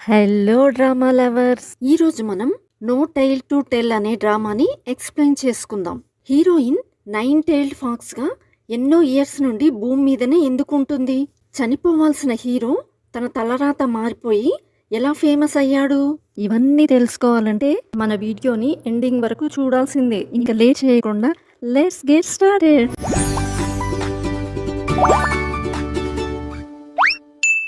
Hello drama lovers, ఈరోజు మనం no tile to tell అనే డ్రామాని ఎక్స్ప్లెయిన్ చేసుకుందాం. హీరోయిన్ 9 టైల్డ్ ఫాక్స్ గా ఎన్నో ఇయర్స్ నుండి భూమి మీదనే ఎందుకుంటుంది? చనిపోవాల్సిన హీరో తన తలరాత మారిపోయి ఎలా ఫేమస్ అయ్యాడు? ఇవన్నీ తెలుసుకోవాలంటే మన వీడియోని ఎండింగ్ వరకు చూడాల్సిందే. ఇంకా లేట్ చేయకుండా లెట్స్ గెట్ స్టార్టెడ్.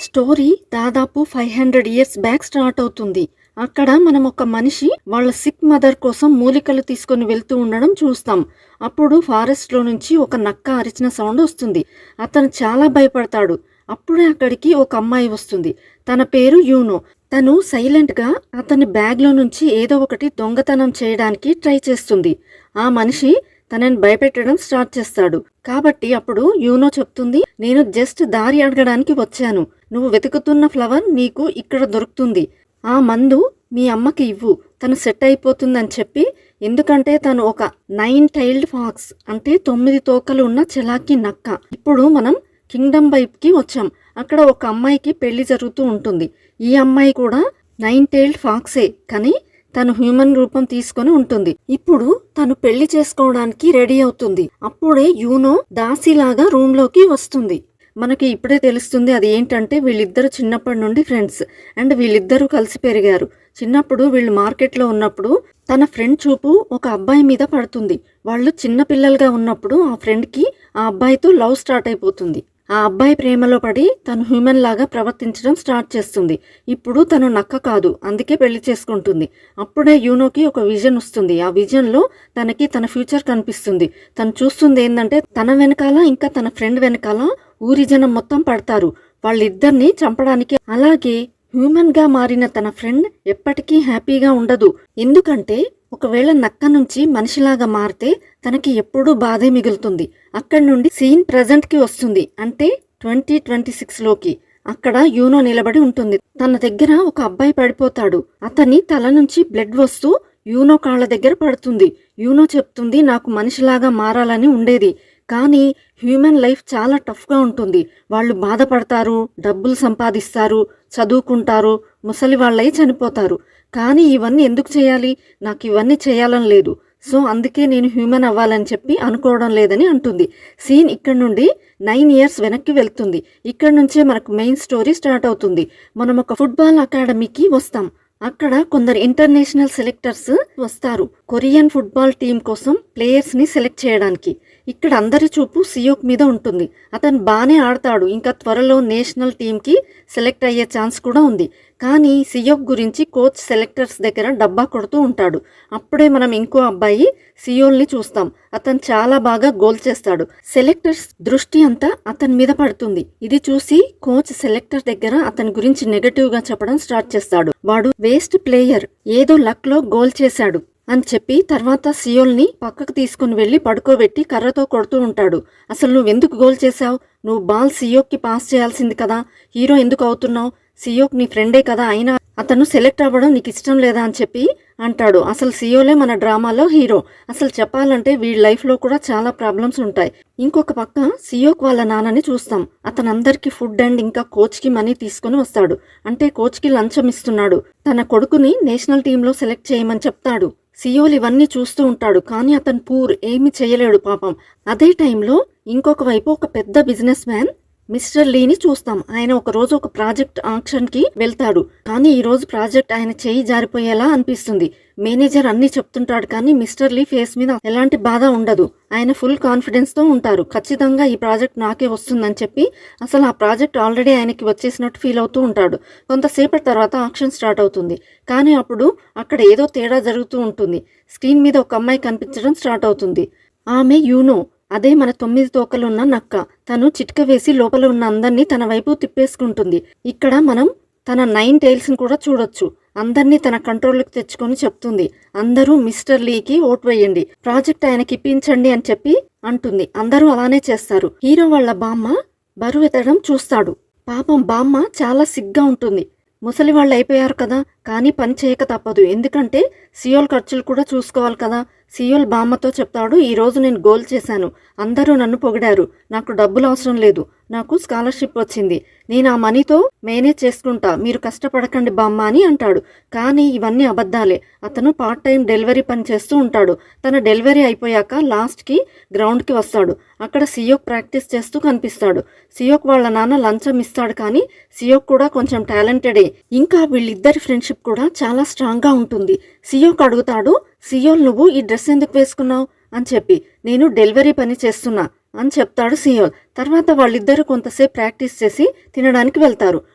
స్టోరీ దాదాపు 500 ఇయర్స్ బ్యాక్ స్టార్ట్ అవుతుంది. అక్కడ మనం ఒక మనిషి వాళ్ళ సిక్ మదర్ కోసం మూలికలు తీసుకొని వెళ్తూ ఉండడం చూస్తాం. అప్పుడు ఫారెస్ట్ లో నుంచి ఒక నక్క అరిచిన సౌండ్ వస్తుంది. అతను చాలా భయపడతాడు. అప్పుడే అక్కడికి ఒక అమ్మాయి వస్తుంది. తన పేరు యూనో. తను సైలెంట్ గా అతని బ్యాగ్ లో నుంచి ఏదో ఒకటి దొంగతనం చేయడానికి ట్రై చేస్తుంది. ఆ మనిషి తనని భయపెట్టడం స్టార్ట్ చేస్తాడు. కాబట్టి అప్పుడు యూనో చెప్తుంది, నేను జస్ట్ దారి అడగడానికి వచ్చాను. నువ్వు వెతుకుతున్న ఫ్లవర్ నీకు ఇక్కడ దొరుకుతుంది. ఆ మందు మీ అమ్మకి ఇవ్వు, తను సెట్ అయిపోతుందని చెప్పి, ఎందుకంటే తను ఒక 9 టైల్డ్ ఫాక్స్ అంటే 9 తోకలు ఉన్న చలాకీ నక్క. ఇప్పుడు మనం కింగ్డమ్ వైపుకి వచ్చాం. అక్కడ ఒక అమ్మాయికి పెళ్లి జరుగుతూ ఉంటుంది. ఈ అమ్మాయి కూడా 9 టైల్డ్ ఫాక్సే, కానీ తను హ్యూమన్ రూపం తీసుకొని ఉంటుంది. ఇప్పుడు తను పెళ్లి చేసుకోవడానికి రెడీ అవుతుంది. అప్పుడే యూనో దాసిలాగా రూమ్ లోకి వస్తుంది. మనకి ఇప్పుడే తెలుస్తుంది అది ఏంటంటే వీళ్ళిద్దరు చిన్నప్పటి నుండి ఫ్రెండ్స్ అండ్ వీళ్ళిద్దరూ కలిసి పెరిగారు. చిన్నప్పుడు వీళ్ళు మార్కెట్లో ఉన్నప్పుడు తన ఫ్రెండ్ చూపు ఒక అబ్బాయి మీద పడుతుంది. వాళ్ళు చిన్న పిల్లలుగా ఉన్నప్పుడు ఆ ఫ్రెండ్కి ఆ అబ్బాయితో లవ్ స్టార్ట్ అయిపోతుంది. ఆ అబ్బాయి ప్రేమలో పడి తను హ్యూమన్ లాగా ప్రవర్తించడం స్టార్ట్ చేస్తుంది. ఇప్పుడు తను నక్క కాదు, అందుకే పెళ్లి చేసుకుంటుంది. అప్పుడే యూనోకి ఒక విజన్ వస్తుంది. ఆ విజన్ లో తనకి తన ఫ్యూచర్ కనిపిస్తుంది. తను చూస్తుంది ఏంటంటే తన వెనకాల ఇంకా తన ఫ్రెండ్ వెనకాల ఊరి జనం మొత్తం పడతారు వాళ్ళిద్దరిని చంపడానికి. అలాగే హ్యూమన్ గా మారిన తన ఫ్రెండ్ ఎప్పటికీ హ్యాపీగా ఉండదు. ఎందుకంటే ఒకవేళ నక్క నుంచి మనిషిలాగా మారితే తనకి ఎప్పుడూ బాధే మిగులుతుంది. అక్కడి నుండి సీన్ ప్రెజెంట్ కి వస్తుంది, అంటే 2026 లోకి. అక్కడ యూనో నిలబడి ఉంటుంది. తన దగ్గర ఒక అబ్బాయి పడిపోతాడు. అతని తల నుంచి బ్లడ్ వస్తూ యూనో కాళ్ళ దగ్గర పడుతుంది. యూనో చెప్తుంది, నాకు మనిషిలాగా మారాలని ఉండేది, కానీ హ్యూమన్ లైఫ్ చాలా టఫ్గా ఉంటుంది. వాళ్ళు బాధపడతారు, డబ్బులు సంపాదిస్తారు, చదువుకుంటారు, ముసలి వాళ్ళై చనిపోతారు. కానీ ఇవన్నీ ఎందుకు చేయాలి? నాకు ఇవన్నీ చేయాలని లేదు. సో అందుకే నేను హ్యూమన్ అవ్వాలని చెప్పి అనుకోవడం లేదని అంటుంది. సీన్ ఇక్కడ నుండి 9 ఇయర్స్ వెనక్కి వెళ్తుంది. ఇక్కడ నుంచే మనకు మెయిన్ స్టోరీ స్టార్ట్ అవుతుంది. మనం ఒక ఫుట్బాల్ అకాడమీకి వస్తాం. అక్కడ కొందరు ఇంటర్నేషనల్ సెలెక్టర్స్ వస్తారు కొరియన్ ఫుట్బాల్ టీం కోసం ప్లేయర్స్ ని సెలెక్ట్ చేయడానికి. ఇక్కడ అందరి చూపు సియోక్ మీద ఉంటుంది. అతను బాగానే ఆడతాడు, ఇంకా త్వరలో నేషనల్ టీంకి సెలెక్ట్ అయ్యే ఛాన్స్ కూడా ఉంది. కానీ సియోక్ గురించి కోచ్ సెలెక్టర్స్ దగ్గర డబ్బా కొడుతూ ఉంటాడు. అప్పుడే మనం ఇంకో అబ్బాయి సియోల్ని చూస్తాం. అతను చాలా బాగా గోల్ చేస్తాడు. సెలెక్టర్స్ దృష్టి అంతా అతని మీద పడుతుంది. ఇది చూసి కోచ్ సెలెక్టర్ దగ్గర అతని గురించి నెగటివ్ గా చెప్పడం స్టార్ట్ చేస్తాడు. వాడు వేస్ట్ ప్లేయర్, ఏదో లక్ లో గోల్ చేశాడు అని చెప్పి తర్వాత సియోల్ని పక్కకు తీసుకుని వెళ్లి పడుకోబెట్టి కర్రతో కొడుతూ ఉంటాడు. అసలు నువ్వెందుకు గోల్ చేశావు? నువ్వు బాల్ సియోక్కి పాస్ చేయాల్సింది కదా, హీరో ఎందుకు అవుతున్నావు? సియోక్ నీ ఫ్రెండే కదా, అయినా అతను సెలెక్ట్ అవ్వడం నీకు ఇష్టం లేదా అని చెప్పి అంటాడు. అసలు సియోలే మన డ్రామాలో హీరో. అసలు చెప్పాలంటే వీడి లైఫ్లో కూడా చాలా ప్రాబ్లమ్స్ ఉంటాయి. ఇంకొక పక్క సియోక్ వాళ్ళ నాన్నని చూస్తాం. అతను అందరికీ ఫుడ్ అండ్ ఇంకా కోచ్కి మనీ తీసుకుని వస్తాడు. అంటే కోచ్కి లంచం ఇస్తున్నాడు. తన కొడుకుని నేషనల్ టీంలో సెలెక్ట్ చేయమని చెప్తాడు. సియోల్ ఇవన్నీ చూస్తూ ఉంటాడు, కానీ అతను పూర్, ఏమీ చేయలేడు పాపం. అదే టైంలో ఇంకొక వైపు ఒక పెద్ద బిజినెస్ మ్యాన్ మిస్టర్ లీని చూస్తాం. ఆయన ఒక రోజు ఒక ప్రాజెక్ట్ ఆక్షన్ కి వెళ్తాడు. కానీ ఈ రోజు ప్రాజెక్ట్ ఆయన చేయి జారిపోయేలా అనిపిస్తుంది. మేనేజర్ అన్ని చెప్తుంటాడు, కానీ మిస్టర్ లీ ఫేస్ మీద ఎలాంటి బాధ ఉండదు. ఆయన ఫుల్ కాన్ఫిడెన్స్ తో ఉంటారు. ఖచ్చితంగా ఈ ప్రాజెక్ట్ నాకే వస్తుందని చెప్పి అసలు ఆ ప్రాజెక్ట్ ఆల్రెడీ ఆయనకి వచ్చేసినట్టు ఫీల్ అవుతూ ఉంటాడు. కొంతసేపటి తర్వాత ఆక్షన్ స్టార్ట్ అవుతుంది. కానీ అప్పుడు అక్కడ ఏదో తేడా జరుగుతూ ఉంటుంది. స్క్రీన్ మీద ఒక అమ్మాయి కనిపించడం స్టార్ట్ అవుతుంది. ఆమె యూనో, అదే మన 9 తోకలున్న నక్క. తను చిట్క వేసి లోపల ఉన్న అందరినీ తన వైపు తిప్పేసుకుంటుంది. ఇక్కడ మనం తన 9 టైల్స్ ని కూడా చూడొచ్చు. అందరినీ తన కంట్రోల్కి తెచ్చుకొని చెప్తుంది, అందరూ మిస్టర్ లీకి ఓట్ వేయండి, ప్రాజెక్ట్ ఆయనకి ఇప్పించండి అని చెప్పి అంటుంది. అందరూ అలానే చేస్తారు. హీరో వాళ్ళ బామ్మ బరువు ఎత్తడం చూస్తాడు. పాపం బామ్మ చాలా సిగ్గా ఉంటుంది. ముసలి వాళ్ళు అయిపోయారు కదా, కానీ పని చేయక తప్పదు. ఎందుకంటే సియోల్ ఖర్చులు కూడా చూసుకోవాలి కదా. సియోల్ బామ్మతో చెప్తాడు, ఈ రోజు నేను గోల్ చేశాను, అందరూ నన్ను పొగిడారు, నాకు డబ్బులు అవసరం లేదు, నాకు స్కాలర్షిప్ వచ్చింది, నేను ఆ మనీతో మేనేజ్ చేసుకుంటా, మీరు కష్టపడకండి బామ్మ అని అంటాడు. కానీ ఇవన్నీ అబద్ధాలే. అతను పార్ట్ టైం డెలివరీ పని చేస్తూ ఉంటాడు. తన డెలివరీ అయిపోయాక లాస్ట్కి గ్రౌండ్కి వస్తాడు. అక్కడ సియోక్ ప్రాక్టీస్ చేస్తూ కనిపిస్తాడు. సియోక్ వాళ్ళ నాన్న లంచం ఇస్తాడు, కానీ సియోక్ కూడా కొంచెం టాలెంటెడే. ఇంకా వీళ్ళిద్దరి ఫ్రెండ్షిప్ కూడా చాలా స్ట్రాంగ్గా ఉంటుంది. సియోక్ అడుగుతాడు, సియోల్ నువ్వు ఈ డ్రెస్ ఎందుకు వేసుకున్నావు అని చెప్పి. నేను డెలివరీ పని చేస్తున్నా అని చెప్తాడు సియోల్. తర్వాత వాళ్ళిద్దరూ కొంతసేపు ప్రాక్టీస్ చేసి తినడానికి వెళ్తారు.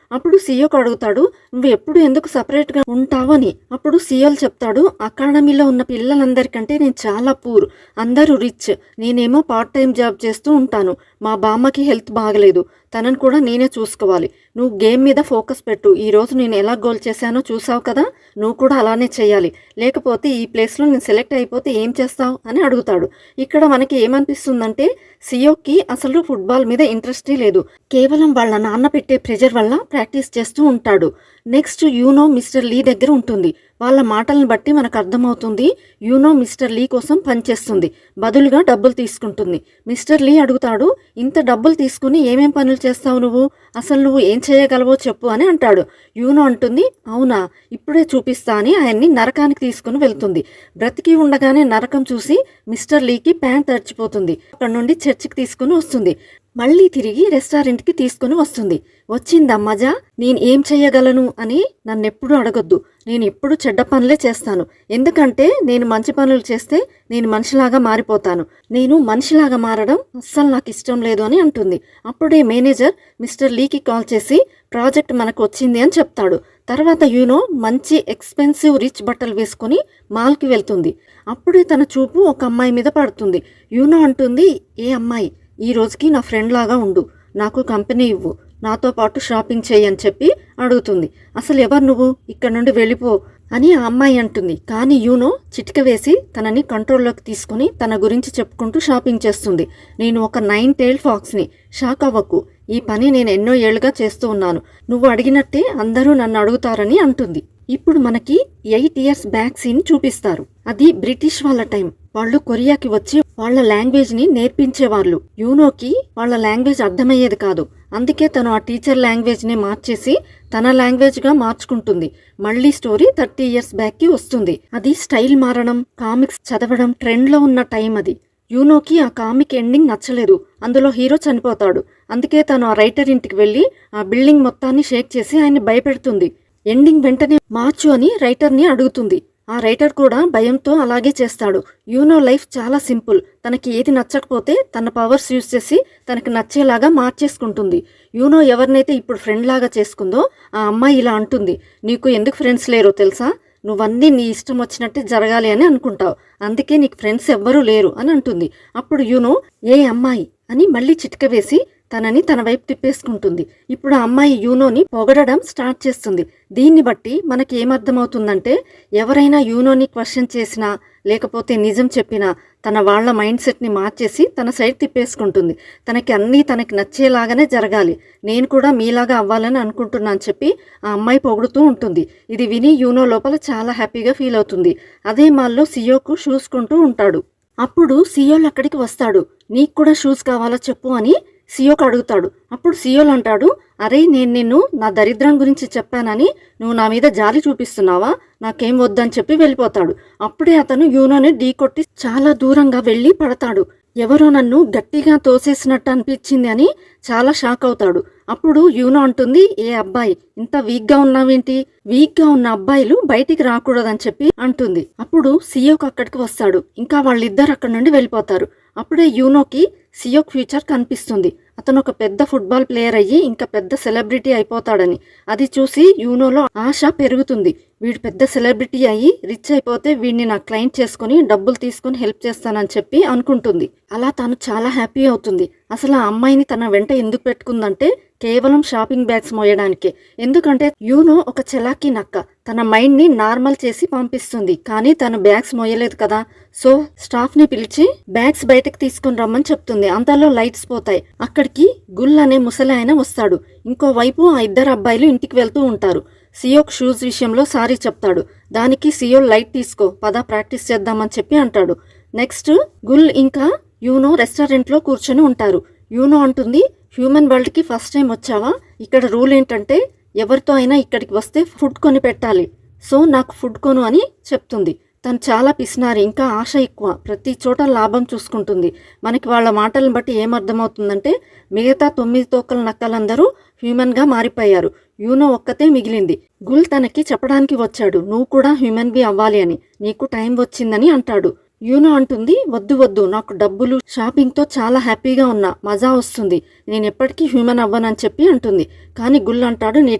అప్పుడు సియోక్ అడుగుతాడు, నువ్వు ఎప్పుడు ఎందుకు సపరేట్గా ఉంటావు అని. అప్పుడు సియోల్ చెప్తాడు, అకాడమీలో ఉన్న పిల్లలందరికంటే నేను చాలా పూర్, అందరూ రిచ్, నేనేమో పార్ట్ టైం జాబ్ చేస్తూ ఉంటాను. మా బామ్మకి హెల్త్ బాగలేదు, తనని కూడా నేనే చూసుకోవాలి. నువ్వు గేమ్ మీద ఫోకస్ పెట్టు. ఈరోజు నేను ఎలా గోల్ చేశానో చూసావు కదా, నువ్వు కూడా అలానే చేయాలి, లేకపోతే ఈ ప్లేస్లో నేను సెలెక్ట్ అయిపోతే ఏం చేస్తావు అని అడుగుతాడు. ఇక్కడ మనకి ఏమనిపిస్తుందంటే సియోక్కి అసలు ఫుట్బాల్ మీద ఇంట్రెస్టే లేదు, కేవలం వాళ్ళ నాన్న పెట్టే ప్రెజర్ వల్ల ప్రాక్టీస్ చేస్తూ ఉంటాడు. నెక్స్ట్ యూనో మిస్టర్ లీ దగ్గర ఉంటుంది. వాళ్ళ మాటలను బట్టి మనకు అర్థమవుతుంది యూనో మిస్టర్ లీ కోసం పనిచేస్తుంది, బదులుగా డబ్బులు తీసుకుంటుంది. మిస్టర్ లీ అడుగుతాడు, ఇంత డబ్బులు తీసుకుని ఏమేం పనులు చేస్తావు నువ్వు, అసలు నువ్వు ఏం చేయగలవో చెప్పు అని అంటాడు. యూనో అంటుంది, అవునా, ఇప్పుడే చూపిస్తా అని ఆయన్ని నరకానికి తీసుకుని వెళ్తుంది. బ్రతికి ఉండగానే నరకం చూసి మిస్టర్ లీకి ప్యాంట్ తడిచిపోతుంది. అక్కడ నుండి చర్చికి తీసుకుని వస్తుంది. మళ్ళీ తిరిగి రెస్టారెంట్కి తీసుకుని వస్తుంది. వచ్చిందా మజా, నేను ఏం చెయ్యగలను అని నన్నెప్పుడు అడగొద్దు, నేను ఎప్పుడు చెడ్డ పనులే చేస్తాను, ఎందుకంటే నేను మంచి పనులు చేస్తే నేను మనిషిలాగా మారిపోతాను, నేను మనిషిలాగా మారడం అస్సలు నాకు ఇష్టం లేదు అని అంటుంది. అప్పుడే మేనేజర్ మిస్టర్ లీకి కాల్ చేసి ప్రాజెక్ట్ మనకు వచ్చింది అని చెప్తాడు. తర్వాత యూనో మంచి ఎక్స్పెన్సివ్ రిచ్ బట్టలు వేసుకుని మాల్కి వెళ్తుంది. అప్పుడే తన చూపు ఒక అమ్మాయి మీద పడుతుంది. యూనో అంటుంది, ఏ అమ్మాయి, ఈ రోజుకి నా ఫ్రెండ్ లాగా ఉండు, నాకు కంపెనీ ఇవ్వు, నాతో పాటు షాపింగ్ చెయ్యి అని చెప్పి అడుగుతుంది. అసలు ఎవరు నువ్వు, ఇక్కడ నుండి వెళ్ళిపో అని ఆ అమ్మాయి అంటుంది. కానీ యూనో చిటిక వేసి తనని కంట్రోల్లోకి తీసుకుని తన గురించి చెప్పుకుంటూ షాపింగ్ చేస్తుంది. నేను ఒక 9 tailed ఫాక్స్ని, షాక్ అవ్వకు, ఈ పని నేను ఎన్నో ఏళ్లుగా చేస్తూ ఉన్నాను, నువ్వు అడిగినట్టే అందరూ నన్ను అడుగుతారని అంటుంది. ఇప్పుడు మనకి 8 years బ్యాక్ సీన్ చూపిస్తారు. అది బ్రిటిష్ వాళ్ళ టైం. వాళ్ళు కొరియాకి వచ్చి వాళ్ళ లాంగ్వేజ్ని నేర్పించేవాళ్ళు. యూనోకి వాళ్ళ లాంగ్వేజ్ అర్థమయ్యేది కాదు, అందుకే తను ఆ టీచర్ లాంగ్వేజ్ని మార్చేసి తన లాంగ్వేజ్గా మార్చుకుంటుంది. మళ్ళీ స్టోరీ 30 years బ్యాక్కి వస్తుంది. అది స్టైల్ మారడం, కామిక్స్ చదవడం ట్రెండ్లో ఉన్న టైం అది. యూనోకి ఆ కామిక్ ఎండింగ్ నచ్చలేదు, అందులో హీరో చనిపోతాడు. అందుకే తను ఆ రైటర్ ఇంటికి వెళ్ళి ఆ బిల్డింగ్ మొత్తాన్ని షేక్ చేసి ఆయన్ని భయపెడుతుంది. ఎండింగ్ వెంటనే మార్చు అని రైటర్ని అడుగుతుంది. ఆ రైటర్ కూడా భయంతో అలాగే చేస్తాడు. యూనో లైఫ్ చాలా సింపుల్. తనకి ఏది నచ్చకపోతే తన పవర్స్ యూజ్ చేసి తనకి నచ్చేలాగా మార్చేసుకుంటుంది. యూనో ఎవరినైతే ఇప్పుడు ఫ్రెండ్ లాగా చేసుకుందో ఆ అమ్మాయి ఇలా అంటుంది, నీకు ఎందుకు ఫ్రెండ్స్ లేరో తెలుసా, నువ్వన్నీ నీ ఇష్టం వచ్చినట్టే జరగాలి అని అనుకుంటావు, అందుకే నీకు ఫ్రెండ్స్ ఎవ్వరూ లేరు అని అంటుంది. అప్పుడు యూనో, ఏ అమ్మాయి అని మళ్ళీ చిటిక వేసి తనని తన వైపు తిప్పేసుకుంటుంది. ఇప్పుడు ఆ అమ్మాయి యూనోని పొగడడం స్టార్ట్ చేస్తుంది. దీన్ని బట్టి మనకి ఏమర్థమవుతుందంటే ఎవరైనా యూనోని క్వశ్చన్ చేసినా లేకపోతే నిజం చెప్పినా తన వాళ్ళ మైండ్ సెట్ని మార్చేసి తన సైడ్ తిప్పేసుకుంటుంది. తనకి అన్నీ తనకి నచ్చేలాగానే జరగాలి, నేను కూడా మీలాగా అవ్వాలని అనుకుంటున్నాను చెప్పి ఆ అమ్మాయి పొగుడుతూ ఉంటుంది. ఇది విని యూనో లోపల చాలా హ్యాపీగా ఫీల్ అవుతుంది. అదే మాల్లో సియోకు షూస్ కొంటూ ఉంటాడు. అప్పుడు సియోల్ అక్కడికి వస్తాడు. నీకు కూడా షూస్ కావాలా చెప్పు అని సియోక్ అడుగుతాడు. అప్పుడు సియోల్ అంటాడు, అరే నేను నిన్ను నా దరిద్రం గురించి చెప్పానని నువ్వు నా మీద జాలి చూపిస్తున్నావా, నాకేం వద్దని చెప్పి వెళ్ళిపోతాడు. అప్పుడే అతను యూనోని ఢీకొట్టి చాలా దూరంగా వెళ్ళి పడతాడు. ఎవరో నన్ను గట్టిగా తోసేసినట్టు అనిపించింది అని చాలా షాక్ అవుతాడు. అప్పుడు యూనో అంటుంది, ఏ అబ్బాయి ఇంత వీక్గా ఉన్నావేంటి, వీక్గా ఉన్న అబ్బాయిలు బయటికి రాకూడదని చెప్పి అంటుంది. అప్పుడు సియోక్ అక్కడికి వస్తాడు. ఇంకా వాళ్ళిద్దరు అక్కడి నుండి వెళ్ళిపోతారు. అప్పుడే యూనోకి సియోక్ ఫ్యూచర్ కనిపిస్తుంది. అతను ఒక పెద్ద ఫుట్బాల్ ప్లేయర్ అయ్యి ఇంకా పెద్ద సెలబ్రిటీ అయిపోతాడని. అది చూసి యూనోలో ఆశ పెరుగుతుంది. వీడు పెద్ద సెలబ్రిటీ అయ్యి రిచ్ అయిపోతే వీడిని నా క్లయింట్ చేసుకుని డబ్బులు తీసుకుని హెల్ప్ చేస్తానని చెప్పి అనుకుంటుంది. అలా తను చాలా హ్యాపీ అవుతుంది. అసలు ఆ అమ్మాయిని తన వెంట ఎందుకు పెట్టుకుందంటే కేవలం షాపింగ్ బ్యాగ్స్ మోయడానికే. ఎందుకంటే యూనో ఒక చలాకీ నక్క, తన మైండ్ని నార్మల్ చేసి పంపిస్తుంది, కానీ తను బ్యాగ్స్ మోయలేదు కదా. సో స్టాఫ్ని పిలిచి బ్యాగ్స్ బయటకు తీసుకుని రమ్మని చెప్తుంది. అంతలో లైట్స్ పోతాయి. అక్కడికి గుల్ అనే ముసలి ఆయన వస్తాడు. ఇంకోవైపు ఆ ఇద్దరు అబ్బాయిలు ఇంటికి వెళ్తూ ఉంటారు. సియోక్ షూస్ విషయంలో సారీ చెప్తాడు. దానికి సియోల్ లైట్ తీసుకో, పద ప్రాక్టీస్ చేద్దామని చెప్పి అంటాడు. నెక్స్ట్ గుల్ ఇంకా యూనో రెస్టారెంట్లో కూర్చొని ఉంటారు. యూనో అంటుంది, హ్యూమన్ వరల్డ్కి ఫస్ట్ టైం వచ్చావా? ఇక్కడ రూల్ ఏంటంటే ఎవరితో అయినా ఇక్కడికి వస్తే ఫుడ్ కొని పెట్టాలి. సో నాకు ఫుడ్ కొను అని చెప్తుంది. తను చాలా పిసినారి, ఇంకా ఆశ ఎక్కువ, ప్రతి చోట లాభం చూసుకుంటుంది. మనకి వాళ్ళ మాటలను బట్టి ఏమర్థమవుతుందంటే మిగతా 9 తోకల నక్కలందరూ హ్యూమన్గా మారిపోయారు. యూనో ఒక్కతే మిగిలింది. గుల్ తనకి చెప్పడానికి వచ్చాడు, నువ్వు కూడా హ్యూమన్ బీ అవ్వాలి అని, నీకు టైం వచ్చిందని అంటాడు. యూనో అంటుంది, వద్దు వద్దు, నాకు డబ్బులు షాపింగ్తో చాలా హ్యాపీగా ఉన్నా, మజా వస్తుంది, నేను ఎప్పటికీ హ్యూమన్ అవ్వనని చెప్పి అంటుంది. కానీ గుల్ అంటాడు, నీ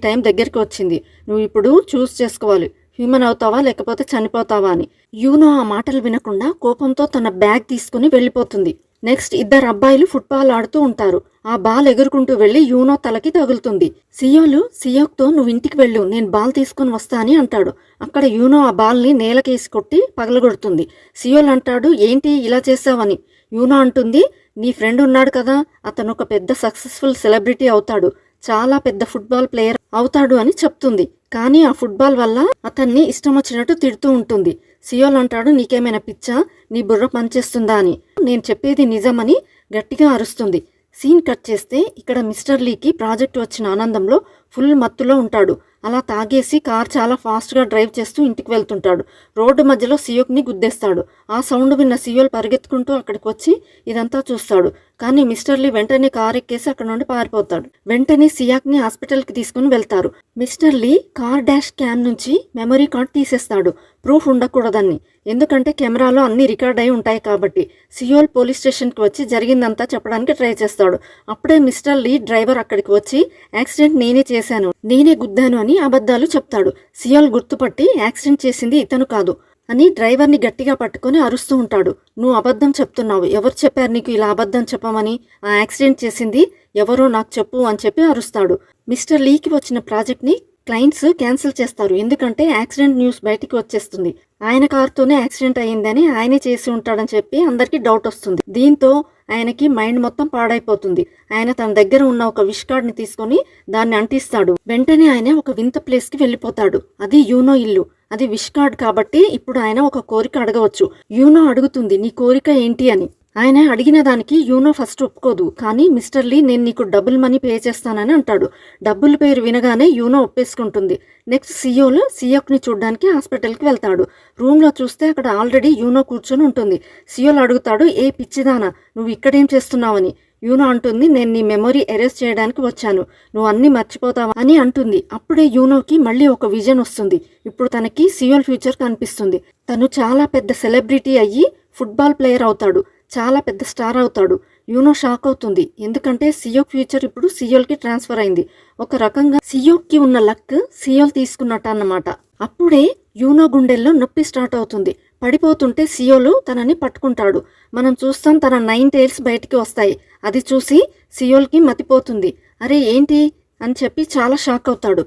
టైం దగ్గరికి వచ్చింది, నువ్వు ఇప్పుడు చూస్ చేసుకోవాలి, హ్యూమన్ అవుతావా లేకపోతే చనిపోతావా అని. యూనో ఆ మాటలు వినకుండా కోపంతో తన బ్యాగ్ తీసుకుని వెళ్ళిపోతుంది. నెక్స్ట్ 2 అబ్బాయిలు ఫుట్బాల్ ఆడుతూ ఉంటారు. ఆ బాల్ ఎగురుకుంటూ వెళ్ళి యూనో తలకి తగులుతుంది. సియోక్తో నువ్వు ఇంటికి వెళ్ళు, నేను బాల్ తీసుకుని వస్తా అని అంటాడు. అక్కడ యూనో ఆ బాల్ని నేలకేసి కొట్టి పగలగొడుతుంది. సియోల్ అంటాడు, ఏంటి ఇలా చేసావని. యూనో అంటుంది, నీ ఫ్రెండ్ ఉన్నాడు కదా, అతను ఒక పెద్ద సక్సెస్ఫుల్ సెలబ్రిటీ అవుతాడు, చాలా పెద్ద ఫుట్బాల్ ప్లేయర్ అవుతాడు అని చెప్తుంది. కానీ ఆ ఫుట్బాల్ వల్ల అతన్ని ఇష్టం వచ్చినట్టు తిడుతూ ఉంటుంది. సియోల్ అంటాడు, నీకేమైనా పిచ్చా, నీ బుర్ర పనిచేస్తుందా అని. నేను చెప్పేది నిజమని గట్టిగా అరుస్తుంది. సీన్ కట్ చేస్తే ఇక్కడ మిస్టర్ లీకి ప్రాజెక్ట్ వచ్చిన ఆనందంలో ఫుల్ మత్తులో ఉంటాడు. అలా తాగేసి కార్ చాలా ఫాస్ట్గా డ్రైవ్ చేస్తూ ఇంటికి వెళ్తుంటాడు. రోడ్డు మధ్యలో సియోక్ని గుద్దేస్తాడు. ఆ సౌండ్ విన్న సియోల్ పరిగెత్తుకుంటూ అక్కడికి వచ్చి ఇదంతా చూస్తాడు. కానీ మిస్టర్ లీ వెంటనే కార్ ఎక్కేసి అక్కడ నుండి పారిపోతాడు. వెంటనే సియాక్ని హాస్పిటల్కి తీసుకుని వెళ్తారు. మిస్టర్ లీ కార్ డాష్ క్యామ్ నుంచి మెమరీ కార్డ్ తీసేస్తాడు, ప్రూఫ్ ఉండకూడదని, ఎందుకంటే కెమెరాలో అన్ని రికార్డ్ అయి ఉంటాయి కాబట్టి. సియోల్ పోలీస్ స్టేషన్కి వచ్చి జరిగిందంతా చెప్పడానికి ట్రై చేస్తాడు. అప్పుడే మిస్టర్ లీ డ్రైవర్ అక్కడికి వచ్చి యాక్సిడెంట్ నేనే చేశాను, నేనే గుద్దాను అని అబద్ధాలు చెప్తాడు. సియోల్ గుర్తుపట్టి యాక్సిడెంట్ చేసింది ఇతను కాదు అని డ్రైవర్ని గట్టిగా పట్టుకొని అరుస్తూ ఉంటాడు. నువ్వు అబద్ధం చెప్తున్నావు, ఎవరు చెప్పారు నీకు ఇలా అబద్ధం చెప్పమని, ఆ యాక్సిడెంట్ చేసింది ఎవరో నాకు చెప్పు అని చెప్పి అరుస్తాడు. మిస్టర్ లీకి వచ్చిన ప్రాజెక్ట్ని క్లయింట్స్ క్యాన్సిల్ చేస్తారు, ఎందుకంటే యాక్సిడెంట్ న్యూస్ బయటికి వచ్చేస్తుంది. ఆయన కారుతోనే యాక్సిడెంట్ అయ్యిందని ఆయనే చేసి ఉంటాడని చెప్పి అందరికీ డౌట్ వస్తుంది. దీంతో ఆయనకి మైండ్ మొత్తం పాడైపోతుంది. ఆయన తన దగ్గర ఉన్న ఒక విష్ కార్డ్ని తీసుకొని దాన్ని అంటిస్తాడు. వెంటనే ఆయన ఒక వింత ప్లేస్కి వెళ్ళిపోతాడు. అది యూనో ఇల్లు. అది విష్ కార్డ్ కాబట్టి ఇప్పుడు ఆయన ఒక కోరిక అడగవచ్చు. యూనో అడుగుతుంది, నీ కోరిక ఏంటి అని. ఆయన అడిగిన దానికి యూనో ఫస్ట్ ఒప్పుకోదు. కానీ మిస్టర్ లీ నేను నీకు డబుల్ మనీ పే చేస్తానని అంటాడు. డబ్బుల పేరు వినగానే యూనో ఒప్పేసుకుంటుంది. నెక్స్ట్ సియోక్ని చూడ్డానికి హాస్పిటల్కి వెళ్తాడు. రూమ్లో చూస్తే అక్కడ ఆల్రెడీ యూనో కూర్చొని ఉంటుంది. సియోల్ అడుగుతాడు, ఏ పిచ్చిదానా, నువ్వు ఇక్కడేం చేస్తున్నావని. యూనో అంటుంది, నేను నీ మెమొరీ ఎరేజ్ చేయడానికి వచ్చాను, నువ్వు అన్నీ మర్చిపోతావా అని అంటుంది. అప్పుడే యూనోకి మళ్ళీ ఒక విజన్ వస్తుంది. ఇప్పుడు తనకి సియోల్ ఫ్యూచర్ కనిపిస్తుంది. తను చాలా పెద్ద సెలబ్రిటీ అయ్యి ఫుట్బాల్ ప్లేయర్ అవుతాడు, చాలా పెద్ద స్టార్ అవుతాడు. యూనో షాక్ అవుతుంది, ఎందుకంటే సియోక్ ఫ్యూచర్ ఇప్పుడు సియోల్కి ట్రాన్స్ఫర్ అయింది. ఒక రకంగా సియోక్కి ఉన్న లక్ సియోల్ తీసుకున్నట్టు అన్నమాట. అప్పుడే యూనో గుండెల్లో నొప్పి స్టార్ట్ అవుతుంది. పడిపోతుంటే సియోలు తనని పట్టుకుంటాడు. మనం చూస్తాం తన 9 టైల్స్ బయటికి వస్తాయి. అది చూసి సియోల్కి మతిపోతుంది. అరే ఏంటి అని చెప్పి చాలా షాక్ అవుతాడు.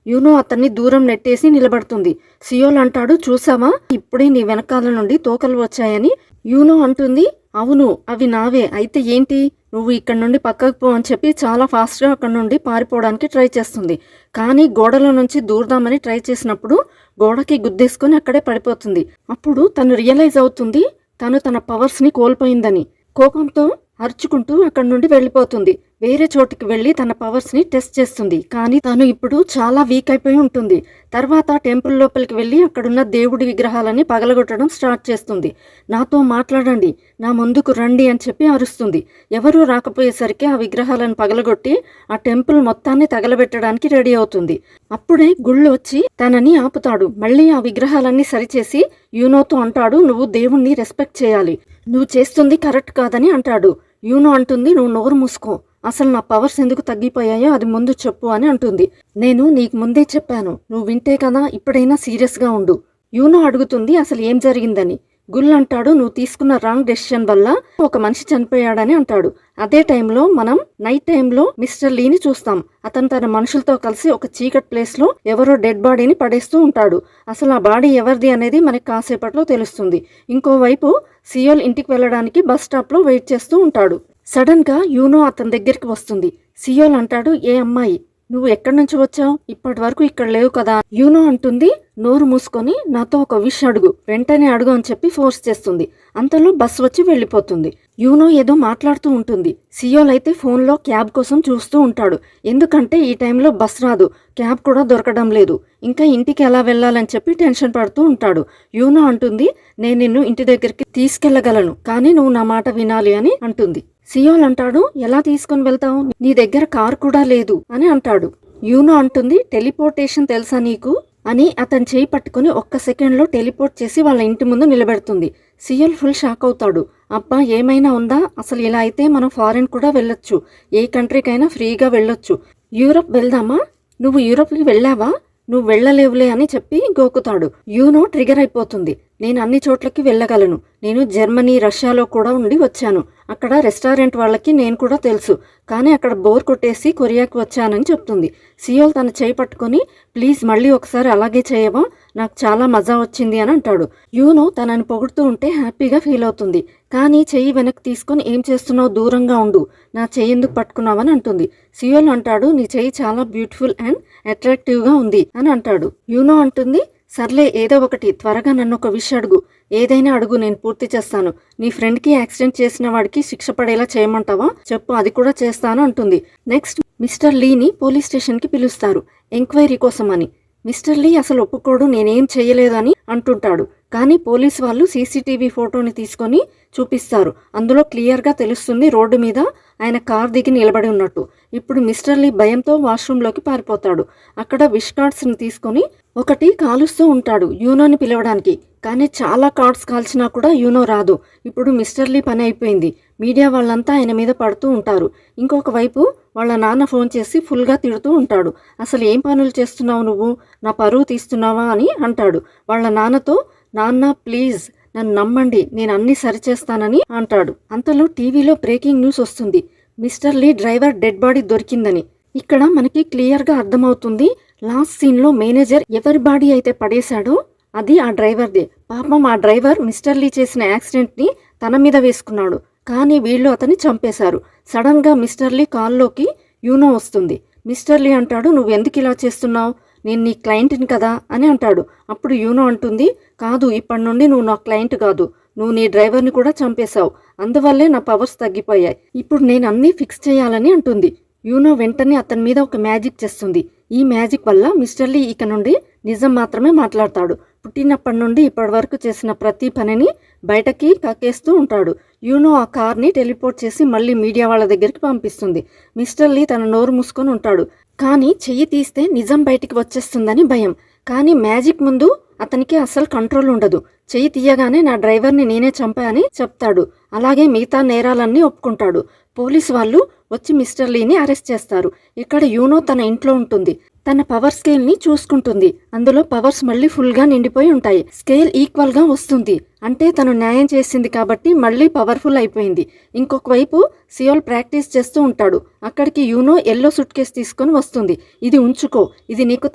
యూనో అతన్ని దూరం నెట్టేసి నిలబడుతుంది. సియోల్ అంటాడు, చూసావా ఇప్పుడే నీ వెనకాల నుండి తోకలు వచ్చాయని. యూనో అంటుంది, అవును అవి నావే, అయితే ఏంటి, నువ్వు ఇక్కడ నుండి పక్కకు పో అని చెప్పి చాలా ఫాస్ట్గా అక్కడ నుండి పారిపోవడానికి ట్రై చేస్తుంది. కానీ గోడలో నుంచి దూరదామని ట్రై చేసినప్పుడు గోడకి గుద్దేసుకొని అక్కడే పడిపోతుంది. అప్పుడు తను రియలైజ్ అవుతుంది తను తన పవర్స్ని కోల్పోయిందని. కోపంతో అరుచుకుంటూ అక్కడి నుండి వెళ్ళిపోతుంది. వేరే చోటుకి వెళ్ళి తన పవర్స్ని టెస్ట్ చేస్తుంది. కానీ తను ఇప్పుడు చాలా వీక్ అయిపోయి ఉంటుంది. తర్వాత టెంపుల్ లోపలికి వెళ్ళి అక్కడున్న దేవుడి విగ్రహాలని పగలగొట్టడం స్టార్ట్ చేస్తుంది. నాతో మాట్లాడండి, నా ముందుకు రండి అని చెప్పి అరుస్తుంది. ఎవరూ రాకపోయేసరికి ఆ విగ్రహాలను పగలగొట్టి ఆ టెంపుల్ మొత్తాన్ని తగలబెట్టడానికి రెడీ అవుతుంది. అప్పుడే గుళ్ళు వచ్చి తనని ఆపుతాడు. మళ్ళీ ఆ విగ్రహాలన్నీ సరిచేసి యూనోతో అంటాడు, నువ్వు దేవుణ్ణి రెస్పెక్ట్ చేయాలి, నువ్వు చేస్తుంది కరెక్ట్ కాదని అంటాడు. యూనో అంటుంది, నువ్వు నోరు మూసుకో, అసలు నా పవర్స్ ఎందుకు తగ్గిపోయాయో అది ముందు చెప్పు అని అంటుంది. నేను నీకు ముందే చెప్పాను, నువ్వు వింటే కదా, ఇప్పుడైనా సీరియస్గా ఉండు. యూనో అడుగుతుంది అసలు ఏం జరిగిందని. గుల్ అంటాడు, నువ్వు తీసుకున్న రాంగ్ డెసిషన్ వల్ల ఒక మనిషి చనిపోయాడని అంటాడు. అదే టైంలో మనం నైట్ టైంలో మిస్టర్ లీని చూస్తాం. అతను తన మనుషులతో కలిసి ఒక చీకటి ప్లేస్లో ఎవరో డెడ్ బాడీని పడేస్తూ ఉంటాడు. అసలు ఆ బాడీ ఎవరిది అనేది మనకి కాసేపట్లో తెలుస్తుంది. ఇంకోవైపు సియోల్ ఇంటికి వెళ్ళడానికి బస్ స్టాప్లో వెయిట్ చేస్తూ ఉంటాడు. సడన్ గా యూనో అతని దగ్గరికి వస్తుంది. సియోల్ అంటాడు, ఏ అమ్మాయి, నువ్వు ఎక్కడి నుంచి వచ్చావు? ఇప్పటి వరకు ఇక్కడ లేవు కదా. యూనో అంటుంది, నోరు మూసుకొని నాతో ఒక విష్ అడుగు, వెంటనే అడుగు అని చెప్పి ఫోర్స్ చేస్తుంది. అంతలో బస్ వచ్చి వెళ్ళిపోతుంది. యూనో ఏదో మాట్లాడుతూ ఉంటుంది. సియోల్ అయితే ఫోన్లో క్యాబ్ కోసం చూస్తూ ఉంటాడు. ఎందుకంటే ఈ టైంలో బస్ రాదు, క్యాబ్ కూడా దొరకడం లేదు. ఇంకా ఇంటికి ఎలా వెళ్ళాలని చెప్పి టెన్షన్ పడుతూ ఉంటాడు. యూనో అంటుంది, నేను నిన్ను ఇంటి దగ్గరికి తీసుకెళ్లగలను, కానీ నువ్వు నా మాట వినాలి అని అంటుంది. సియోల్ అంటాడు, ఎలా తీసుకుని వెళ్తావు? నీ దగ్గర కార్ కూడా లేదు అని అంటాడు. యూనో అంటుంది, టెలిపోర్టేషన్ తెలుసా నీకు అని అతని చేయి పట్టుకుని ఒక్క సెకండ్లో టెలిపోర్ట్ చేసి వాళ్ళ ఇంటి ముందు నిలబెడుతుంది. సియోల్ ఫుల్ షాక్ అవుతాడు. అబ్బా, ఏమైనా ఉందా? అసలు ఇలా అయితే మనం ఫారెన్ కూడా వెళ్ళొచ్చు, ఏ కంట్రీకైనా ఫ్రీగా వెళ్ళొచ్చు. యూరప్ వెళ్దామా? నువ్వు యూరప్కి వెళ్ళావా? నువ్వు వెళ్ళలేవులే అని చెప్పి గోకుతాడు. యూనో ట్రిగర్ అయిపోతుంది. నేను అన్ని చోట్లకి వెళ్ళగలను, నేను జర్మనీ, రష్యాలో కూడా ఉండి వచ్చాను. అక్కడ రెస్టారెంట్ వాళ్ళకి నేను కూడా తెలుసు, కానీ అక్కడ బోర్ కొట్టేసి కొరియాకి వచ్చానని చెప్తుంది. సియోల్ తన చేయి పట్టుకొని, ప్లీజ్ మళ్ళీ ఒకసారి అలాగే చేయవా, నాకు చాలా మజా వచ్చింది అని అంటాడు. యూనో తనని పొగుడుతూ ఉంటే హ్యాపీగా ఫీల్ అవుతుంది. కానీ చెయ్యి వెనక్కి తీసుకొని, ఏం చేస్తున్నావు, దూరంగా ఉండు, నా చెయ్యి ఎందుకు పట్టుకున్నావని అంటుంది. సియోల్ అంటాడు, నీ చెయ్యి చాలా బ్యూటిఫుల్ అండ్ అట్రాక్టివ్గా ఉంది అని అంటాడు. యూనో అంటుంది, సర్లే ఏదో ఒకటి, త్వరగా నన్ను ఒక విషయం అడుగు, ఏదైనా అడుగు, నేను పూర్తి చేస్తాను. నీ ఫ్రెండ్కి యాక్సిడెంట్ చేసిన వాడికి శిక్ష పడేలా చేయమంటావా? చెప్పు, అది కూడా చేస్తాను అంటుంది. నెక్స్ట్ మిస్టర్ లీని పోలీస్ స్టేషన్కి పిలుస్తారు, ఎంక్వైరీ కోసం అని. మిస్టర్ లీ అసలు ఒప్పుకోడు, నేనేం చేయలేదని అంటుంటాడు. కానీ పోలీసు వాళ్ళు సీసీటీవీ ఫోటోని తీసుకొని చూపిస్తారు. అందులో క్లియర్గా తెలుస్తుంది రోడ్డు మీద ఆయన కార్ దిగి నిలబడి ఉన్నట్టు. ఇప్పుడు మిస్టర్ లీ భయంతో వాష్రూమ్లోకి పారిపోతాడు. అక్కడ విష్ కార్డ్స్ని తీసుకొని ఒకటి కాలుస్తూ ఉంటాడు యూనోని పిలవడానికి. కానీ చాలా కార్డ్స్ కాల్చినా కూడా యూనో రాదు. ఇప్పుడు మిస్టర్ లీ పని అయిపోయింది. మీడియా వాళ్ళంతా ఆయన మీద పడుతూ ఉంటారు. ఇంకొక వైపు వాళ్ళ నాన్న ఫోన్ చేసి ఫుల్గా తిడుతూ ఉంటాడు. అసలు ఏం పనులు చేస్తున్నావు నువ్వు, నా పరువు తీస్తున్నావా అని అంటాడు. వాళ్ళ నాన్నతో, నాన్న ప్లీజ్ నన్ను నమ్మండి, నేను అన్ని సరిచేస్తానని అంటాడు. అంతలో టీవీలో బ్రేకింగ్ న్యూస్ వస్తుంది, మిస్టర్ లీ డ్రైవర్ డెడ్ బాడీ దొరికిందని. ఇక్కడ మనకి క్లియర్గా అర్థమవుతుంది, లాస్ట్ సీన్లో మేనేజర్ ఎవరి బాడీ అయితే పడేశాడో అది ఆ డ్రైవర్దే. పాపం ఆ డ్రైవర్ మిస్టర్ లీ చేసిన యాక్సిడెంట్ని తన మీద వేసుకున్నాడు. కానీ వీళ్ళు అతన్ని చంపేశారు. సడన్గా మిస్టర్ లీ కాల్లోకి యూనో వస్తుంది. మిస్టర్ లీ అంటాడు, నువ్వు ఎందుకు ఇలా చేస్తున్నావు, నేను నీ క్లయింట్ని కదా అని అంటాడు. అప్పుడు యూనో అంటుంది, కాదు, ఇప్పటి నుండి నువ్వు నా క్లయింట్ కాదు, నువ్వు నీ డ్రైవర్ని కూడా చంపేశావు, అందువల్లే నా పవర్స్ తగ్గిపోయాయి, ఇప్పుడు నేను అన్నీ ఫిక్స్ చేయాలని అంటుంది. యూనో వెంటనే అతని మీద ఒక మ్యాజిక్ చేస్తుంది. ఈ మ్యాజిక్ వల్ల మిస్టర్ లీ ఇక నుండి నిజం మాత్రమే మాట్లాడతాడు. పుట్టినప్పటి నుండి ఇప్పటి వరకు చేసిన ప్రతి పనిని బయటకి కక్కేస్తూ ఉంటాడు. యూనో ఆ కార్ని టెలిపోర్ట్ చేసి మళ్ళీ మీడియా వాళ్ళ దగ్గరికి పంపిస్తుంది. మిస్టర్ లీ తన నోరు మూసుకొని ఉంటాడు. కానీ చెయ్యి తీస్తే నిజం బయటికి వచ్చేస్తుందని భయం. కానీ మ్యాజిక్ ముందు అతనికి అస్సలు కంట్రోల్ ఉండదు. చెయ్యి తీయగానే నా డ్రైవర్ని నేనే చంపా అని చెప్తాడు. అలాగే మిగతా నేరాలన్నీ ఒప్పుకుంటాడు. పోలీసు వాళ్ళు వచ్చి మిస్టర్ లీని అరెస్ట్ చేస్తారు. ఇక్కడ యూనో తన ఇంట్లో ఉంటుంది. తన పవర్ స్కేల్ని చూసుకుంటుంది. అందులో పవర్స్ మళ్ళీ ఫుల్గా నిండిపోయి ఉంటాయి. స్కేల్ ఈక్వల్గా వస్తుంది, అంటే తను న్యాయం చేసింది కాబట్టి మళ్ళీ పవర్ఫుల్ అయిపోయింది. ఇంకొక వైపు సియోల్ ప్రాక్టీస్ చేస్తూ ఉంటాడు. అక్కడికి యూనో ఎల్లో సూట్ కేస్ తీసుకొని వస్తుంది. ఇది ఉంచుకో, ఇది నీకు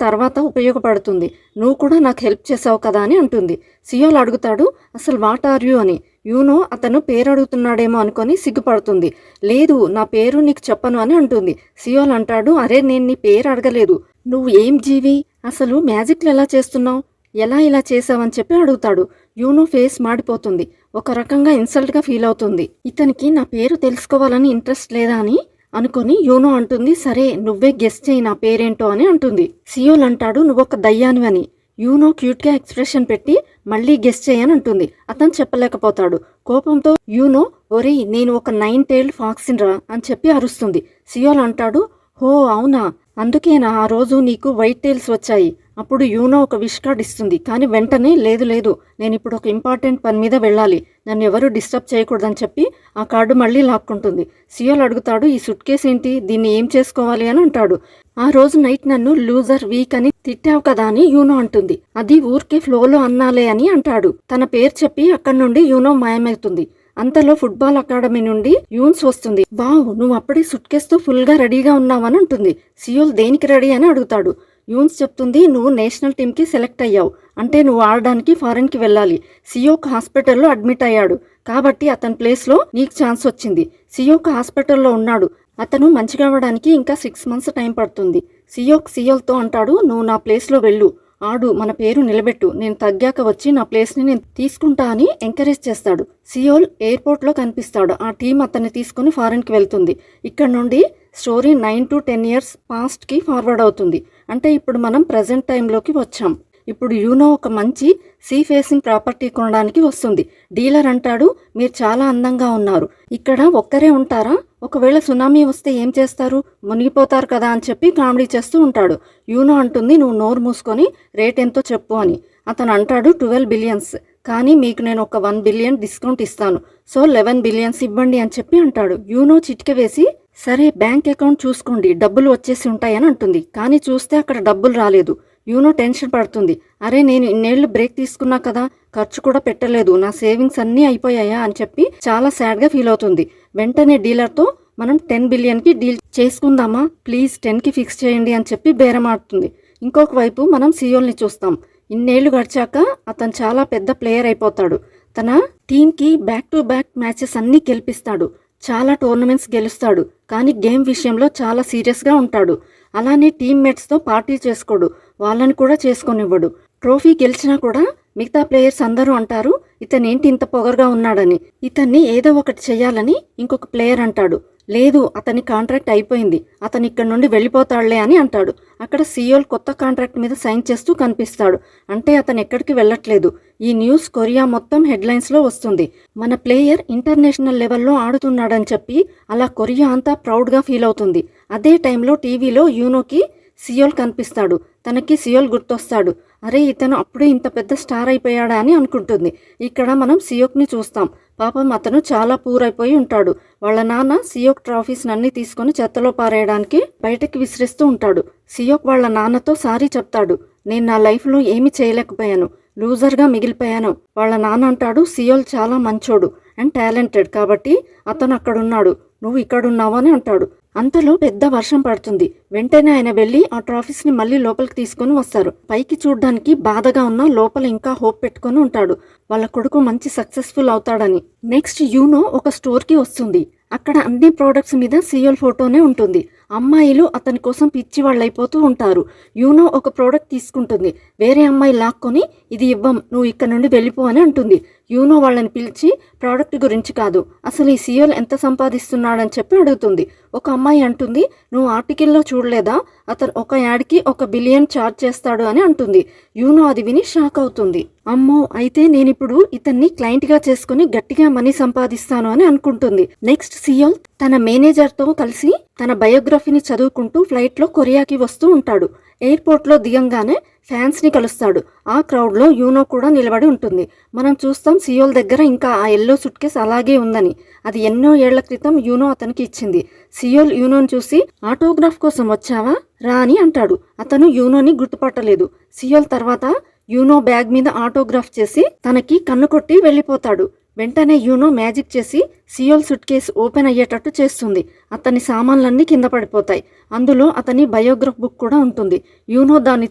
తర్వాత ఉపయోగపడుతుంది, నువ్వు కూడా నాకు హెల్ప్ చేసావు కదా అని అంటుంది. సియోల్ అడుగుతాడు, అసలు వాట్ ఆర్ యూ అని. యూనో అతను పేరు అడుగుతున్నాడేమో అనుకొని సిగ్గుపడుతుంది. లేదు, నా పేరు నీకు చెప్పను అని అంటుంది. సియోల్ అంటాడు, అరే నేను నీ పేరు అడగలేదు, నువ్వు ఏం జీవి, అసలు మ్యాజిక్లు ఎలా చేస్తున్నావు, ఎలా ఇలా చేసావని చెప్పి అడుగుతాడు. యూనో ఫేస్ మాడిపోతుంది. ఒక రకంగా ఇన్సల్ట్గా ఫీల్ అవుతుంది. ఇతనికి నా పేరు తెలుసుకోవాలని ఇంట్రెస్ట్ లేదా అని అనుకొని యూనో అంటుంది, సరే నువ్వే గెస్ చేయి నా పేరేంటో అని అంటుంది. సియోల్ అంటాడు, నువ్వొక దయ్యానివి అని. యూనో క్యూట్గా ఎక్స్ప్రెషన్ పెట్టి మళ్ళీ గెస్ చేయని అంటుంది. అతను చెప్పలేకపోతాడు. కోపంతో యూనో, ఒరేయ్ నేను ఒక 9 tailed ఫాక్సిన్ రా అని చెప్పి అరుస్తుంది. సియోల్ అంటాడు, హో అవునా, అందుకేనా ఆ రోజు నీకు వైట్ టైల్స్ వచ్చాయి. అప్పుడు యూనో ఒక విష్ కార్డ్ ఇస్తుంది. కానీ వెంటనే లేదు లేదు, నేను ఇప్పుడు ఒక ఇంపార్టెంట్ పని మీద వెళ్ళాలి, నన్ను ఎవరు డిస్టర్బ్ చేయకూడదని చెప్పి ఆ కార్డు మళ్ళీ లాక్కుంటుంది. సియోల్ అడుగుతాడు, ఈ సుట్ కేస్ ఏంటి, దీన్ని ఏం చేసుకోవాలి అని అంటాడు. ఆ రోజు నైట్ నన్ను లూజర్, వీక్ అని తిట్టావు కదా అని యూనో అంటుంది. అది ఊరికే ఫ్లోలో అన్నాలే అని అంటాడు. తన పేరు చెప్పి అక్కడి నుండి యూనో మాయమవుతుంది. అంతలో ఫుట్బాల్ అకాడమీ నుండి యూన్స్ వస్తుంది. వావ్, నువ్వు అప్పుడే సుట్ కేస్తో ఫుల్గా రెడీగా ఉన్నావని అంటుంది. సియోల్ దేనికి రెడీ అని అడుగుతాడు. యూన్స్ చెప్తుంది, నువ్వు నేషనల్ టీంకి సెలెక్ట్ అయ్యావు, అంటే నువ్వు ఆడడానికి ఫారెన్కి వెళ్ళాలి. సియోక్ హాస్పిటల్లో అడ్మిట్ అయ్యాడు కాబట్టి అతని ప్లేస్లో నీకు ఛాన్స్ వచ్చింది. సియోక్ హాస్పిటల్లో ఉన్నాడు, అతను మంచిగా అవ్వడానికి ఇంకా 6 months టైం పడుతుంది. సియోల్తో అంటాడు, నువ్వు నా ప్లేస్లో వెళ్ళు, ఆడు, మన పేరు నిలబెట్టు, నేను తగ్గాక వచ్చి నా ప్లేస్ని నేను తీసుకుంటా అని ఎంకరేజ్ చేస్తాడు. సియోల్ ఎయిర్పోర్ట్లో కనిపిస్తాడు. ఆ టీం అతన్ని తీసుకుని ఫారెన్కి వెళ్తుంది. ఇక్కడ నుండి స్టోరీ 9 to 10 years పాస్ట్కి ఫార్వర్డ్ అవుతుంది. అంటే ఇప్పుడు మనం ప్రజెంట్ టైంలోకి వచ్చాం. ఇప్పుడు యూనో ఒక మంచి సీ ఫేసింగ్ ప్రాపర్టీ కొనడానికి వస్తుంది. డీలర్ అంటాడు, మీరు చాలా అందంగా ఉన్నారు, ఇక్కడ ఒక్కరే ఉంటారా, ఒకవేళ సునామీ వస్తే ఏం చేస్తారు, మునిగిపోతారు కదా అని చెప్పి కామెడీ చేస్తూ ఉంటాడు. యూనో అంటుంది, నువ్వు నోరు మూసుకొని రేట్ ఎంతో చెప్పు అని. అతను అంటాడు 12 billion, కానీ మీకు నేను ఒక 1 billion డిస్కౌంట్ ఇస్తాను, సో 11 billion ఇవ్వండి అని చెప్పి అంటాడు. యూనో చిటిక వేసి, సరే బ్యాంక్ అకౌంట్ చూసుకోండి, డబ్బులు వచ్చేసి ఉంటాయని అంటుంది. కానీ చూస్తే అక్కడ డబ్బులు రాలేదు. యూనో టెన్షన్ పడుతుంది. అరే, నేను ఇన్నేళ్లు బ్రేక్ తీసుకున్నా కదా, ఖర్చు కూడా పెట్టలేదు, నా సేవింగ్స్ అన్నీ అయిపోయాయా అని చెప్పి చాలా సాడ్గా ఫీల్ అవుతుంది. వెంటనే డీలర్తో, మనం 10 billion డీల్ చేసుకుందామా, ప్లీజ్ 10 ఫిక్స్ చేయండి అని చెప్పి బేరమాడుతుంది. ఇంకొక వైపు మనం సియోల్ని చూస్తాం. ఇన్నేళ్లు గడిచాక అతను చాలా పెద్ద ప్లేయర్ అయిపోతాడు. తన టీంకి బ్యాక్ టు బ్యాక్ మ్యాచెస్ అన్నీ గెలిపిస్తాడు, చాలా టోర్నమెంట్స్ గెలుస్తాడు. కానీ గేమ్ విషయంలో చాలా సీరియస్గా ఉంటాడు. అలానే టీమ్మేట్స్తో పార్టీ చేసుకోడు, వాళ్ళని కూడా చేసుకొనివ్వడు. ట్రోఫీ గెలిచినా కూడా మిగతా ప్లేయర్స్ అందరూ అంటారు, ఇతనేంటి ఇంత పొగరుగా ఉన్నాడని. ఇతన్ని ఏదో ఒకటి చేయాలని ఇంకొక ప్లేయర్ అంటాడు. లేదు, అతని కాంట్రాక్ట్ అయిపోయింది, అతను ఇక్కడ నుండి వెళ్ళిపోతాడులే అని అంటాడు. అక్కడ సియోల్ కొత్త కాంట్రాక్ట్ మీద సైన్ చేస్తూ కనిపిస్తాడు. అంటే అతను ఎక్కడికి వెళ్ళట్లేదు. ఈ న్యూస్ కొరియా మొత్తం హెడ్లైన్స్లో వస్తుంది. మన ప్లేయర్ ఇంటర్నేషనల్ లెవెల్లో ఆడుతున్నాడని చెప్పి అలా కొరియా అంతా ప్రౌడ్గా ఫీల్ అవుతుంది. అదే టైంలో టీవీలో యూనోకి సియోల్ కనిపిస్తాడు. తనకి సియోల్ గుర్తొస్తాడు. అరే, ఇతను అప్పుడే ఇంత పెద్ద స్టార్ అయిపోయాడా అని అనుకుంటుంది. ఇక్కడ మనం సియోక్ని చూస్తాం. పాపం అతను చాలా పూర్ అయిపోయి ఉంటాడు. వాళ్ళ నాన్న సియోక్ ట్రాఫీస్ అన్ని తీసుకొని చెత్తలో పారేయడానికి బయటకి విసిరిస్తూ ఉంటాడు. సియోక్ వాళ్ళ నాన్నతో సారీ చెప్తాడు, నేను నా లైఫ్లో ఏమీ చేయలేకపోయాను, లూజర్గా మిగిలిపోయాను. వాళ్ళ నాన్న అంటాడు, సియోల్ చాలా మంచోడు అండ్ టాలెంటెడ్, కాబట్టి అతను అక్కడున్నాడు, నువ్వు ఇక్కడున్నావు అని అంటాడు. అంతలో పెద్ద వర్షం పడుతుంది. వెంటనే ఆయన వెళ్ళి ఆ ట్రాఫీస్ని మళ్ళీ లోపలికి తీసుకొని వస్తారు. పైకి చూడ్డానికి బాధగా ఉన్న లోపల ఇంకా హోప్ పెట్టుకొని ఉంటాడు, వాళ్ళ కొడుకు మంచి సక్సెస్ఫుల్ అవుతాడని. నెక్స్ట్ యూనో ఒక స్టోర్కి వస్తుంది. అక్కడ అన్ని ప్రోడక్ట్స్ మీద సియోల్ ఫోటోనే ఉంటుంది. అమ్మాయిలు అతని కోసం పిచ్చి వాళ్ళైపోతూ ఉంటారు. యూనో ఒక ప్రోడక్ట్ తీసుకుంటుంది. వేరే అమ్మాయి లాక్కొని, ఇది ఇవ్వం, నువ్వు ఇక్కడ నుండి వెళ్ళిపో అని అంటుంది. యూనో వాళ్ళని పిలిచి ప్రోడక్ట్ గురించి కాదు, అసలు ఈ సియోల్ ఎంత సంపాదిస్తున్నాడని చెప్పి అడుగుతుంది. ఒక అమ్మాయి అంటుంది, నువ్వు ఆర్టికల్లో చూడలేదా, అతను ఒక యాడ్కి 1 billion ఛార్జ్ చేస్తాడు అని అంటుంది. యూనో అది విని షాక్ అవుతుంది. అమ్మో, అయితే నేనిప్పుడు ఇతన్ని క్లయింట్గా చేసుకుని గట్టిగా మనీ సంపాదిస్తాను అని అనుకుంటుంది. నెక్స్ట్ సియోల్ తన మేనేజర్తో కలిసి తన బయోగ్రఫీని చదువుకుంటూ ఫ్లైట్లో కొరియాకి వస్తూ ఉంటాడు. ఎయిర్పోర్ట్లో దిగంగానే ఫ్యాన్స్ని కలుస్తాడు. ఆ క్రౌడ్లో యూనో కూడా నిలబడి ఉంటుంది. మనం చూస్తాం సియోల్ దగ్గర ఇంకా ఆ ఎల్లో సూట్ కేస్ అలాగే ఉందని. అది ఎన్నో ఏళ్ల క్రితం యూనో అతనికి ఇచ్చింది. సియోల్ యూనోని చూసి, ఆటోగ్రాఫ్ కోసం వచ్చావా రా అని అంటాడు. అతను యూనోని గుర్తుపట్టలేదు. సియోల్ తర్వాత యూనో బ్యాగ్ మీద ఆటోగ్రాఫ్ చేసి తనకి కన్ను కొట్టి వెళ్ళిపోతాడు. వెంటనే యూనో మ్యాజిక్ చేసి సియోల్ సూట్ కేసు ఓపెన్ అయ్యేటట్టు చేస్తుంది. అతని సామాన్లన్నీ కింద పడిపోతాయి. అందులో అతని బయోగ్రఫ్ బుక్ కూడా ఉంటుంది. యూనో దాన్ని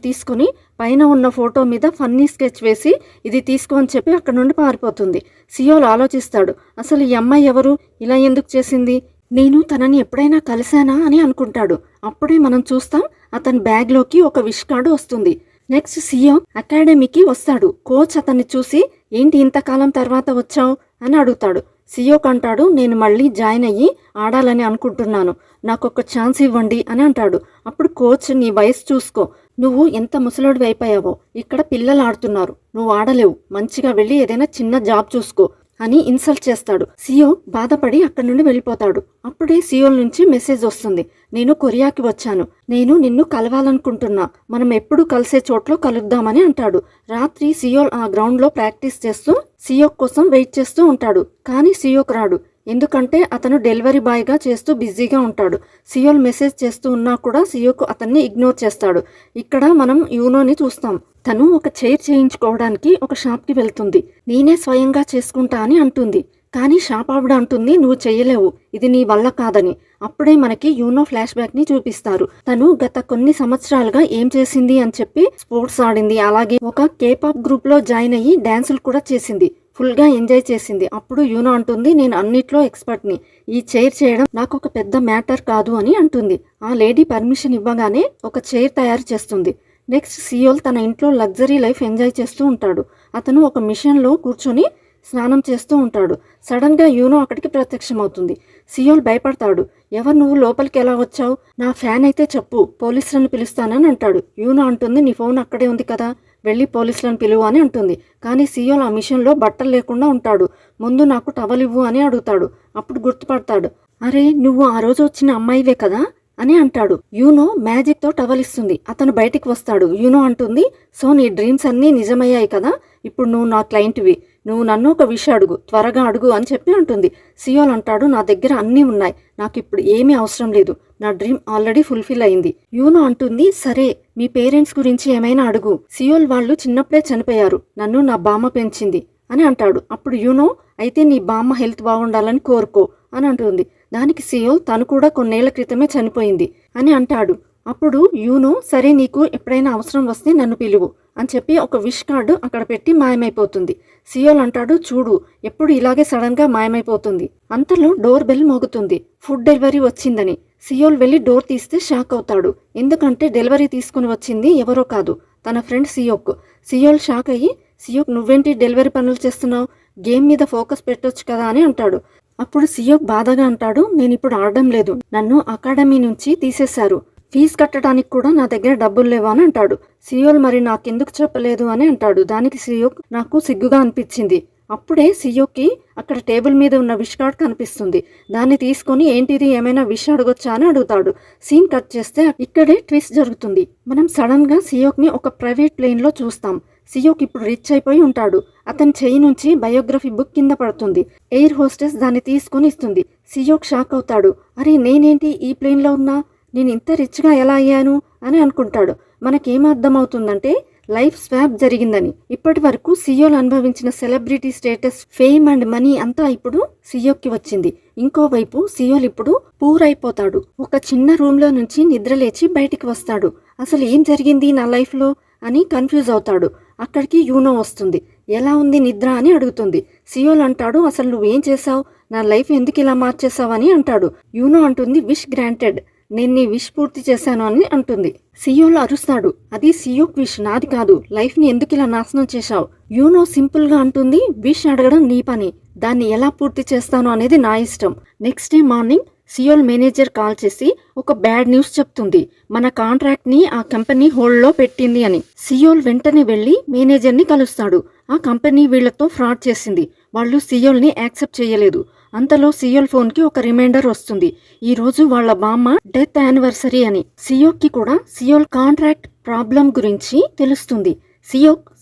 తీసుకుని పైన ఉన్న ఫోటో మీద ఫన్నీ స్కెచ్ వేసి, ఇది తీసుకో అని చెప్పి అక్కడ నుండి పారిపోతుంది. సియోల్ ఆలోచిస్తాడు, అసలు ఈ అమ్మాయి ఎవరు, ఇలా ఎందుకు చేసింది, నేను తనని ఎప్పుడైనా కలిశానా అని అనుకుంటాడు. అప్పుడే మనం చూస్తాం, అతని బ్యాగ్లోకి ఒక విష్ కార్డు వస్తుంది. నెక్స్ట్ సియోక్ అకాడమీకి వస్తాడు. కోచ్ అతన్ని చూసి, ఏంటి ఇంతకాలం తర్వాత వచ్చావు అని అడుగుతాడు. సియోక్ అంటాడు, నేను మళ్ళీ జాయిన్ అయ్యి ఆడాలని అనుకుంటున్నాను, నాకు ఒక ఛాన్స్ ఇవ్వండి అని అంటాడు. అప్పుడు కోచ్, నీ వయసు చూసుకో, నువ్వు ఎంత ముసలోడివి అయిపోయావో, ఇక్కడ పిల్లలు ఆడుతున్నారు, నువ్వు ఆడలేవు, మంచిగా వెళ్ళి ఏదైనా చిన్న జాబ్ చూసుకో అని ఇన్సల్ట్ చేస్తాడు. సియోక్ బాధపడి అక్కడి నుండి వెళ్ళిపోతాడు. అప్పుడే సియోల్ నుంచి మెసేజ్ వస్తుంది, నేను కొరియాకి వచ్చాను, నేను నిన్ను కలవాలనుకుంటున్నా, మనం ఎప్పుడు కలిసే చోట్లో కలుద్దామని అంటాడు. రాత్రి సియోల్ ఆ గ్రౌండ్లో ప్రాక్టీస్ చేస్తూ సియోక్ కోసం వెయిట్ చేస్తూ ఉంటాడు. కానీ సియోక్ రాడు, ఎందుకంటే అతను డెలివరీ బాయ్గా చేస్తూ బిజీగా ఉంటాడు. సియోల్ మెసేజ్ చేస్తూ ఉన్నా కూడా సియోక్ అతన్ని ఇగ్నోర్ చేస్తాడు. ఇక్కడ మనం యూనోని చూస్తాం. తను ఒక చైర్ చేయించుకోవడానికి ఒక షాప్కి వెళ్తుంది. నేనే స్వయంగా చేసుకుంటా అని అంటుంది. కానీ షాప్ ఆవిడ అంటుంది, నువ్వు చెయ్యలేవు, ఇది నీ వల్ల కాదని. అప్పుడే మనకి యూనో ఫ్లాష్ బ్యాక్ ని చూపిస్తారు. తను గత కొన్ని సంవత్సరాలుగా ఏం చేసింది అని చెప్పి స్పోర్ట్స్ ఆడింది, అలాగే ఒక కేపాప్ గ్రూప్ లో జాయిన్ అయ్యి డాన్సులు కూడా చేసింది. ఫుల్గా ఎంజాయ్ చేసింది. అప్పుడు యూనో అంటుంది, నేను అన్నిట్లో ఎక్స్పర్ట్ని, ఈ చైర్ చేయడం నాకు ఒక పెద్ద మ్యాటర్ కాదు అని అంటుంది. ఆ లేడీ పర్మిషన్ ఇవ్వగానే ఒక చైర్ తయారు చేస్తుంది. నెక్స్ట్ సియోల్ తన ఇంట్లో లగ్జరీ లైఫ్ ఎంజాయ్ చేస్తూ ఉంటాడు. అతను ఒక మిషన్లో కూర్చొని స్నానం చేస్తూ ఉంటాడు. సడన్గా యూనో అక్కడికి ప్రత్యక్షమవుతుంది. సియోల్ భయపడతాడు. ఎవరు నువ్వు, లోపలికి ఎలా వచ్చావు? నా ఫ్యాన్ అయితే చెప్పు, పోలీసులను పిలుస్తానని అంటాడు. యూనో అంటుంది, నీ ఫోన్ అక్కడే ఉంది కదా, వెళ్ళి పోలీసులను పిలువు అని అంటుంది. కానీ సియోల్ ఆ మిషన్లో బట్టలు లేకుండా ఉంటాడు. ముందు నాకు టవల్ ఇవ్వు అని అడుగుతాడు. అప్పుడు గుర్తుపడతాడు. అరే, నువ్వు ఆ రోజు వచ్చిన అమ్మాయివే కదా అని అంటాడు. యూనో మ్యాజిక్తో టవల్ ఇస్తుంది. అతను బయటికి వస్తాడు. యూనో అంటుంది, సో నీ డ్రీమ్స్ అన్నీ నిజమయ్యాయి కదా, ఇప్పుడు నువ్వు నా క్లయింట్వి, నువ్వు నన్ను ఒక విషయం అడుగు, త్వరగా అడుగు అని చెప్పి అంటుంది. సియోల్ అంటాడు, నా దగ్గర అన్నీ ఉన్నాయి, నాకు ఇప్పుడు ఏమీ అవసరం లేదు, నా డ్రీమ్ ఆల్రెడీ ఫుల్ఫిల్ అయింది. యూనో అంటుంది, సరే మీ పేరెంట్స్ గురించి ఏమైనా అడుగు, సియోల్ వాళ్ళు చిన్నప్పుడే చనిపోయారు, నన్ను నా బామ్మ పెంచింది అని అంటాడు. అప్పుడు యూనో, అయితే నీ బామ్మ హెల్త్ బాగుండాలని కోరుకో అని అంటుంది. దానికి సియోల్, తను కూడా కొన్నేళ్ల క్రితమే చనిపోయింది అని అంటాడు. అప్పుడు యూనో, సరే నీకు ఎప్పుడైనా అవసరం వస్తే నన్ను పిలువు అని చెప్పి ఒక విష్ కార్డు అక్కడ పెట్టి మాయమైపోతుంది. సియోల్ అంటాడు, చూడు ఎప్పుడు ఇలాగే సడన్గా మాయమైపోతుంది. అంతలో డోర్ బెల్ మోగుతుంది. ఫుడ్ డెలివరీ వచ్చిందని. సియోల్ వెళ్ళి డోర్ తీస్తే షాక్ అవుతాడు. ఎందుకంటే డెలివరీ తీసుకుని వచ్చింది ఎవరో కాదు, తన ఫ్రెండ్ సియోక్. సియోల్ షాక్ అయ్యి, సియోక్ నువ్వేంటి డెలివరీ పనులు చేస్తున్నావు, గేమ్ మీద ఫోకస్ పెట్టొచ్చు కదా అని అంటాడు. అప్పుడు సియోక్ బాధగా అంటాడు, నేను ఇప్పుడు ఆడడం లేదు, నన్ను అకాడమీ నుంచి తీసేశారు, ఫీజు కట్టడానికి కూడా నా దగ్గర డబ్బులు లేవా అని అంటాడు. సియోల్, మరి నాకెందుకు చెప్పలేదు అని అంటాడు. దానికి సియోక్, నాకు సిగ్గుగా అనిపించింది. అప్పుడే సియోక్కి అక్కడ టేబుల్ మీద ఉన్న విష్ కార్డ్ కనిపిస్తుంది. దాన్ని తీసుకొని, ఏంటిది, ఏమైనా విష్ అడగొచ్చా అని అడుగుతాడు. సీన్ కట్ చేస్తే ఇక్కడే ట్విస్ట్ జరుగుతుంది. మనం సడన్గా సియోక్ని ఒక ప్రైవేట్ ప్లేన్లో చూస్తాం. సియోక్ ఇప్పుడు రిచ్ అయిపోయి ఉంటాడు. అతని చెయ్యి నుంచి బయోగ్రఫీ బుక్ కింద పడుతుంది. ఎయిర్ హోస్టెస్ దాన్ని తీసుకొని ఇస్తుంది. సియోక్ షాక్ అవుతాడు. అరే, నేనేంటి ఈ ప్లేన్లో ఉన్నా, నేను ఇంత రిచ్గా ఎలా అయ్యాను అని అనుకుంటాడు. మనకేమర్థమవుతుందంటే లైఫ్ స్వాప్ జరిగిందని. ఇప్పటి వరకు సియోల్ అనుభవించిన celebrity status, fame and money అంతా ఇప్పుడు సియోక్కి వచ్చింది. ఇంకోవైపు సియోల్ ఇప్పుడు పూర్ అయిపోతాడు. ఒక చిన్న రూమ్లో నుంచి నిద్రలేచి బయటికి వస్తాడు. అసలు ఏం జరిగింది నా లైఫ్లో అని కన్ఫ్యూజ్ అవుతాడు. అక్కడికి యూనో వస్తుంది. ఎలా ఉంది నిద్ర అని అడుగుతుంది. సియోల్ అంటాడు, అసలు నువ్వేం చేసావు, నా లైఫ్ ఎందుకు ఇలా మార్చేసావు అని అంటాడు. యూనో అంటుంది, విష్ గ్రాంటెడ్, నేను నీ విష్ పూర్తి చేశాను అని అంటుంది. సియోల్ అరుస్తాడు, అది సియోక్ విష్, నాది కాదు, లైఫ్ని ఎందుకు ఇలా నాశనం చేశావు. యూనో సింపుల్గా అంటుంది, విష్ అడగడం నీ పని, దాన్ని ఎలా పూర్తి చేస్తాను అనేది నా ఇష్టం. Next day morning Seoul manager call చేసి ఒక బ్యాడ్ న్యూస్ చెప్తుంది. మన కాంట్రాక్ట్ని ఆ కంపెనీ హోల్డ్లో పెట్టింది అని. సియోల్ వెంటనే వెళ్ళి మేనేజర్ని కలుస్తాడు. ఆ కంపెనీ వీళ్లతో ఫ్రాడ్ చేసింది, వాళ్ళు సియోల్ని యాక్సెప్ట్ చేయలేదు. అంతలో సియోల్ ఫోన్కి ఒక రిమైండర్ వస్తుంది, ఈ రోజు వాళ్ళ బామ్మ డెత్ యానివర్సరీ అని. సియోక్కి కూడా సియోల్ కాంట్రాక్ట్ ప్రాబ్లం గురించి తెలుస్తుంది.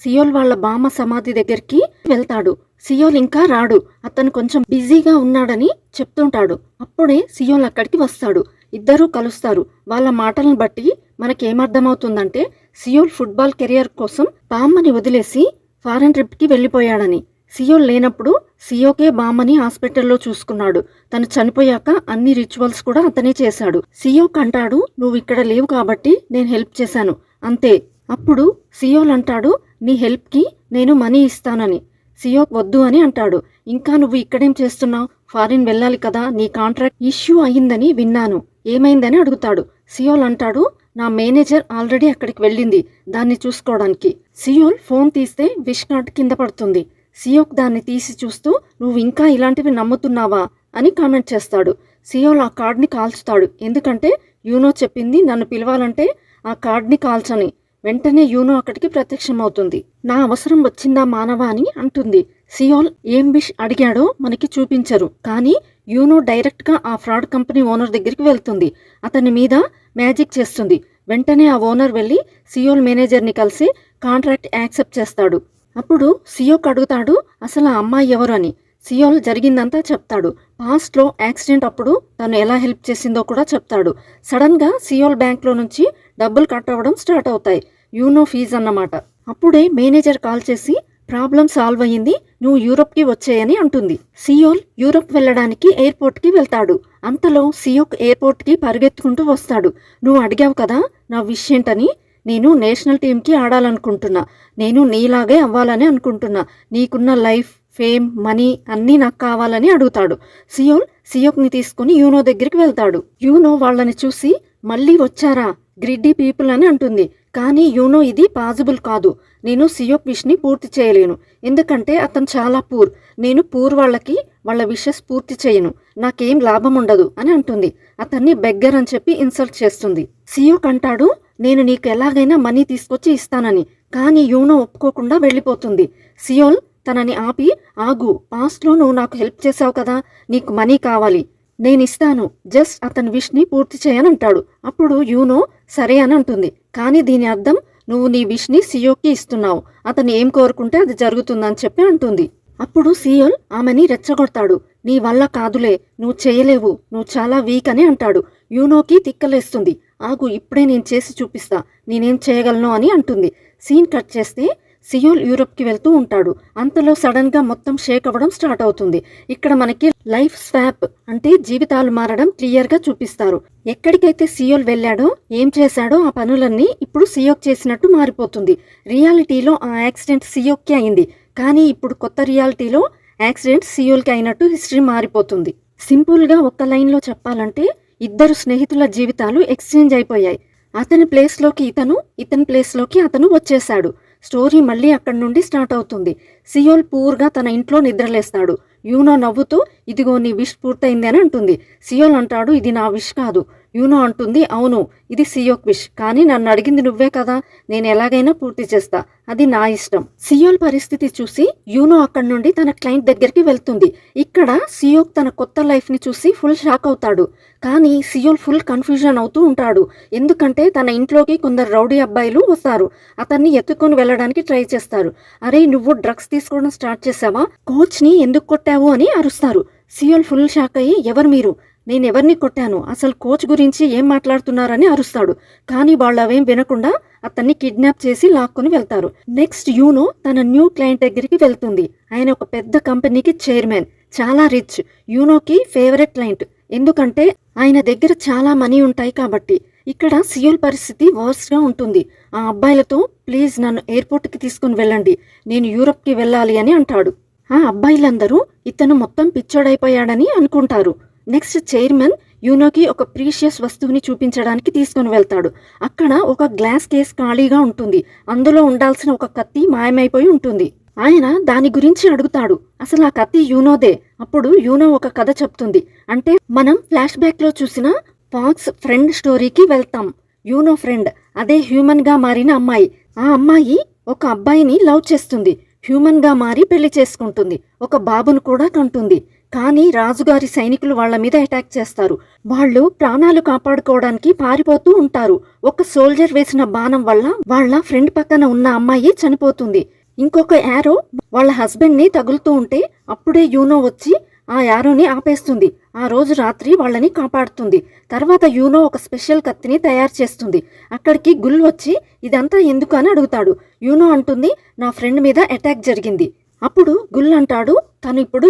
సియోల్ వాళ్ళ బామ్మ సమాధి దగ్గరికి వెళ్తాడు. సియోల్ ఇంకా రాడు, అతను కొంచెం బిజీగా ఉన్నాడని చెప్తుంటాడు. అప్పుడే సియోల్ అక్కడికి వస్తాడు. ఇద్దరూ కలుస్తారు. వాళ్ళ మాటలను బట్టి మనకేమర్థమవుతుందంటే సియోల్ ఫుట్బాల్ కెరియర్ కోసం బామ్మని వదిలేసి ఫారెన్ ట్రిప్కి వెళ్ళిపోయాడని. సియోల్ లేనప్పుడు సియోకే బామ్మని హాస్పిటల్లో చూసుకున్నాడు. తను చనిపోయాక అన్ని రిచువల్స్ కూడా అతనే చేశాడు. సియోక్ అంటాడు, నువ్వు ఇక్కడ లేవు కాబట్టి నేను హెల్ప్ చేశాను అంతే. అప్పుడు సియోల్ అంటాడు, నీ హెల్ప్కి నేను మనీ ఇస్తానని. సియోక్ వద్దు అని అంటాడు. ఇంకా నువ్వు ఇక్కడేం చేస్తున్నావు, ఫారిన్ వెళ్ళాలి కదా, నీ కాంట్రాక్ట్ ఇష్యూ అయ్యిందని విన్నాను, ఏమైందని అడుగుతాడు. సియోల్ అంటాడు, నా మేనేజర్ ఆల్రెడీ అక్కడికి వెళ్ళింది దాన్ని చూసుకోవడానికి. సియోల్ ఫోన్ తీస్తే విష్ కార్డ్ కింద పడుతుంది. సియోక్ దాన్ని తీసి చూస్తూ, నువ్వు ఇంకా ఇలాంటివి నమ్ముతున్నావా అని కామెంట్ చేస్తాడు. సియోల్ ఆ కార్డ్ని కాల్చుతాడు. ఎందుకంటే యూనో చెప్పింది నన్ను పిలవాలంటే ఆ కార్డ్ని కాల్చని. వెంటనే యూనో అక్కడికి ప్రత్యక్షమవుతుంది. నా అవసరం వచ్చిందా మానవా అని అంటుంది. సియోల్ ఏం విష్ అడిగాడో మనకి చూపించరు, కానీ యూనో డైరెక్ట్గా ఆ ఫ్రాడ్ కంపెనీ ఓనర్ దగ్గరికి వెళ్తుంది. అతని మీద మ్యాజిక్ చేస్తుంది. వెంటనే ఆ ఓనర్ వెళ్ళి సియోల్ మేనేజర్ని కలిసి కాంట్రాక్ట్ యాక్సెప్ట్ చేస్తాడు. అప్పుడు సియోక్ అడుగుతాడు, అసలు ఆ అమ్మాయి ఎవరు అని. సియోల్ జరిగిందంతా చెప్తాడు. పాస్ట్లో యాక్సిడెంట్ అప్పుడు తను ఎలా హెల్ప్ చేసిందో కూడా చెప్తాడు. సడన్గా సియోల్ బ్యాంక్లో నుంచి డబ్బులు కట్ అవ్వడం స్టార్ట్ అవుతాయి. యూనో ఫీజ్ అన్నమాట. అప్పుడే మేనేజర్ కాల్ చేసి ప్రాబ్లం సాల్వ్ అయ్యింది, నువ్వు యూరోప్కి వచ్చేయని అంటుంది. సియోల్ యూరోప్ వెళ్ళడానికి ఎయిర్పోర్ట్కి వెళ్తాడు. అంతలో సియోక్ ఎయిర్పోర్ట్కి పరిగెత్తుకుంటూ వస్తాడు. నువ్వు అడిగావు కదా నా విష్ ఏంటని, నేను నేషనల్ టీంకి ఆడాలనుకుంటున్నా, నేను నీలాగే అవ్వాలని అనుకుంటున్నా, నీకున్న లైఫ్ ఫేమ్, మనీ అన్నీ నాకు కావాలని అడుగుతాడు. సియోక్ని తీసుకుని యూనో దగ్గరికి వెళ్తాడు. యూనో వాళ్ళని చూసి మళ్ళీ వచ్చారా గ్రిడ్డీ పీపుల్ అని అంటుంది. కానీ యూనో ఇది పాసిబుల్ కాదు. నేను సియోక్ విష్ని పూర్తి చేయలేను. ఎందుకంటే అతను చాలా పూర్. నేను పూర్ వాళ్ళకి వాళ్ళ విషెస్ పూర్తి చేయను. నాకేం లాభం ఉండదు అని అంటుంది. అతన్ని బెగ్గర్ అని చెప్పి ఇన్సల్ట్ చేస్తుంది. సియోక్ అంటాడు, నేను నీకు ఎలాగైనా మనీ తీసుకొచ్చి ఇస్తానని. కానీ యూనో ఒప్పుకోకుండా వెళ్ళిపోతుంది. సియోల్ తనని ఆపి, ఆగు, పాస్ట్లో నువ్వు నాకు హెల్ప్ చేసావు కదా, నీకు మనీ కావాలి, నేనిస్తాను, జస్ట్ అతని విష్ని పూర్తి చేయనంటాడు. అప్పుడు యూనో సరే అని అంటుంది. కానీ దీని అర్థం నువ్వు నీ విష్ని సియోక్కి ఇస్తున్నావు, అతను ఏం కోరుకుంటే అది జరుగుతుందని చెప్పి అంటుంది. అప్పుడు సియోల్ ఆమెని రెచ్చగొడతాడు. నీ వల్ల కాదులే, నువ్వు చేయలేవు, నువ్వు చాలా వీక్ అని అంటాడు. యూనోకి తిక్కలేస్తుంది. ఆగు, ఇప్పుడే నేను చేసి చూపిస్తా, నేనేం చేయగలను అని అంటుంది. సీన్ కట్ చేస్తే సియోల్ యూరప్కి వెళ్తూ ఉంటాడు. అంతలో సడన్ గా మొత్తం షేక్ అవ్వడం స్టార్ట్ అవుతుంది. ఇక్కడ మనకి లైఫ్ స్వాప్ అంటే జీవితాలు మారడం క్లియర్ గా చూపిస్తారు. ఎక్కడికైతే సియోల్ వెళ్ళాడో, ఏం చేశాడో ఆ పనులన్నీ ఇప్పుడు సియోక్ చేసినట్టు మారిపోతుంది. రియాలిటీలో ఆ యాక్సిడెంట్ సియోక్కి అయింది. కానీ ఇప్పుడు కొత్త రియాలిటీలో యాక్సిడెంట్ సియోల్కి అయినట్టు హిస్టరీ మారిపోతుంది. సింపుల్ గా ఒక్క లైన్ లో చెప్పాలంటే ఇద్దరు స్నేహితుల జీవితాలు ఎక్స్చేంజ్ అయిపోయాయి. అతని ప్లేస్లోకి ఇతను, ఇతని ప్లేస్లోకి అతను వచ్చేశాడు. స్టోరీ మళ్ళీ అక్కడి నుండి స్టార్ట్ అవుతుంది. సియోల్ పూర్గా తన ఇంట్లో నిద్రలేస్తాడు. యూనో నవ్వుతూ, ఇదిగో నీ విష్ పూర్తయింది అని అంటుంది. సియోల్ అంటాడు, ఇది నా విష్ కాదు. యూనో అంటుంది, అవును ఇది సియోక్ విష్, కానీ నన్ను అడిగింది నువ్వే కదా, నేను ఎలాగైనా పూర్తి చేస్తా, అది నా ఇష్టం. సియోల్ పరిస్థితి చూసి యూనో అక్కడి నుండి తన క్లయింట్ దగ్గరికి వెళ్తుంది. ఇక్కడ సియోక్ తన కొత్త లైఫ్ ని చూసి ఫుల్ షాక్ అవుతాడు. కానీ సియోల్ ఫుల్ కన్ఫ్యూజన్ అవుతూ ఉంటాడు. ఎందుకంటే తన ఇంట్లోకి కొందరు రౌడీ అబ్బాయిలు వస్తారు. అతన్ని ఎత్తుకొని వెళ్ళడానికి ట్రై చేస్తారు. అరే, నువ్వు డ్రగ్స్ తీసుకోవడం స్టార్ట్ చేసావా, కోచ్ ని ఎందుకు కొట్టావు అని అరుస్తారు. సియోల్ ఫుల్ షాక్ అయ్యి, ఎవరు మీరు, నేనెవరిని కొట్టాను, అసలు కోచ్ గురించి ఏం మాట్లాడుతున్నారని అరుస్తాడు. కానీ వాళ్ళు అవేం వినకుండా అతన్ని కిడ్నాప్ చేసి లాక్కొని వెళ్తారు. నెక్స్ట్ యూనో తన న్యూ క్లయింట్ దగ్గరికి వెళ్తుంది. ఆయన ఒక పెద్ద కంపెనీకి చైర్మన్, చాలా రిచ్. యూనోకి ఫేవరెట్ క్లయింట్, ఎందుకంటే ఆయన దగ్గర చాలా మనీ ఉంటాయి కాబట్టి. ఇక్కడ సియోల్ పరిస్థితి వర్స్ట్ గా ఉంటుంది. ఆ అబ్బాయిలతో, ప్లీజ్ నన్ను ఎయిర్పోర్ట్కి తీసుకుని వెళ్ళండి, నేను యూరప్కి వెళ్ళాలి అని అంటాడు. ఆ అబ్బాయిలందరూ ఇతను మొత్తం పిచ్చోడైపోయాడని అనుకుంటారు. నెక్స్ట్ చైర్మన్ యూనోకి ఒక ప్రీషియస్ వస్తువుని చూపించడానికి తీసుకుని వెళ్తాడు. అక్కడ ఒక గ్లాస్ కేస్ ఖాళీగా ఉంటుంది. అందులో ఉండాల్సిన ఒక కత్తి మాయమైపోయి ఉంటుంది. ఆయన దాని గురించి అడుగుతాడు. అసలు ఆ కత్తి యూనోదే. అప్పుడు యూనో ఒక కథ చెప్తుంది. అంటే మనం ఫ్లాష్ బ్యాక్ లో చూసిన ఫాక్స్ ఫ్రెండ్ స్టోరీకి వెళ్తాం. యూనో ఫ్రెండ్, అదే హ్యూమన్ గా మారిన అమ్మాయి. ఆ అమ్మాయి ఒక అబ్బాయిని లవ్ చేస్తుంది. హ్యూమన్ గా మారి పెళ్లి చేసుకుంటుంది. ఒక బాబును కూడా కంటుంది. కానీ రాజుగారి సైనికులు వాళ్ళ మీద అటాక్ చేస్తారు. వాళ్ళు ప్రాణాలు కాపాడుకోవడానికి పారిపోతూ ఉంటారు. ఒక సోల్జర్ వేసిన బాణం వల్ల వాళ్ళ ఫ్రెండ్ పక్కన ఉన్న అమ్మాయి చనిపోతుంది. ఇంకొక యారో వాళ్ళ హస్బెండ్ ని తగులుతూ ఉంటే అప్పుడే యూనో వచ్చి ఆ యారోని ఆపేస్తుంది. ఆ రోజు రాత్రి వాళ్ళని కాపాడుతుంది. తర్వాత యూనో ఒక స్పెషల్ కత్తిని తయారు చేస్తుంది. అక్కడికి గుల్ వచ్చి ఇదంతా ఎందుకు అని అడుగుతాడు. యూనో అంటుంది, నా ఫ్రెండ్ మీద అటాక్ జరిగింది. అప్పుడు గుల్ అంటాడు, తను ఇప్పుడు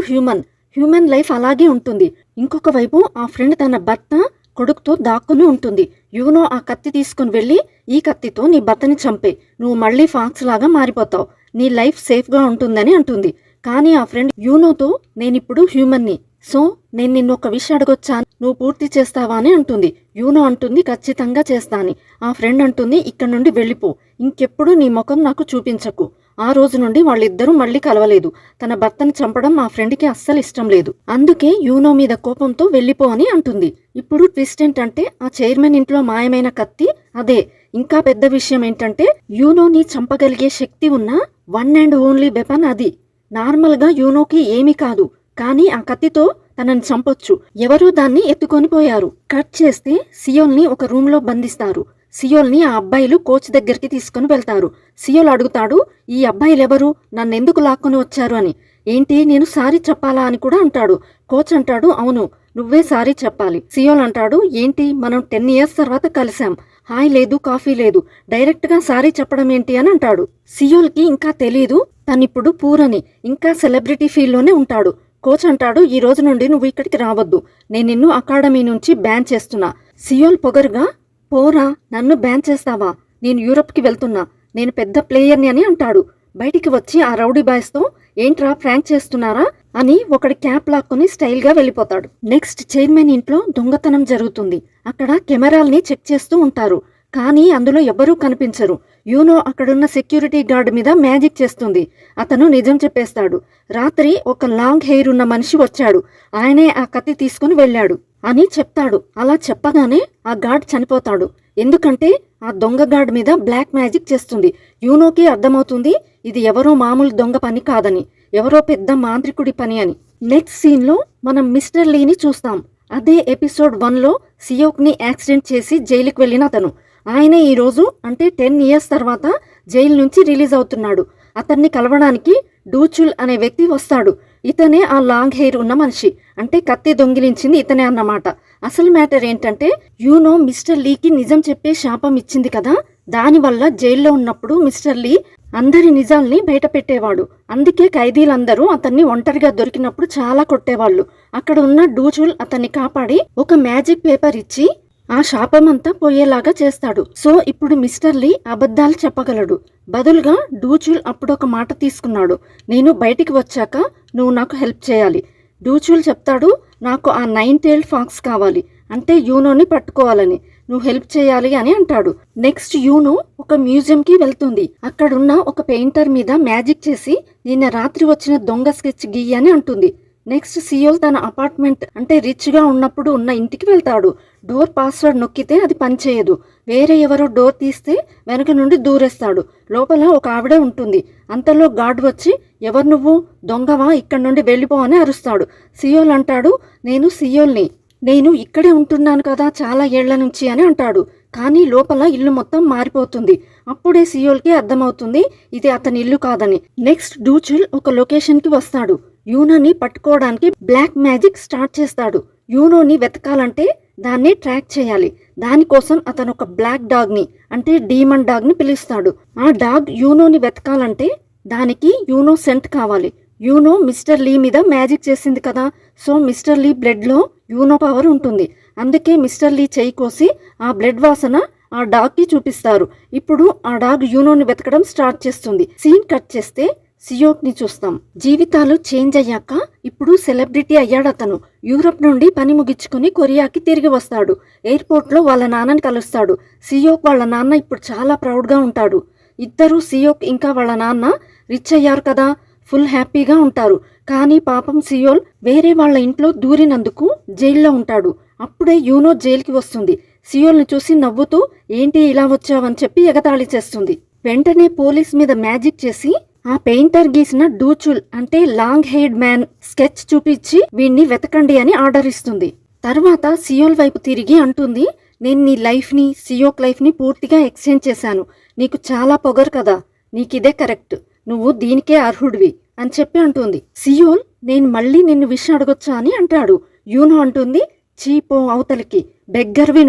హ్యూమన్ లైఫ్ అలాగే ఉంటుంది. ఇంకొక వైపు ఆ ఫ్రెండ్ తన భర్త కొడుకుతో దాక్కుని ఉంటుంది. యూనో ఆ కత్తి తీసుకుని వెళ్ళి, ఈ కత్తితో నీ భర్తని చంపే, నువ్వు మళ్ళీ ఫాక్స్ లాగా మారిపోతావు, నీ లైఫ్ సేఫ్ గా ఉంటుందని అంటుంది. కానీ ఆ ఫ్రెండ్ యూనోతో, నేనిప్పుడు హ్యూమన్ని, సో నేను నిన్ను ఒక విషయం అడగొచ్చా, నువ్వు పూర్తి చేస్తావా అని అంటుంది. యూనో అంటుంది, ఖచ్చితంగా చేస్తా అని. ఆ ఫ్రెండ్ అంటుంది, ఇక్కడ నుండి వెళ్ళిపో, ఇంకెప్పుడు నీ ముఖం నాకు చూపించకు. ఆ రోజు నుండి వాళ్ళిద్దరూ మళ్ళీ కలవలేదు. తన భర్తని చంపడం ఆ ఫ్రెండ్కి అస్సలు ఇష్టం లేదు. అందుకే యూనో మీద కోపంతో వెళ్ళిపో అని అంటుంది. ఇప్పుడు ట్విస్ట్ ఏంటంటే ఆ చైర్మన్ ఇంట్లో మాయమైన కత్తి అదే. ఇంకా పెద్ద విషయం ఏంటంటే యూనోని చంపగలిగే శక్తి ఉన్న వన్ అండ్ ఓన్లీ వెపన్ అది. నార్మల్ గా యూనోకి ఏమీ కాదు, కానీ ఆ కత్తితో తనని చంపొచ్చు. ఎవరో దాన్ని ఎత్తుకొని పోయారు. కట్ చేస్తే సియోల్ని ఒక రూమ్ లో బంధిస్తారు. సియోల్ని ఆ అబ్బాయిలు కోచ్ దగ్గరికి తీసుకుని వెళ్తారు. సియోల్ అడుగుతాడు, ఈ అబ్బాయిలెవరు, నన్నెందుకు లాక్కొని వచ్చారు అని. ఏంటి, నేను సారీ చెప్పాలా అని కూడా అంటాడు. కోచ్ అంటాడు, అవును నువ్వే సారీ చెప్పాలి. సియోల్ అంటాడు, ఏంటి, మనం 10 years తర్వాత కలిసాం, హాయ్ లేదు, కాఫీ లేదు, డైరెక్ట్ గా సారీ చెప్పడం ఏంటి అని అంటాడు. సియోల్కి ఇంకా తెలీదు తనిప్పుడు పూరని, ఇంకా సెలబ్రిటీ ఫీల్డ్లోనే ఉంటాడు. కోచ్ అంటాడు, ఈ రోజు నుండి నువ్వు ఇక్కడికి రావద్దు, నేను నిన్ను అకాడమీ నుంచి బ్యాన్ చేస్తున్నా. సియోల్ పొగరుగా, పోరా, నన్ను బ్యాన్ చేస్తావా, నేను యూరప్కి వెళ్తున్నా, నేను పెద్ద ప్లేయర్ని అని అంటాడు. బయటికి వచ్చి ఆ రౌడీ బాయ్స్తో ఏంట్రా ఫ్రాంక్ చేస్తున్నారా అని ఒకడి క్యాప్ లాక్కొని స్టైల్గా వెళ్ళిపోతాడు. నెక్స్ట్ చైర్మన్ ఇంట్లో దొంగతనం జరుగుతుంది. అక్కడ కెమెరాల్ని చెక్ చేస్తూ ఉంటారు. కానీ అందులో ఎవ్వరూ కనిపించరు. యూనో అక్కడున్న సెక్యూరిటీ గార్డ్ మీద మ్యాజిక్ చేస్తుంది. అతను నిజం చెప్పేస్తాడు. రాత్రి ఒక లాంగ్ హెయిర్ ఉన్న మనిషి వచ్చాడు, ఆయనే ఆ కత్తి తీసుకుని వెళ్ళాడు అని చెప్తాడు. అలా చెప్పగానే ఆ గార్డ్ చనిపోతాడు. ఎందుకంటే ఆ దొంగ గార్డ్ మీద బ్లాక్ మ్యాజిక్ చేస్తుంది. యూనోకి అర్థమవుతుంది ఇది ఎవరో మామూలు దొంగ పని కాదని, ఎవరో పెద్ద మాంత్రికుడి పని అని. నెక్స్ట్ సీన్లో మనం మిస్టర్ లీని చూస్తాం. అదే ఎపిసోడ్ 1లో సియోక్ని యాక్సిడెంట్ చేసి జైలుకి వెళ్ళిన అతను. ఆయనే ఈరోజు అంటే 10 years తర్వాత జైలు నుంచి రిలీజ్ అవుతున్నాడు. అతన్ని కలవడానికి డూచుల్ అనే వ్యక్తి వస్తాడు. ఇతనే ఆ లాంగ్ హెయిర్ ఉన్న మనిషి, అంటే కత్తి దొంగిలించింది ఇతనే అన్నమాట. అసలు మ్యాటర్ ఏంటంటే యూనో మిస్టర్ లీకి నిజం చెప్పే శాపం ఇచ్చింది కదా, దానివల్ల జైల్లో ఉన్నప్పుడు మిస్టర్ లీ అందరి నిజాల్ని బయట పెట్టేవాడు. అందుకే ఖైదీలందరూ అతన్ని ఒంటరిగా దొరికినప్పుడు చాలా కొట్టేవాళ్ళు. అక్కడ ఉన్న డూచుల్ అతన్ని కాపాడి ఒక మ్యాజిక్ పేపర్ ఇచ్చి ఆ శాపమంతా పోయేలాగా చేస్తాడు. సో ఇప్పుడు మిస్టర్ లీ అబద్ధాలు చెప్పగలడు. బదులుగా డూచుల్ అప్పుడు ఒక మాట తీసుకున్నాడు, నేను బయటికి వచ్చాక నువ్వు నాకు హెల్ప్ చేయాలి. డూచుల్ చెప్తాడు, నాకు ఆ 9-tailed fox కావాలి, అంటే యూనోని పట్టుకోవాలని, నువ్వు హెల్ప్ చేయాలి అని అంటాడు. నెక్స్ట్ యూనో ఒక మ్యూజియంకి వెళ్తుంది. అక్కడున్న ఒక పెయింటర్ మీద మ్యాజిక్ చేసి నిన్న రాత్రి వచ్చిన దొంగ స్కెచ్ గీయని అంటుంది. నెక్స్ట్ సియోల్ తన అపార్ట్మెంట్ అంటే రిచ్గా ఉన్నప్పుడు ఉన్న ఇంటికి వెళ్తాడు. డోర్ పాస్వర్డ్ నొక్కితే అది పనిచేయదు. వేరే ఎవరో డోర్ తీస్తే వెనక నుండి దూరేస్తాడు. లోపల ఒక ఆవిడ ఉంటుంది. అంతలో గార్డ్ వచ్చి, ఎవరు నువ్వు, దొంగవా, ఇక్కడ నుండి వెళ్ళిపో అని అరుస్తాడు. సియోల్ అంటాడు, నేను సియోల్ని, నేను ఇక్కడే ఉంటున్నాను కదా చాలా ఏళ్ల నుంచి అని అంటాడు. కానీ లోపల ఇల్లు మొత్తం మారిపోతుంది. అప్పుడే సియోల్కి అర్థమవుతుంది ఇది అతని ఇల్లు కాదని. నెక్స్ట్ డూచుల్ ఒక లొకేషన్కి వస్తాడు. యూనోని పట్టుకోవడానికి బ్లాక్ మ్యాజిక్ స్టార్ట్ చేస్తాడు. యూనోని వెతకాలంటే దాన్ని ట్రాక్ చేయాలి. దానికోసం అతను ఒక బ్లాక్ డాగ్ని అంటే డీమన్ డాగ్ని పిలుస్తాడు. ఆ డాగ్ యూనోని వెతకాలంటే దానికి యూనో సెంట్ కావాలి. యూనో మిస్టర్ లీ మీద మ్యాజిక్ చేసింది కదా, సో మిస్టర్ లీ బ్లడ్లో యూనో పవర్ ఉంటుంది. అందుకే మిస్టర్ లీ చేయి కోసి ఆ బ్లడ్ వాసన ఆ డాగ్కి చూపిస్తారు. ఇప్పుడు ఆ డాగ్ యూనోని వెతకడం స్టార్ట్ చేస్తుంది. సీన్ కట్ చేస్తే సియోక్ని చూస్తాం. జీవితాలు చేంజ్ అయ్యాక ఇప్పుడు సెలబ్రిటీ అయ్యాడు అతను. యూరప్ నుండి పని ముగించుకుని కొరియాకి తిరిగి వస్తాడు. ఎయిర్పోర్ట్లో వాళ్ళ నాన్నని కలుస్తాడు. సియోక్ వాళ్ళ నాన్న ఇప్పుడు చాలా ప్రౌడ్గా ఉంటాడు. ఇద్దరు సియోక్ ఇంకా వాళ్ళ నాన్న రిచ్ అయ్యారు కదా, ఫుల్ హ్యాపీగా ఉంటారు. కానీ పాపం సియోల్ వేరే వాళ్ళ ఇంట్లో దూరినందుకు జైల్లో ఉంటాడు. అప్పుడే యూనో జైలుకి వస్తుంది. సియోల్ని చూసి నవ్వుతూ ఏంటి ఇలా వచ్చావని చెప్పి ఎగతాళి చేస్తుంది. వెంటనే పోలీస్ మీద మ్యాజిక్ చేసి ఆ పెయింటర్ గీసిన డూచుల్ అంటే లాంగ్ హెయిర్డ్ మ్యాన్ స్కెచ్ చూపించి వీణ్ణి వెతకండి అని ఆర్డర్ ఇస్తుంది. తర్వాత సియోల్ వైపు తిరిగి అంటుంది, నేను నీ లైఫ్ని సియోక్ లైఫ్ని పూర్తిగా ఎక్స్చేంజ్ చేశాను. నీకు చాలా పొగరు కదా, నీకిదే కరెక్ట్, నువ్వు దీనికే అర్హుడివి అని చెప్పి అంటుంది. సియోల్ నేను మళ్ళీ నిన్ను విష్ అడగొచ్చా అని అంటాడు. యూనో అంటుంది, చీపో అవతలికి, బెగ్గర్వి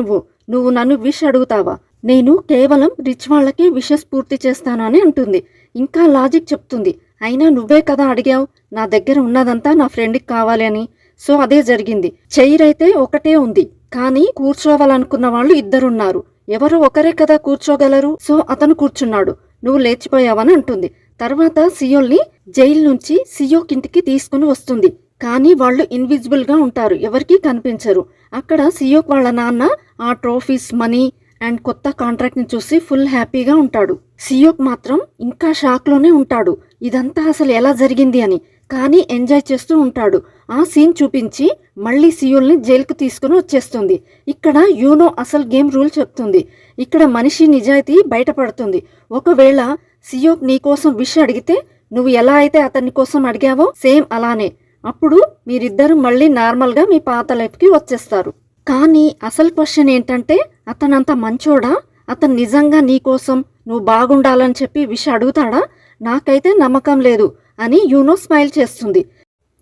నువ్వు నన్ను విష్ అడుగుతావా, నేను కేవలం రిచ్ వాళ్ళకి విషెస్ పూర్తి చేస్తాను అని అంటుంది. ఇంకా లాజిక్ చెప్తుంది, అయినా నువ్వే కదా అడిగావు, నా దగ్గర ఉన్నదంతా నా ఫ్రెండ్కి కావాలి అని, సో అదే జరిగింది. చైర్ అయితే ఒకటే ఉంది, కానీ కూర్చోవాలనుకున్న వాళ్ళు ఇద్దరున్నారు, ఎవరో ఒకరే కదా కూర్చోగలరు, సో అతను కూర్చున్నాడు, నువ్వు లేచిపోయావని అంటుంది. తర్వాత సియోల్ని జైలు నుంచి సియోక్ ఇంటికి తీసుకుని వస్తుంది. కానీ వాళ్ళు ఇన్విజిబుల్ గా ఉంటారు, ఎవరికీ కనిపించరు. అక్కడ సియోక్ వాళ్ళ నాన్న ఆ ట్రోఫీస్, మనీ అండ్ కొత్త కాంట్రాక్ట్ ని చూసి ఫుల్ హ్యాపీగా ఉంటాడు. సియోక్ మాత్రం ఇంకా షాక్ లోనే ఉంటాడు, ఇదంతా అసలు ఎలా జరిగింది అని. కానీ ఎంజాయ్ చేస్తూ ఉంటాడు. ఆ సీన్ చూపించి మళ్ళీ సియోల్ని జైలుకు తీసుకుని వచ్చేస్తుంది. ఇక్కడ యూనో అసలు గేమ్ రూల్ చెప్తుంది. ఇక్కడ మనిషి నిజాయితీ బయటపడుతుంది. ఒకవేళ సియోక్ నీకోసం విష్ అడిగితే నువ్వు ఎలా అయితే అతని కోసం అడిగావో సేమ్ అలానే, అప్పుడు మీరిద్దరు మళ్ళీ నార్మల్గా మీ పాత లైఫ్కి వచ్చేస్తారు. కానీ అసలు క్వశ్చన్ ఏంటంటే, అతనంత మంచోడా, అతను నిజంగా నీకోసం నువ్వు బాగుండాలని చెప్పి విష్ అడుగుతాడా? నాకైతే నమ్మకం లేదు అని యూనో స్మైల్ చేస్తుంది.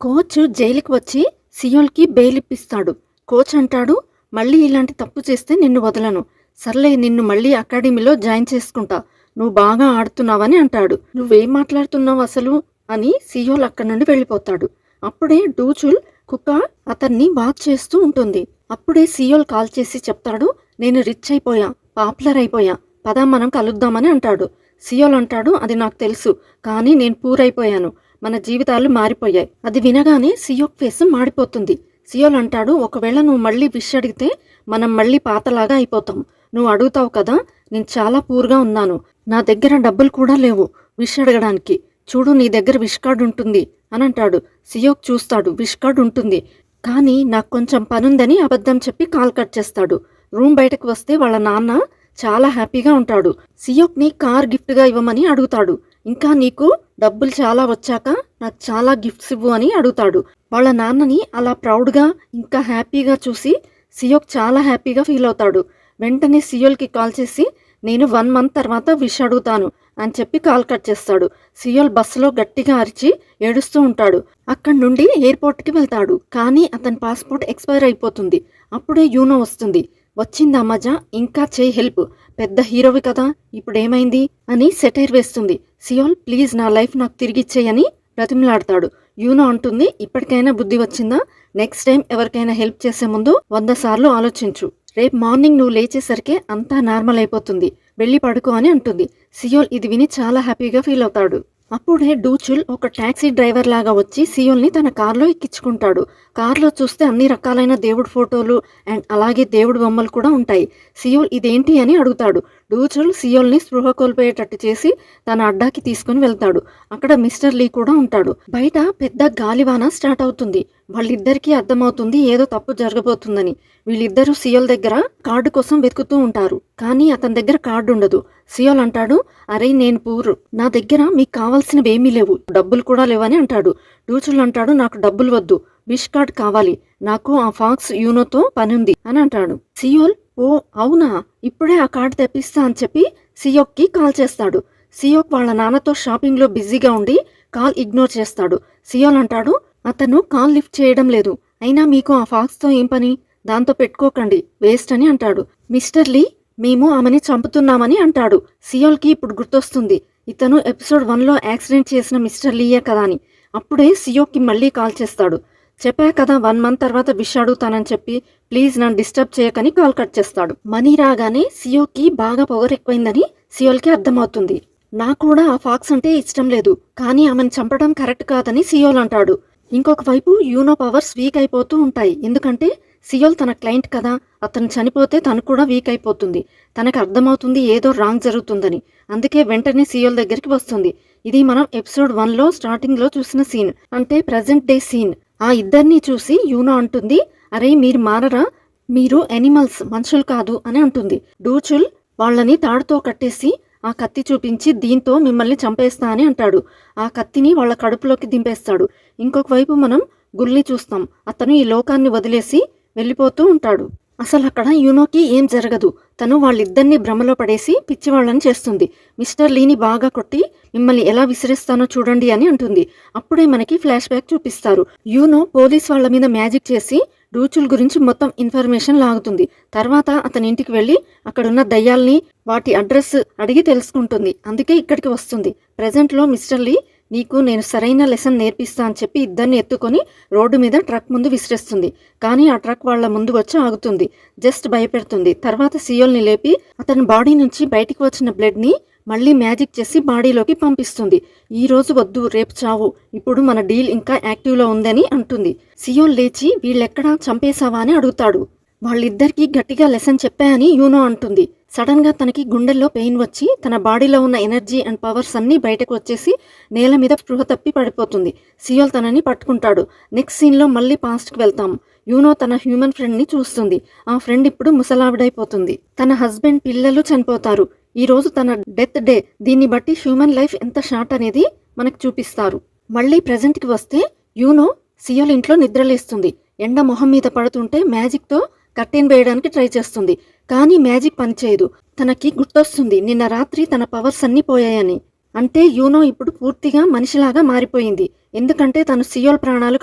కోచ్ జైలుకి వచ్చి సియోల్కి బెయిల్ ఇప్పిస్తాడు. కోచ్ అంటాడు, మళ్ళీ ఇలాంటి తప్పు చేస్తే నిన్ను వదలను, సర్లే నిన్ను మళ్ళీ అకాడమీలో జాయిన్ చేసుకుంటా, నువ్వు బాగా ఆడుతున్నావని అంటాడు. నువ్వేం మాట్లాడుతున్నావు అసలు అని సియోల్ అక్కడి నుండి వెళ్ళిపోతాడు. అప్పుడే డూచుల్ కుక్క అతన్ని వాచ్ చేస్తూ ఉంటుంది. అప్పుడే సియోల్ కాల్ చేసి చెప్తాడు, నేను రిచ్ అయిపోయా, పాపులర్ అయిపోయా, పద మనం కలుద్దామని అంటాడు. సియోల్ అంటాడు, అది నాకు తెలుసు, కానీ నేను పూరైపోయాను, మన జీవితాలు మారిపోయాయి. అది వినగానే సియోక్ ఫేస్ మాడిపోతుంది. సియోల్ అంటాడు, ఒకవేళ నువ్వు మళ్ళీ విష్ అడిగితే మనం మళ్ళీ పాతలాగా అయిపోతాం. నువ్వు అడుగుతావు కదా, నేను చాలా పూర్గా ఉన్నాను, నా దగ్గర డబ్బులు కూడా లేవు విష్ అడగడానికి, చూడు నీ దగ్గర విష్ కార్డ్ ఉంటుంది అని అంటాడు. సియోక్ చూస్తాడు, విష్ కార్డ్ ఉంటుంది, కానీ నాకు కొంచెం పనుందని అబద్ధం చెప్పి కాల్ కట్ చేస్తాడు. రూమ్ బయటకు వస్తే వాళ్ళ నాన్న చాలా హ్యాపీగా ఉంటాడు. సియోక్ని కార్ గిఫ్ట్గా ఇవ్వమని అడుగుతాడు. ఇంకా నీకు డబ్బులు చాలా వచ్చాక నాకు చాలా గిఫ్ట్స్ ఇవ్వు అని అడుగుతాడు. వాళ్ళ నాన్నని అలా ప్రౌడ్గా ఇంకా హ్యాపీగా చూసి సియోక్ చాలా హ్యాపీగా ఫీల్ అవుతాడు. వెంటనే సియోల్కి కాల్ చేసి నేను 1 మంత్ తర్వాత విష్ అడుగుతాను అని చెప్పి కాల్ కట్ చేస్తాడు. సియోల్ బస్సులో గట్టిగా అరిచి ఏడుస్తూ ఉంటాడు. అక్కడి నుండి ఎయిర్పోర్ట్కి వెళ్తాడు. కానీ అతని పాస్పోర్ట్ ఎక్స్పైర్ అయిపోతుంది. అప్పుడే యూనో వస్తుంది. వచ్చిందా మజా, ఇంకా చేయి హెల్ప్, పెద్ద హీరోవి కదా, ఇప్పుడేమైంది అని సెటైర్ వేస్తుంది. సియోల్ ప్లీజ్ నా లైఫ్ నాకు తిరిగిచ్చేయని బ్రతిమలాడతాడు. యూనో అంటుంది, ఇప్పటికైనా బుద్ధి వచ్చిందా, నెక్స్ట్ టైం ఎవరికైనా హెల్ప్ చేసే ముందు 100 సార్లు ఆలోచించు, రేపు మార్నింగ్ నువ్వు లేచేసరికి అంతా నార్మల్ అయిపోతుంది, వెళ్ళి పడుకో అని అంటుంది. సియోల్ ఇది విని చాలా హ్యాపీగా ఫీల్ అవుతాడు. అప్పుడే డూచుల్ ఒక టాక్సీ డ్రైవర్ లాగా వచ్చి సియోల్ని తన కార్లో ఎక్కించుకుంటాడు. కార్లో చూస్తే అన్ని రకాలైన దేవుడి ఫోటోలు అండ్ అలాగే దేవుడి బొమ్మలు కూడా ఉంటాయి. సియోల్ ఇదేంటి అని అడుగుతాడు. డూచుల్ సియోల్ని స్పృహ కోల్పోయేటట్టు చేసి తన అడ్డాకి తీసుకుని వెళ్తాడు. అక్కడ మిస్టర్ లీ కూడా ఉంటాడు. బయట పెద్ద గాలివాన స్టార్ట్ అవుతుంది. వాళ్ళిద్దరికీ అర్థమవుతుంది ఏదో తప్పు జరగబోతుందని. వీళ్ళిద్దరూ సియోల్ దగ్గర కార్డు కోసం వెతుకుతూ ఉంటారు. కానీ అతని దగ్గర కార్డు ఉండదు. సియోల్ అంటాడు, అరే నేను పూర్, నా దగ్గర మీకు కావాల్సినవేమీ లేవు, డబ్బులు కూడా లేవని అంటాడు. డూచుల్ అంటాడు, నాకు డబ్బులు వద్దు, విష్ కార్డ్ కావాలి, నాకు ఆ ఫాక్స్ యూనోతో పనుంది అని అంటాడు. సియోల్ ఓ అవునా, ఇప్పుడే ఆ కార్డు తెప్పిస్తా అని చెప్పి సియోక్కి కాల్ చేస్తాడు. సియోక్ వాళ్ళ నాన్నతో షాపింగ్లో బిజీగా ఉండి కాల్ ఇగ్నోర్ చేస్తాడు. సియోల్ అంటాడు, అతను కాల్ లిఫ్ట్ చేయడం లేదు, అయినా మీకు ఆ ఫాక్స్తో ఏం పని, దాంతో పెట్టుకోకండి, వేస్ట్ అని అంటాడు. మిస్టర్ లీ మేము ఆమెని చంపుతున్నామని అంటాడు. సియోల్కి ఇప్పుడు గుర్తొస్తుంది, ఇతను ఎపిసోడ్ 1లో యాక్సిడెంట్ చేసిన మిస్టర్ లీయే కదా అని. అప్పుడే సియోక్కి మళ్ళీ కాల్ చేస్తాడు. చెప్పా కదా 1 మంత్ తర్వాత విష్ అడుగుతానని చెప్పి, ప్లీజ్ నన్ను డిస్టర్బ్ చేయకని కాల్ కట్ చేస్తాడు. మనీ రాగానే సియోక్కి బాగా పొగరెక్కువైందని సియోల్కి అర్థమవుతుంది. నాకు కూడా ఆ ఫాక్స్ అంటే ఇష్టం లేదు, కానీ ఆమెను చంపడం కరెక్ట్ కాదని సియోల్ అంటాడు. ఇంకొక వైపు యూనో పవర్స్ వీక్ అయిపోతూ ఉంటాయి. ఎందుకంటే సియోల్ తన క్లయింట్ కదా, అతను చనిపోతే తను కూడా వీక్ అయిపోతుంది. తనకు అర్థమవుతుంది ఏదో రాంగ్ జరుగుతుందని. అందుకే వెంటనే సియోల్ దగ్గరికి వస్తుంది. ఇది మనం ఎపిసోడ్ 1లో స్టార్టింగ్లో చూసిన సీన్, అంటే ప్రజెంట్ డే సీన్. ఆ ఇద్దరిని చూసి యూనో అంటుంది, అరే మీరు మారరా, మీరు ఎనిమల్స్, మనుషులు కాదు అని అంటుంది. డూచుల్ వాళ్ళని తాడుతో కట్టేసి ఆ కత్తి చూపించి దీంతో మిమ్మల్ని చంపేస్తా అని అంటాడు. ఆ కత్తిని వాళ్ళ కడుపులోకి దింపేస్తాడు. ఇంకొక వైపు మనం గుల్ని చూస్తాం. అతను ఈ లోకాన్ని వదిలేసి వెళ్ళిపోతూ ఉంటాడు. అసలు అక్కడ యూనోకి ఏం జరగదు. తను వాళ్ళిద్దరిని భ్రమలో పడేసి పిచ్చివాళ్ళని చేస్తుంది. మిస్టర్ లీని బాగా కొట్టి మిమ్మల్ని ఎలా విసిరేస్తానో చూడండి అని అంటుంది. అప్పుడే మనకి ఫ్లాష్ బ్యాక్ చూపిస్తారు. యూనో పోలీస్ వాళ్ళ మీద మ్యాజిక్ చేసి డూచుల్ గురించి మొత్తం ఇన్ఫర్మేషన్ లాగుతుంది. తర్వాత అతని ఇంటికి వెళ్ళి అక్కడున్న దయ్యాల్ని వాటి అడ్రస్ అడిగి తెలుసుకుంటుంది. అందుకే ఇక్కడికి వస్తుంది. ప్రెజెంట్లో మిస్టర్ లీ నీకు నేను సరైన లెసన్ నేర్పిస్తా అని చెప్పి ఇద్దరిని ఎత్తుకొని రోడ్డు మీద ట్రక్ ముందు విసిరేస్తుంది. కానీ ఆ ట్రక్ వాళ్ళ ముందు వచ్చి ఆగుతుంది. జస్ట్ భయపెడుతుంది. తర్వాత సియోల్ని లేపి అతని బాడీ నుంచి బయటికి వచ్చిన బ్లడ్ని మళ్ళీ మ్యాజిక్ చేసి బాడీలోకి పంపిస్తుంది. ఈ రోజు వద్దు, రేపు చావు, ఇప్పుడు మన డీల్ ఇంకా యాక్టివ్లో ఉందని అంటుంది. సియోల్ లేచి వీళ్ళెక్కడా చంపేశావా అని అడుగుతాడు. వాళ్ళిద్దరికీ గట్టిగా లెసన్ చెప్పాయని యూనో అంటుంది. సడన్ గా తనకి గుండెల్లో పెయిన్ వచ్చి తన బాడీలో ఉన్న ఎనర్జీ అండ్ పవర్స్ అన్నీ బయటకు వచ్చేసి నేల మీద స్పృహ తప్పి పడిపోతుంది. సియోల్ తనని పట్టుకుంటాడు. నెక్స్ట్ సీన్లో మళ్ళీ పాస్ట్కి వెళ్తాం. యూనో తన హ్యూమన్ ఫ్రెండ్ని చూస్తుంది. ఆ ఫ్రెండ్ ఇప్పుడు ముసలావిడైపోతుంది. తన హస్బెండ్, పిల్లలు చనిపోతారు. ఈ రోజు తన డెత్ డే. దీన్ని బట్టి హ్యూమన్ లైఫ్ ఎంత షార్ట్ అనేది మనకు చూపిస్తారు. మళ్ళీ ప్రెజెంట్కి వస్తే యూనో సియోల్ ఇంట్లో నిద్రలేస్తుంది. ఎండ మొహం మీద పడుతుంటే మ్యాజిక్తో కట్టెన్ వేయడానికి ట్రై చేస్తుంది. కానీ మ్యాజిక్ పనిచేయదు. తనకి గుర్తొస్తుంది నిన్న రాత్రి తన పవర్స్ అన్నీ పోయాయని. అంటే యూనో ఇప్పుడు పూర్తిగా మనిషిలాగా మారిపోయింది. ఎందుకంటే తను సియోల్ ప్రాణాలు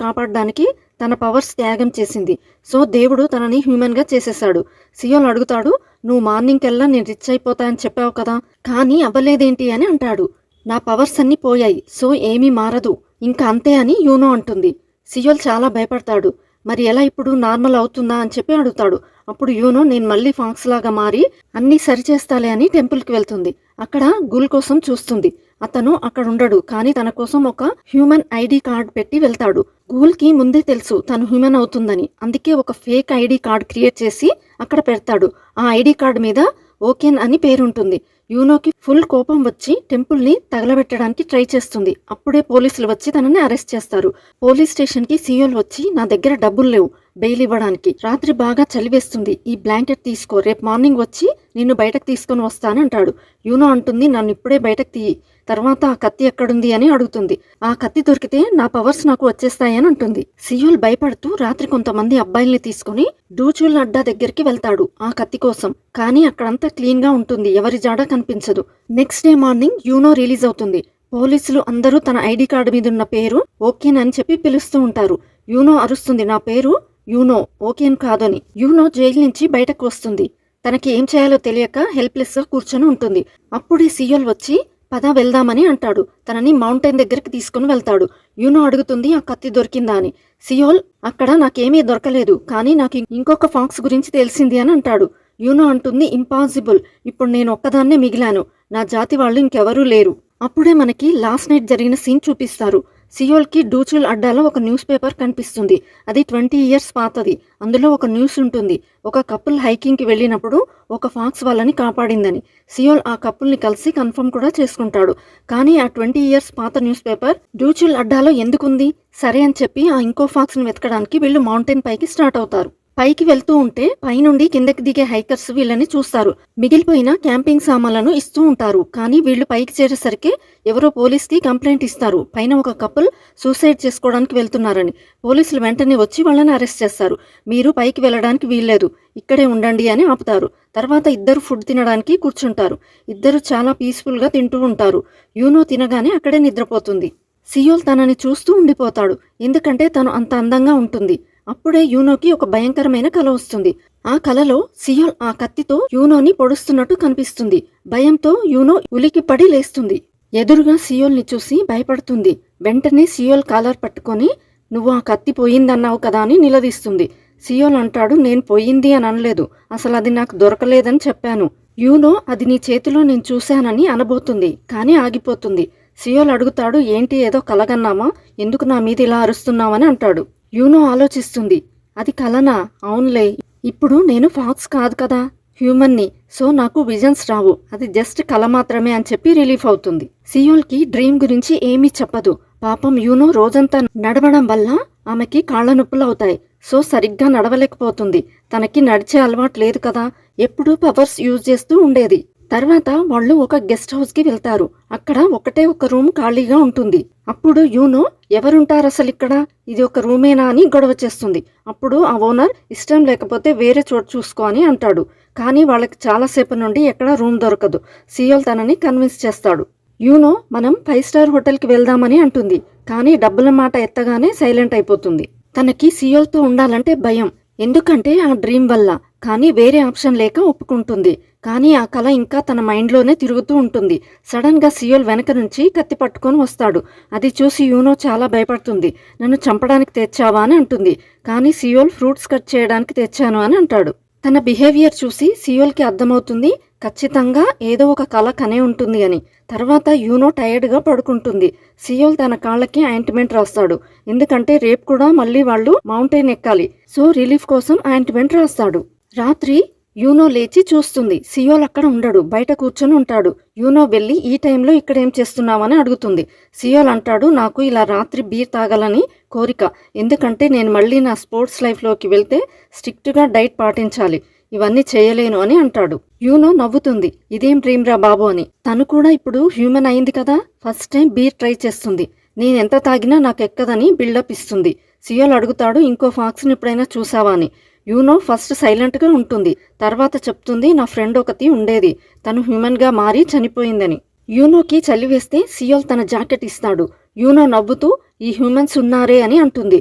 కాపాడడానికి తన పవర్స్ త్యాగం చేసింది. సో దేవుడు తనని హ్యూమన్గా చేసేశాడు. సియోల్ అడుగుతాడు, నువ్వు మార్నింగ్ కల్లా నేను రిచ్ అయిపోతా అని చెప్పావు కదా, కానీ అవ్వలేదేంటి అని అంటాడు. నా పవర్స్ అన్నీ పోయాయి, సో ఏమీ మారదు, ఇంకా అంతే అని యూనో అంటుంది. సియోల్ చాలా భయపడతాడు. మరి ఎలా ఇప్పుడు నార్మల్ అవుతుందా అని చెప్పి అడుగుతాడు. అప్పుడు యూనో నేను మళ్ళీ ఫాక్స్ లాగా మారి అన్నీ సరిచేస్తాలే అని టెంపుల్కి వెళ్తుంది. అక్కడ గూల్ కోసం చూస్తుంది. అతను అక్కడ ఉండడు, కానీ తన కోసం ఒక హ్యూమన్ ఐడి కార్డ్ పెట్టి వెళ్తాడు. గూల్కి ముందే తెలుసు తను హ్యూమన్ అవుతుందని, అందుకే ఒక ఫేక్ ఐడి కార్డ్ క్రియేట్ చేసి అక్కడ పెడతాడు. ఆ ఐడి కార్డ్ మీద ఓకెన్ అని పేరుంటుంది. యూనోకి ఫుల్ కోపం వచ్చి టెంపుల్ని తగలబెట్టడానికి ట్రై చేస్తుంది. అప్పుడే పోలీసులు వచ్చి తనని అరెస్ట్ చేస్తారు. పోలీస్ స్టేషన్కి సియోల్ వచ్చి నా దగ్గర డబ్బులు లేవు బెయిల్ ఇవ్వడానికి, రాత్రి బాగా చలివేస్తుంది, ఈ బ్లాంకెట్ తీసుకో, రేపు మార్నింగ్ వచ్చి నిన్ను బయటకు తీసుకొని వస్తానంటాడు. యూనో అంటుంది నన్ను ఇప్పుడే బయటకు తీయి, తర్వాత ఆ కత్తి ఎక్కడుంది అని అడుగుతుంది. ఆ కత్తి దొరికితే నా పవర్స్ నాకు వచ్చేస్తాయని అంటుంది. సియోల్ భయపడుతూ రాత్రి కొంతమంది అబ్బాయిల్ని తీసుకుని డూచుల్ అడ్డా దగ్గరికి వెళ్తాడు ఆ కత్తి కోసం. కానీ అక్కడంతా క్లీన్ గా ఉంటుంది, ఎవరి జాడ కనిపించదు. Next day morning you know release అవుతుంది. పోలీసులు అందరూ తన ఐడి కార్డు మీద ఉన్న పేరు ఓకేన్ అని చెప్పి పిలుస్తూ ఉంటారు. యూనో అరుస్తుంది నా పేరు యూనో, ఓకేన్ కాదని. యూనో జైలు నుంచి బయటకు వస్తుంది. తనకి ఏం చేయాలో తెలియక హెల్ప్లెస్ గా కూర్చొని ఉంటుంది. అప్పుడే సియోల్ వచ్చి పద వెళ్దామని అంటాడు. తనని మౌంటైన్ దగ్గరికి తీసుకుని వెళ్తాడు. యూనో అడుగుతుంది ఆ కత్తి దొరికిందా అని. సియోల్ అక్కడ నాకేమీ దొరకలేదు, కానీ నాకు ఇంకొక ఫాక్స్ గురించి తెలిసింది అని అంటాడు. యూనో అంటుంది ఇంపాసిబుల్, ఇప్పుడు నేను ఒక్కదాన్నే మిగిలాను, నా జాతి వాళ్ళు ఇంకెవరూ లేరు. అప్పుడే మనకి లాస్ట్ నైట్ జరిగిన సీన్ చూపిస్తారు. సియోల్కి డూచుల్ అడ్డాలో ఒక న్యూస్ పేపర్ కనిపిస్తుంది. అది 20 years పాతది. అందులో ఒక న్యూస్ ఉంటుంది. ఒక కపుల్ హైకింగ్కి వెళ్ళినప్పుడు ఒక ఫాక్స్ వాళ్ళని కాపాడిందని. సియోల్ ఆ కపుల్ని కలిసి కన్ఫర్మ్ కూడా చేసుకుంటాడు. కానీ ఆ 20 years పాత న్యూస్ పేపర్ డూచుల్ అడ్డాలో ఎందుకుంది? సరే అని చెప్పి ఆ ఇంకో ఫాక్స్ని వెతకడానికి వీళ్ళు మౌంటైన్ పైకి స్టార్ట్ అవుతారు. పైకి వెళ్తూ ఉంటే పైనుండి కిందకి దిగే హైకర్స్ వీళ్ళని చూస్తారు. మిగిలిపోయిన క్యాంపింగ్ సామాన్లను ఇస్తూ ఉంటారు. కానీ వీళ్ళు పైకి చేరేసరికి ఎవరో పోలీస్కి కంప్లైంట్ ఇస్తారు, పైన ఒక కపుల్ సూసైడ్ చేసుకోవడానికి వెళ్తున్నారని. పోలీసులు వెంటనే వచ్చి వాళ్ళని అరెస్ట్ చేస్తారు. మీరు పైకి వెళ్ళడానికి వీల్లేదు, ఇక్కడే ఉండండి అని ఆపుతారు. తర్వాత ఇద్దరు ఫుడ్ తినడానికి కూర్చుంటారు. ఇద్దరు చాలా పీస్ఫుల్గా తింటూ ఉంటారు. యూనో తినగానే అక్కడే నిద్రపోతుంది. సియోల్ తనని చూస్తూ ఉండిపోతాడు, ఎందుకంటే తను అంత అందంగా ఉంటుంది. అప్పుడే యూనోకి ఒక భయంకరమైన కల వస్తుంది. ఆ కలలో సియోల్ ఆ కత్తితో యూనోని పొడుస్తున్నట్టు కనిపిస్తుంది. భయంతో యూనో ఉలికిపడి లేస్తుంది. ఎదురుగా సియోల్ని చూసి భయపడుతుంది. వెంటనే సియోల్ కాలర్ పట్టుకొని నువ్వు ఆ కత్తి పోయిందన్నావు కదా అని నిలదీస్తుంది. సియోల్ అంటాడు నేను పోయింది అని అనలేదు, అసలు అది నాకు దొరకలేదని చెప్పాను. యూనో అది నీ చేతిలో నేను చూశానని అనబోతుంది, కానీ ఆగిపోతుంది. సియోల్ అడుగుతాడు ఏంటి ఏదో కలగన్నామా, ఎందుకు నా మీద ఇలా అరుస్తున్నావని అంటాడు. యూనో ఆలోచిస్తుంది, అది కలనా? అవునులే, ఇప్పుడు నేను ఫాక్స్ కాదు కదా, హ్యూమన్ని, సో నాకు విజన్స్ రావు, అది జస్ట్ కల మాత్రమే అని చెప్పి రిలీఫ్ అవుతుంది. సియోల్కి డ్రీమ్ గురించి ఏమీ చెప్పదు. పాపం యూనో రోజంతా నడవడం వల్ల ఆమెకి కాళ్ళ నొప్పులు అవుతాయి. సో సరిగ్గా నడవలేకపోతుంది. తనకి నడిచే అలవాటు లేదు కదా, ఎప్పుడూ పవర్స్ యూజ్ చేస్తూ ఉండేది. తర్వాత వాళ్ళు ఒక గెస్ట్ హౌస్ కి వెళ్తారు. అక్కడ ఒకటే ఒక రూమ్ ఖాళీగా ఉంటుంది. అప్పుడు యూనో ఎవరుంటారు అసలు ఇక్కడ, ఇది ఒక రూమేనా అని గొడవ చేస్తుంది. అప్పుడు ఆ ఓనర్ ఇష్టం లేకపోతే వేరే చోటు చూసుకో అని అంటాడు. కానీ వాళ్ళకి చాలాసేపు నుండి ఎక్కడా రూమ్ దొరకదు. సియోల్ తనని కన్విన్స్ చేస్తాడు. యూనో మనం 5 star హోటల్కి వెళ్దామని అంటుంది. కానీ డబ్బుల మాట ఎత్తగానే సైలెంట్ అయిపోతుంది. తనకి సియోల్తో ఉండాలంటే భయం, ఎందుకంటే ఆ డ్రీమ్ వల్ల. కానీ వేరే ఆప్షన్ లేక ఒప్పుకుంటుంది. కానీ ఆ కల ఇంకా తన మైండ్లోనే తిరుగుతూ ఉంటుంది. సడన్ గా సియోల్ వెనక నుంచి కత్తి పట్టుకొని వస్తాడు. అది చూసి యూనో చాలా భయపడుతుంది. నన్ను చంపడానికి తెచ్చావా అని అంటుంది. కానీ సియోల్ ఫ్రూట్స్ కట్ చేయడానికి తెచ్చాను అని అంటాడు. తన బిహేవియర్ చూసి సియోల్కి అర్థమవుతుంది ఖచ్చితంగా ఏదో ఒక కల కనే ఉంటుంది అని. తర్వాత యూనో టైర్డ్గా పడుకుంటుంది. సియోల్ తన కాళ్ళకి ఆయింట్మెంట్ రాస్తాడు, ఎందుకంటే రేపు కూడా మళ్ళీ వాళ్ళు మౌంటైన్ ఎక్కాలి. సో రిలీఫ్ కోసం ఆయింట్మెంట్ రాస్తాడు. రాత్రి యూనో లేచి చూస్తుంది. సియోల్ అక్కడ ఉండడు, బయట కూర్చొని ఉంటాడు. యూనో వెళ్ళి ఈ టైంలో ఇక్కడేం చేస్తున్నావని అడుగుతుంది. సియోల్ అంటాడు నాకు ఇలా రాత్రి బీర్ తాగాలని కోరిక, ఎందుకంటే నేను మళ్ళీ నా స్పోర్ట్స్ లైఫ్లోకి వెళ్తే స్ట్రిక్ట్గా డైట్ పాటించాలి, ఇవన్నీ చేయలేను అని అంటాడు. యూనో నవ్వుతుంది, ఇదేం డ్రీమ్ రా బాబు అని. తను కూడా ఇప్పుడు హ్యూమన్ అయింది కదా, ఫస్ట్ టైం బీర్ ట్రై చేస్తుంది. నేనెంత తాగినా నాకు ఎక్కదని బిల్డప్ ఇస్తుంది. సియోల్ అడుగుతాడు ఇంకో ఫాక్స్ని ఎప్పుడైనా చూసావా అని. యూనో ఫస్ట్ సైలెంట్గా ఉంటుంది. తర్వాత చెప్తుంది నా ఫ్రెండ్ ఒకటి ఉండేది, తను హ్యూమన్గా మారి చనిపోయిందని. యూనోకి చలి వేస్తే సియోల్ తన జాకెట్ ఇస్తాడు. యూనో నవ్వుతూ ఈ హ్యూమన్స్ ఉన్నారే అని అంటుంది.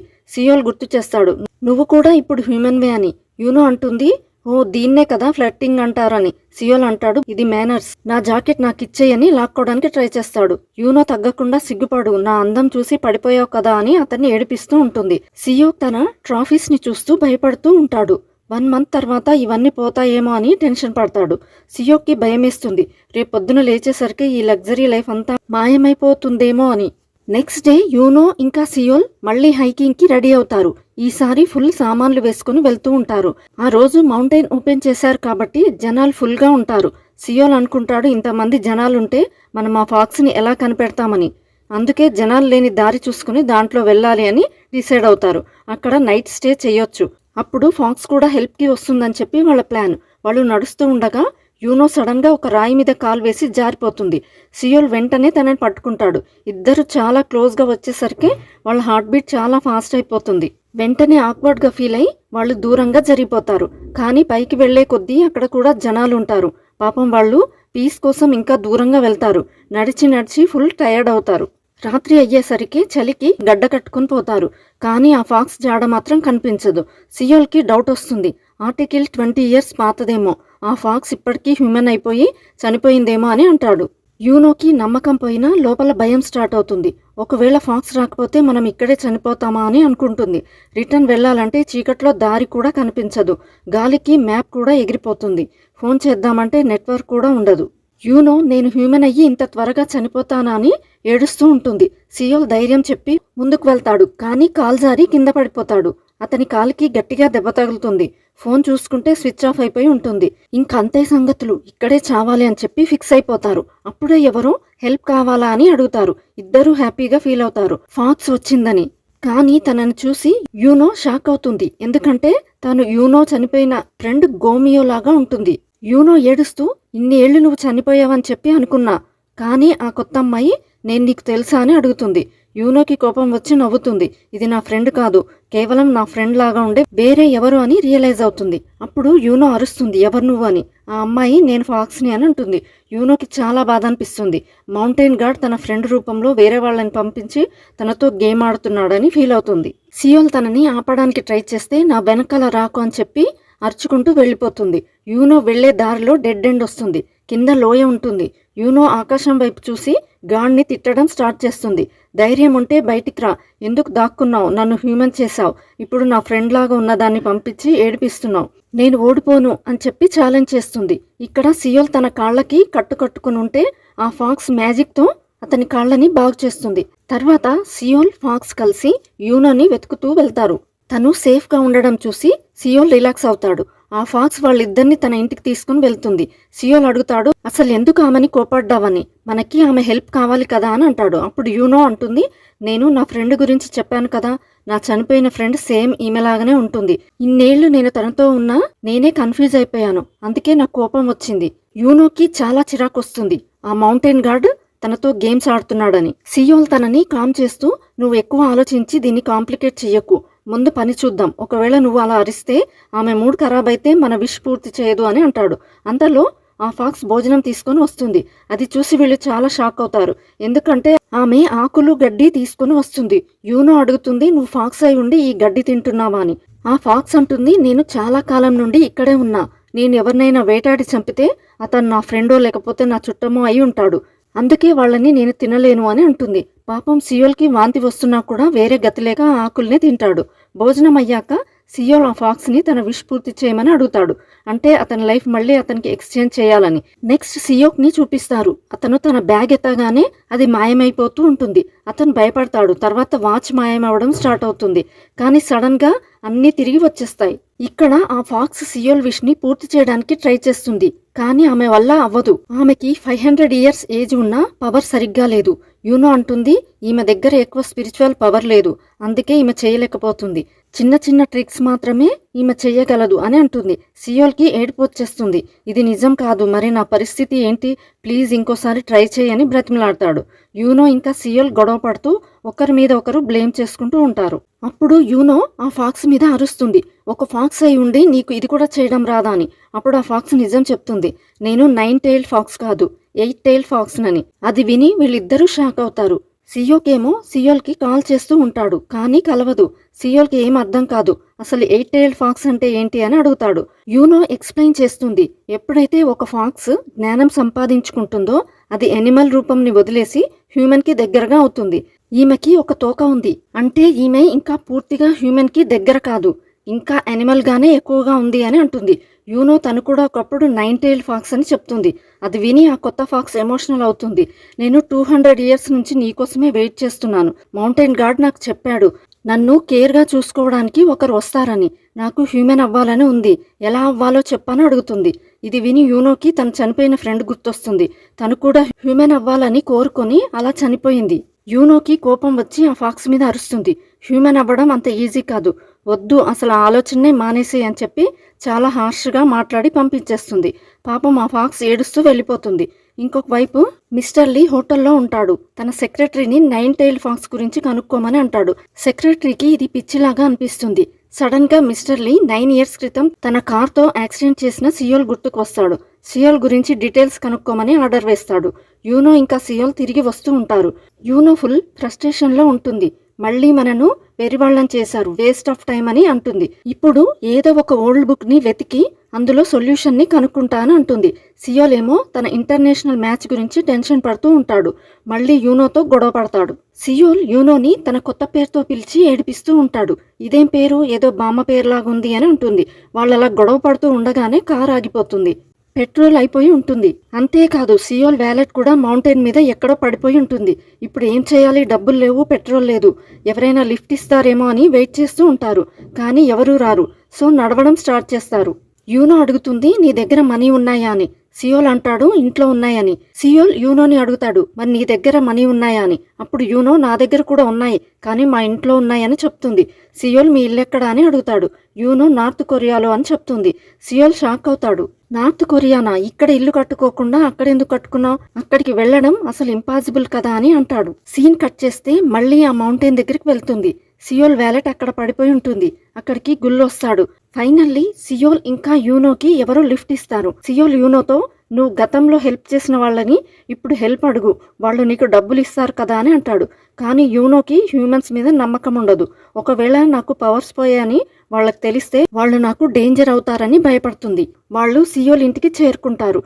సియోల్ గుర్తు చేస్తాడు నువ్వు కూడా ఇప్పుడు హ్యూమన్వే అని. యూనో అంటుంది ఓ దీన్నే కదా ఫ్లర్టింగ్ అంటారని సియోల్ అంటాడు. ఇది మేనర్స్, నా జాకెట్ నాకు ఇచ్చేయని లాక్కోవడానికి ట్రై చేస్తాడు. యూనో తగ్గకుండా సిగ్గుపడు, నా అందం చూసి పడిపోయావు కదా అని అతన్ని ఏడిపిస్తూ ఉంటుంది. సియో తన ట్రాఫీస్ ని చూస్తూ భయపడుతూ ఉంటాడు. 1 మంత్ తర్వాత ఇవన్నీ పోతాయేమో అని టెన్షన్ పడతాడు. సియోకి భయమేస్తుంది, రేపొద్దున లేచేసరికి ఈ లగ్జరీ లైఫ్ అంతా మాయమైపోతుందేమో అని. నెక్స్ట్ డే యూనో ఇంకా సియోల్ మళ్ళీ హైకింగ్ కి రెడీ అవుతారు. ఈసారి ఫుల్ సామాన్లు వేసుకుని వెళ్తూ ఉంటారు. ఆ రోజు మౌంటైన్ ఓపెన్ చేశారు కాబట్టి జనాలు ఫుల్ గా ఉంటారు. సియోల్ అనుకుంటాడు, ఇంతమంది జనాలుంటే మనం ఆ ఫాక్స్ ని ఎలా కనిపెడతామని. అందుకే జనాలు లేని దారి చూసుకుని దాంట్లో వెళ్ళాలి అని డిసైడ్ అవుతారు. అక్కడ నైట్ స్టే చేయొచ్చు, అప్పుడు ఫాక్స్ కూడా హెల్ప్ కి వస్తుందని చెప్పి వాళ్ళ ప్లాన్. వాళ్ళు నడుస్తూ ఉండగా యూనో సడన్ గా ఒక రాయి మీద కాలు వేసి జారిపోతుంది. సియోల్ వెంటనే తనని పట్టుకుంటాడు. ఇద్దరు చాలా క్లోజ్ గా వచ్చేసరికి వాళ్ళ హార్ట్ బీట్ చాలా ఫాస్ట్ అయిపోతుంది. వెంటనే ఆక్వర్డ్ గా ఫీల్ అయి వాళ్ళు దూరంగా జరిగిపోతారు. కానీ పైకి వెళ్లే కొద్దీ అక్కడ కూడా జనాలు ఉంటారు. పాపం వాళ్ళు పీస్ కోసం ఇంకా దూరంగా వెళ్తారు. నడిచి నడిచి ఫుల్ టయర్డ్ అవుతారు. రాత్రి అయ్యేసరికి చలికి గడ్డ కట్టుకుని పోతారు. కానీ ఆ ఫాక్స్ జాడ మాత్రం కనిపించదు. సియోల్కి డౌట్ వస్తుంది, ఆర్టికల్ 20 ఇయర్స్ పాతదేమో, ఆ ఫాక్స్ ఇప్పటికీ హ్యూమన్ అయిపోయి చనిపోయిందేమో అని అంటాడు. యూనోకి నమ్మకం పోయినా లోపల భయం స్టార్ట్ అవుతుంది. ఒకవేళ ఫాక్స్ రాకపోతే మనం ఇక్కడే చనిపోతామా అని అనుకుంటుంది. రిటర్న్ వెళ్లాలంటే చీకట్లో దారి కూడా కనిపించదు. గాలికి మ్యాప్ కూడా ఎగిరిపోతుంది. ఫోన్ చేద్దామంటే నెట్వర్క్ కూడా ఉండదు. యూనో నేను హ్యూమన్ అయ్యి ఇంత త్వరగా చనిపోతానా అని ఏడుస్తూ ఉంటుంది. సియోల్ ధైర్యం చెప్పి ముందుకు వెళ్తాడు. కానీ కాలు జారి కింద పడిపోతాడు. అతని కాలికి గట్టిగా దెబ్బ తగులుతుంది. ఫోన్ చూసుకుంటే స్విచ్ ఆఫ్ అయిపోయి ఉంటుంది. ఇంకంతే సంగతులు, ఇక్కడే చావాలి అని చెప్పి ఫిక్స్ అయిపోతారు. అప్పుడే ఎవరో హెల్ప్ కావాలా అని అడుగుతారు. ఇద్దరూ హ్యాపీగా ఫీల్ అవుతారు ఫాక్స్ వచ్చిందని. కానీ తనని చూసి యూనో షాక్ అవుతుంది. ఎందుకంటే తను యూనో చనిపోయిన ఫ్రెండ్ గోమియో లాగా ఉంటుంది. యూనో ఏడుస్తూ, ఇన్ని ఏళ్లు నువ్వు చనిపోయావని చెప్పి అనుకున్నా, కానీ ఆ కొత్త అమ్మాయి నేను నీకు తెలుసా అని అడుగుతుంది. యూనోకి కోపం వచ్చి నవ్వుతుంది. ఇది నా ఫ్రెండ్ కాదు, కేవలం నా ఫ్రెండ్ లాగా ఉండే వేరే ఎవరు అని రియలైజ్ అవుతుంది. అప్పుడు యూనో అరుస్తుంది, ఎవరు నువ్వు అని. ఆ అమ్మాయి నేను ఫాక్స్ని అని అంటుంది. యూనోకి చాలా బాధ అనిపిస్తుంది. మౌంటైన్ గార్డ్ తన ఫ్రెండ్ రూపంలో వేరే వాళ్ళని పంపించి తనతో గేమ్ ఆడుతున్నాడని ఫీల్ అవుతుంది. సియోల్ తనని ఆపడానికి ట్రై చేస్తే నా వెనకాల రాకు అని చెప్పి అరుచుకుంటూ వెళ్ళిపోతుంది. యూనో వెళ్లే దారిలో డెడ్ ఎండ్ వస్తుంది. కింద లోయ ఉంటుంది. యూనో ఆకాశం వైపు చూసి గాడ్ని తిట్టడం స్టార్ట్ చేస్తుంది. ధైర్యం ఉంటే బయటికి రా, ఎందుకు దాక్కున్నావు, నన్ను హ్యూమన్ చేశావు, ఇప్పుడు నా ఫ్రెండ్ లాగా ఉన్నదాన్ని పంపించి ఏడిపిస్తున్నావు, నేను ఓడిపోను అని చెప్పి ఛాలెంజ్ చేస్తుంది. ఇక్కడ సియోల్ తన కాళ్ళకి కట్టుకుని ఉంటే ఆ ఫాక్స్ మ్యాజిక్ తో అతని కాళ్ళని బాగు చేస్తుంది. తర్వాత సియోల్ ఫాక్స్ కలిసి యూనోని వెతుకుతూ వెళ్తారు. తను సేఫ్ గా ఉండడం చూసి సియోల్ రిలాక్స్ అవుతాడు. ఆ ఫాక్స్ వాళ్ళిద్దరిని తన ఇంటికి తీసుకుని వెళ్తుంది. సియోల్ అడుగుతాడు, అసలు ఎందుకు ఆమెని కోపడ్డావని, మనకి ఆమె హెల్ప్ కావాలి కదా అని అంటాడు. అప్పుడు యూనో అంటుంది, నేను నా ఫ్రెండ్ గురించి చెప్పాను కదా, నా చనిపోయిన ఫ్రెండ్ సేమ్ ఈమెలాగానే ఉంటుంది. ఇన్నేళ్లు నేను తనతో ఉన్నా నేనే కన్ఫ్యూజ్ అయిపోయాను, అందుకే నాకు కోపం వచ్చింది. యూనోకి చాలా చిరాకు వస్తుంది ఆ మౌంటైన్ గార్డ్ తనతో గేమ్స్ ఆడుతున్నాడని. సియోల్ తనని కామ్ చేస్తూ, నువ్వు ఎక్కువ ఆలోచించి దీన్ని కాంప్లికేట్ చెయ్యకు, ముందు పని చూద్దాం, ఒకవేళ నువ్వు అలా అరిస్తే ఆమె మూడ్ ఖరాబ్ అయితే మన విష్ పూర్తి చేయదు అని అంటాడు. అంతలో ఆ ఫాక్స్ భోజనం తీసుకొని వస్తుంది. అది చూసి వీళ్ళు చాలా షాక్ అవుతారు. ఎందుకంటే ఆమె ఆకులు గడ్డి తీసుకుని వస్తుంది. యూనో అడుగుతుంది, నువ్వు ఫాక్స్ అయి ఉండి ఈ గడ్డి తింటున్నావా అని. ఆ ఫాక్స్ అంటుంది, నేను చాలా కాలం నుండి ఇక్కడే ఉన్నా, నేను ఎవరినైనా వేటాడి చంపితే అతను నా ఫ్రెండో లేకపోతే నా చుట్టమో అయి ఉంటాడు, అందుకే వాళ్ళని నేను తినలేను అని అంటుంది. పాపం సియోల్కి వాంతి వస్తున్నా కూడా వేరే గతిలేక ఆకుల్ని తింటాడు. భోజనం అయ్యాక సియోల్ ఆ ఫాక్స్ ని తన విష్ పూర్తి చేయమని అడుగుతాడు. అంటే అతని లైఫ్ మళ్ళీ అతనికి ఎక్స్చేంజ్ చేయాలని. నెక్స్ట్ సియోక్ ని చూపిస్తారు. అతను తన బ్యాగ్ ఎత్తగానే అది మాయమైపోతూ ఉంటుంది. అతను భయపడతాడు. తర్వాత వాచ్ మాయమవడం స్టార్ట్ అవుతుంది. కానీ సడన్ గా అన్నీ తిరిగి వచ్చేస్తాయి. ఇక్కడ ఆ ఫాక్స్ సియోల్ విష్ ని పూర్తి చేయడానికి ట్రై చేస్తుంది. కానీ ఆమె వల్ల అవ్వదు. ఆమెకి 500 ఇయర్స్ ఏజ్ ఉన్నా పవర్ సరిగ్గా లేదు. యూనో అంటుంది, ఈమె దగ్గర ఎక్కువ స్పిరిచువల్ పవర్ లేదు, అందుకే ఈమె చేయలేకపోతుంది, చిన్న చిన్న ట్రిక్స్ మాత్రమే ఈమె చెయ్యగలదు అని అంటుంది. సియోల్కి ఏడుపు వచ్చేస్తుంది. ఇది నిజం కాదు, మరి నా పరిస్థితి ఏంటి, ప్లీజ్ ఇంకోసారి ట్రై చేయని బ్రతిమలాడతాడు. యూనో ఇంకా సియోల్ గొడవ పడుతూ ఒకరి మీద ఒకరు బ్లేమ్ చేసుకుంటూ ఉంటారు. అప్పుడు యూనో ఆ ఫాక్స్ మీద అరుస్తుంది, ఒక ఫాక్స్ అయి ఉండి నీకు ఇది కూడా చేయడం రాదా అని. అప్పుడు ఆ ఫాక్స్ నిజం చెప్తుంది, నేను 9 టైల్ ఫాక్స్ కాదు 8 టైల్ ఫాక్స్ నని. అది విని వీళ్ళిద్దరూ షాక్ అవుతారు. సియోకేమో సియోల్కి కాల్ చేస్తూ ఉంటాడు, కానీ కలవదు. సియోల్కి ఏం అర్థం కాదు. అసలు 8 టైల్డ్ ఫాక్స్ అంటే ఏంటి అని అడుగుతాడు. యూనో ఎక్స్ప్లెయిన్ చేస్తుంది. ఎప్పుడైతే ఒక ఫాక్స్ జ్ఞానం సంపాదించుకుంటుందో అది ఎనిమల్ రూపంని వదిలేసి హ్యూమన్కి దగ్గరగా అవుతుంది. ఈమెకి ఒక తోక ఉంది అంటే ఈమె ఇంకా పూర్తిగా హ్యూమన్కి దగ్గర కాదు, ఇంకా యానిమల్ గానే ఎక్కువగా ఉంది అని అంటుంది. యూనో తను కూడా ఒకప్పుడు 9 టైల్డ్ ఫాక్స్ అని చెప్తుంది. అది విని ఆ కొత్త ఫాక్స్ ఎమోషనల్ అవుతుంది. నేను 200 ఇయర్స్ నుంచి నీకోసమే వెయిట్ చేస్తున్నాను. మౌంటైన్ గార్డ్ నాకు చెప్పాడు నన్ను కేర్గా చూసుకోవడానికి ఒకరు వస్తారని. నాకు హ్యూమన్ అవ్వాలని ఉంది, ఎలా అవ్వాలో చెప్పని అడుగుతుంది. ఇది విని యూనోకి తను చనిపోయిన ఫ్రెండ్ గుర్తొస్తుంది. తను కూడా హ్యూమన్ అవ్వాలని కోరుకొని అలా చనిపోయింది. యూనోకి కోపం వచ్చి ఆ ఫాక్స్ మీద అరుస్తుంది. హ్యూమన్ అవ్వడం అంత ఈజీ కాదు, వద్దు, అసలు ఆలోచనే మానేసి అని చెప్పి చాలా హార్ష్గా మాట్లాడి పంపించేస్తుంది. పాపం ఆ ఫాక్స్ ఏడుస్తూ వెళ్ళిపోతుంది. ఇంకొక వైపు మిస్టర్ లీ హోటల్లో ఉంటాడు. తన సెక్రటరీని 9 టైల్డ్ ఫాక్స్ గురించి కనుక్కోమని అంటాడు. సెక్రటరీకి ఇది పిచ్చిలాగా అనిపిస్తుంది. సడన్ గా మిస్టర్ లీ 9 ఇయర్స్ క్రితం తన కార్తో యాక్సిడెంట్ చేసిన సియోల్ గుర్తుకు వస్తాడు. సియోల్ గురించి డీటెయిల్స్ కనుక్కోమని ఆర్డర్ వేస్తాడు. యూనో ఇంకా సియోల్ తిరిగి వస్తూ ఉంటారు. యూనో ఫుల్ ఫ్రస్ట్రేషన్లో ఉంటుంది. మళ్ళీ మనను వెరివాళ్ళం చేశారు, వేస్ట్ ఆఫ్ టైం అని అంటుంది. ఇప్పుడు ఏదో ఒక ఓల్డ్ బుక్ ని వెతికి అందులో సొల్యూషన్ ని కనుక్కుంటాను అంటుంది. సియోల్ ఏమో తన ఇంటర్నేషనల్ మ్యాచ్ గురించి టెన్షన్ పడుతూ ఉంటాడు. మళ్ళీ యూనోతో గొడవ పడతాడు. సియోల్ యూనోని తన కొత్త పేరుతో పిలిచి ఏడిపిస్తూ ఉంటాడు. ఇదేం పేరు, ఏదో బామ్మ పేరులాగుంది అని అంటుంది. వాళ్ళలా గొడవ పడుతూ ఉండగానే కారు ఆగిపోతుంది. పెట్రోల్ అయిపోయి ఉంటుంది. అంతేకాదు సియోల్ వ్యాలెట్ కూడా మౌంటైన్ మీద ఎక్కడో పడిపోయి ఉంటుంది. ఇప్పుడు ఏం చేయాలి, డబ్బులు లేవు, పెట్రోల్ లేదు, ఎవరైనా లిఫ్ట్ ఇస్తారేమో అని వెయిట్ చేస్తూ ఉంటారు. కానీ ఎవరూ రారు. సో నడవడం స్టార్ట్ చేస్తారు. యూనో అడుగుతుంది నీ దగ్గర మనీ ఉన్నాయా అని. సియోల్ అంటాడు ఇంట్లో ఉన్నాయని. సియోల్ యూనోని అడుగుతాడు మరి నీ దగ్గర మనీ ఉన్నాయా అని. అప్పుడు యూనో నా దగ్గర కూడా ఉన్నాయి, కానీ మా ఇంట్లో ఉన్నాయని చెప్తుంది. సియోల్ మీ ఇల్లెక్కడా అని అడుగుతాడు. యూనో నార్త్ కొరియాలో అని చెప్తుంది. సియోల్ షాక్ అవుతాడు. నార్త్ కొరియానా, ఇక్కడ ఇల్లు కట్టుకోకుండా అక్కడెందుకు కట్టుకున్నావు, అక్కడికి వెళ్ళడం అసలు ఇంపాసిబుల్ కదా అని అంటాడు. సీన్ కట్ చేస్తే మళ్ళీ ఆ మౌంటైన్ దగ్గరికి వెళ్తుంది. సియోల్ వ్యాలెట్ అక్కడ పడిపోయి ఉంటుంది. అక్కడికి గుళ్ళు వస్తాడు. ఫైనల్లీ సియోల్ ఇంకా యూనోకి ఎవరో లిఫ్ట్ ఇస్తారు. సియోల్ యూనోతో నువ్వు గతంలో హెల్ప్ చేసిన వాళ్ళని ఇప్పుడు హెల్ప్ అడుగు, వాళ్ళు నీకు డబ్బులు ఇస్తారు కదా అని అంటాడు. కానీ యూనోకి హ్యూమన్స్ మీద నమ్మకం ఉండదు. ఒకవేళ నాకు పవర్స్ పోయాయని వాళ్ళకి తెలిస్తే వాళ్ళు నాకు డేంజర్ అవుతారని భయపడుతుంది. వాళ్ళు సియోల్ ఇంటికి చేరుకుంటారు.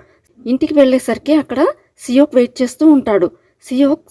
ఇంటికి వెళ్ళేసరికి అక్కడ సియోక్ వెయిట్ చేస్తూ ఉంటాడు.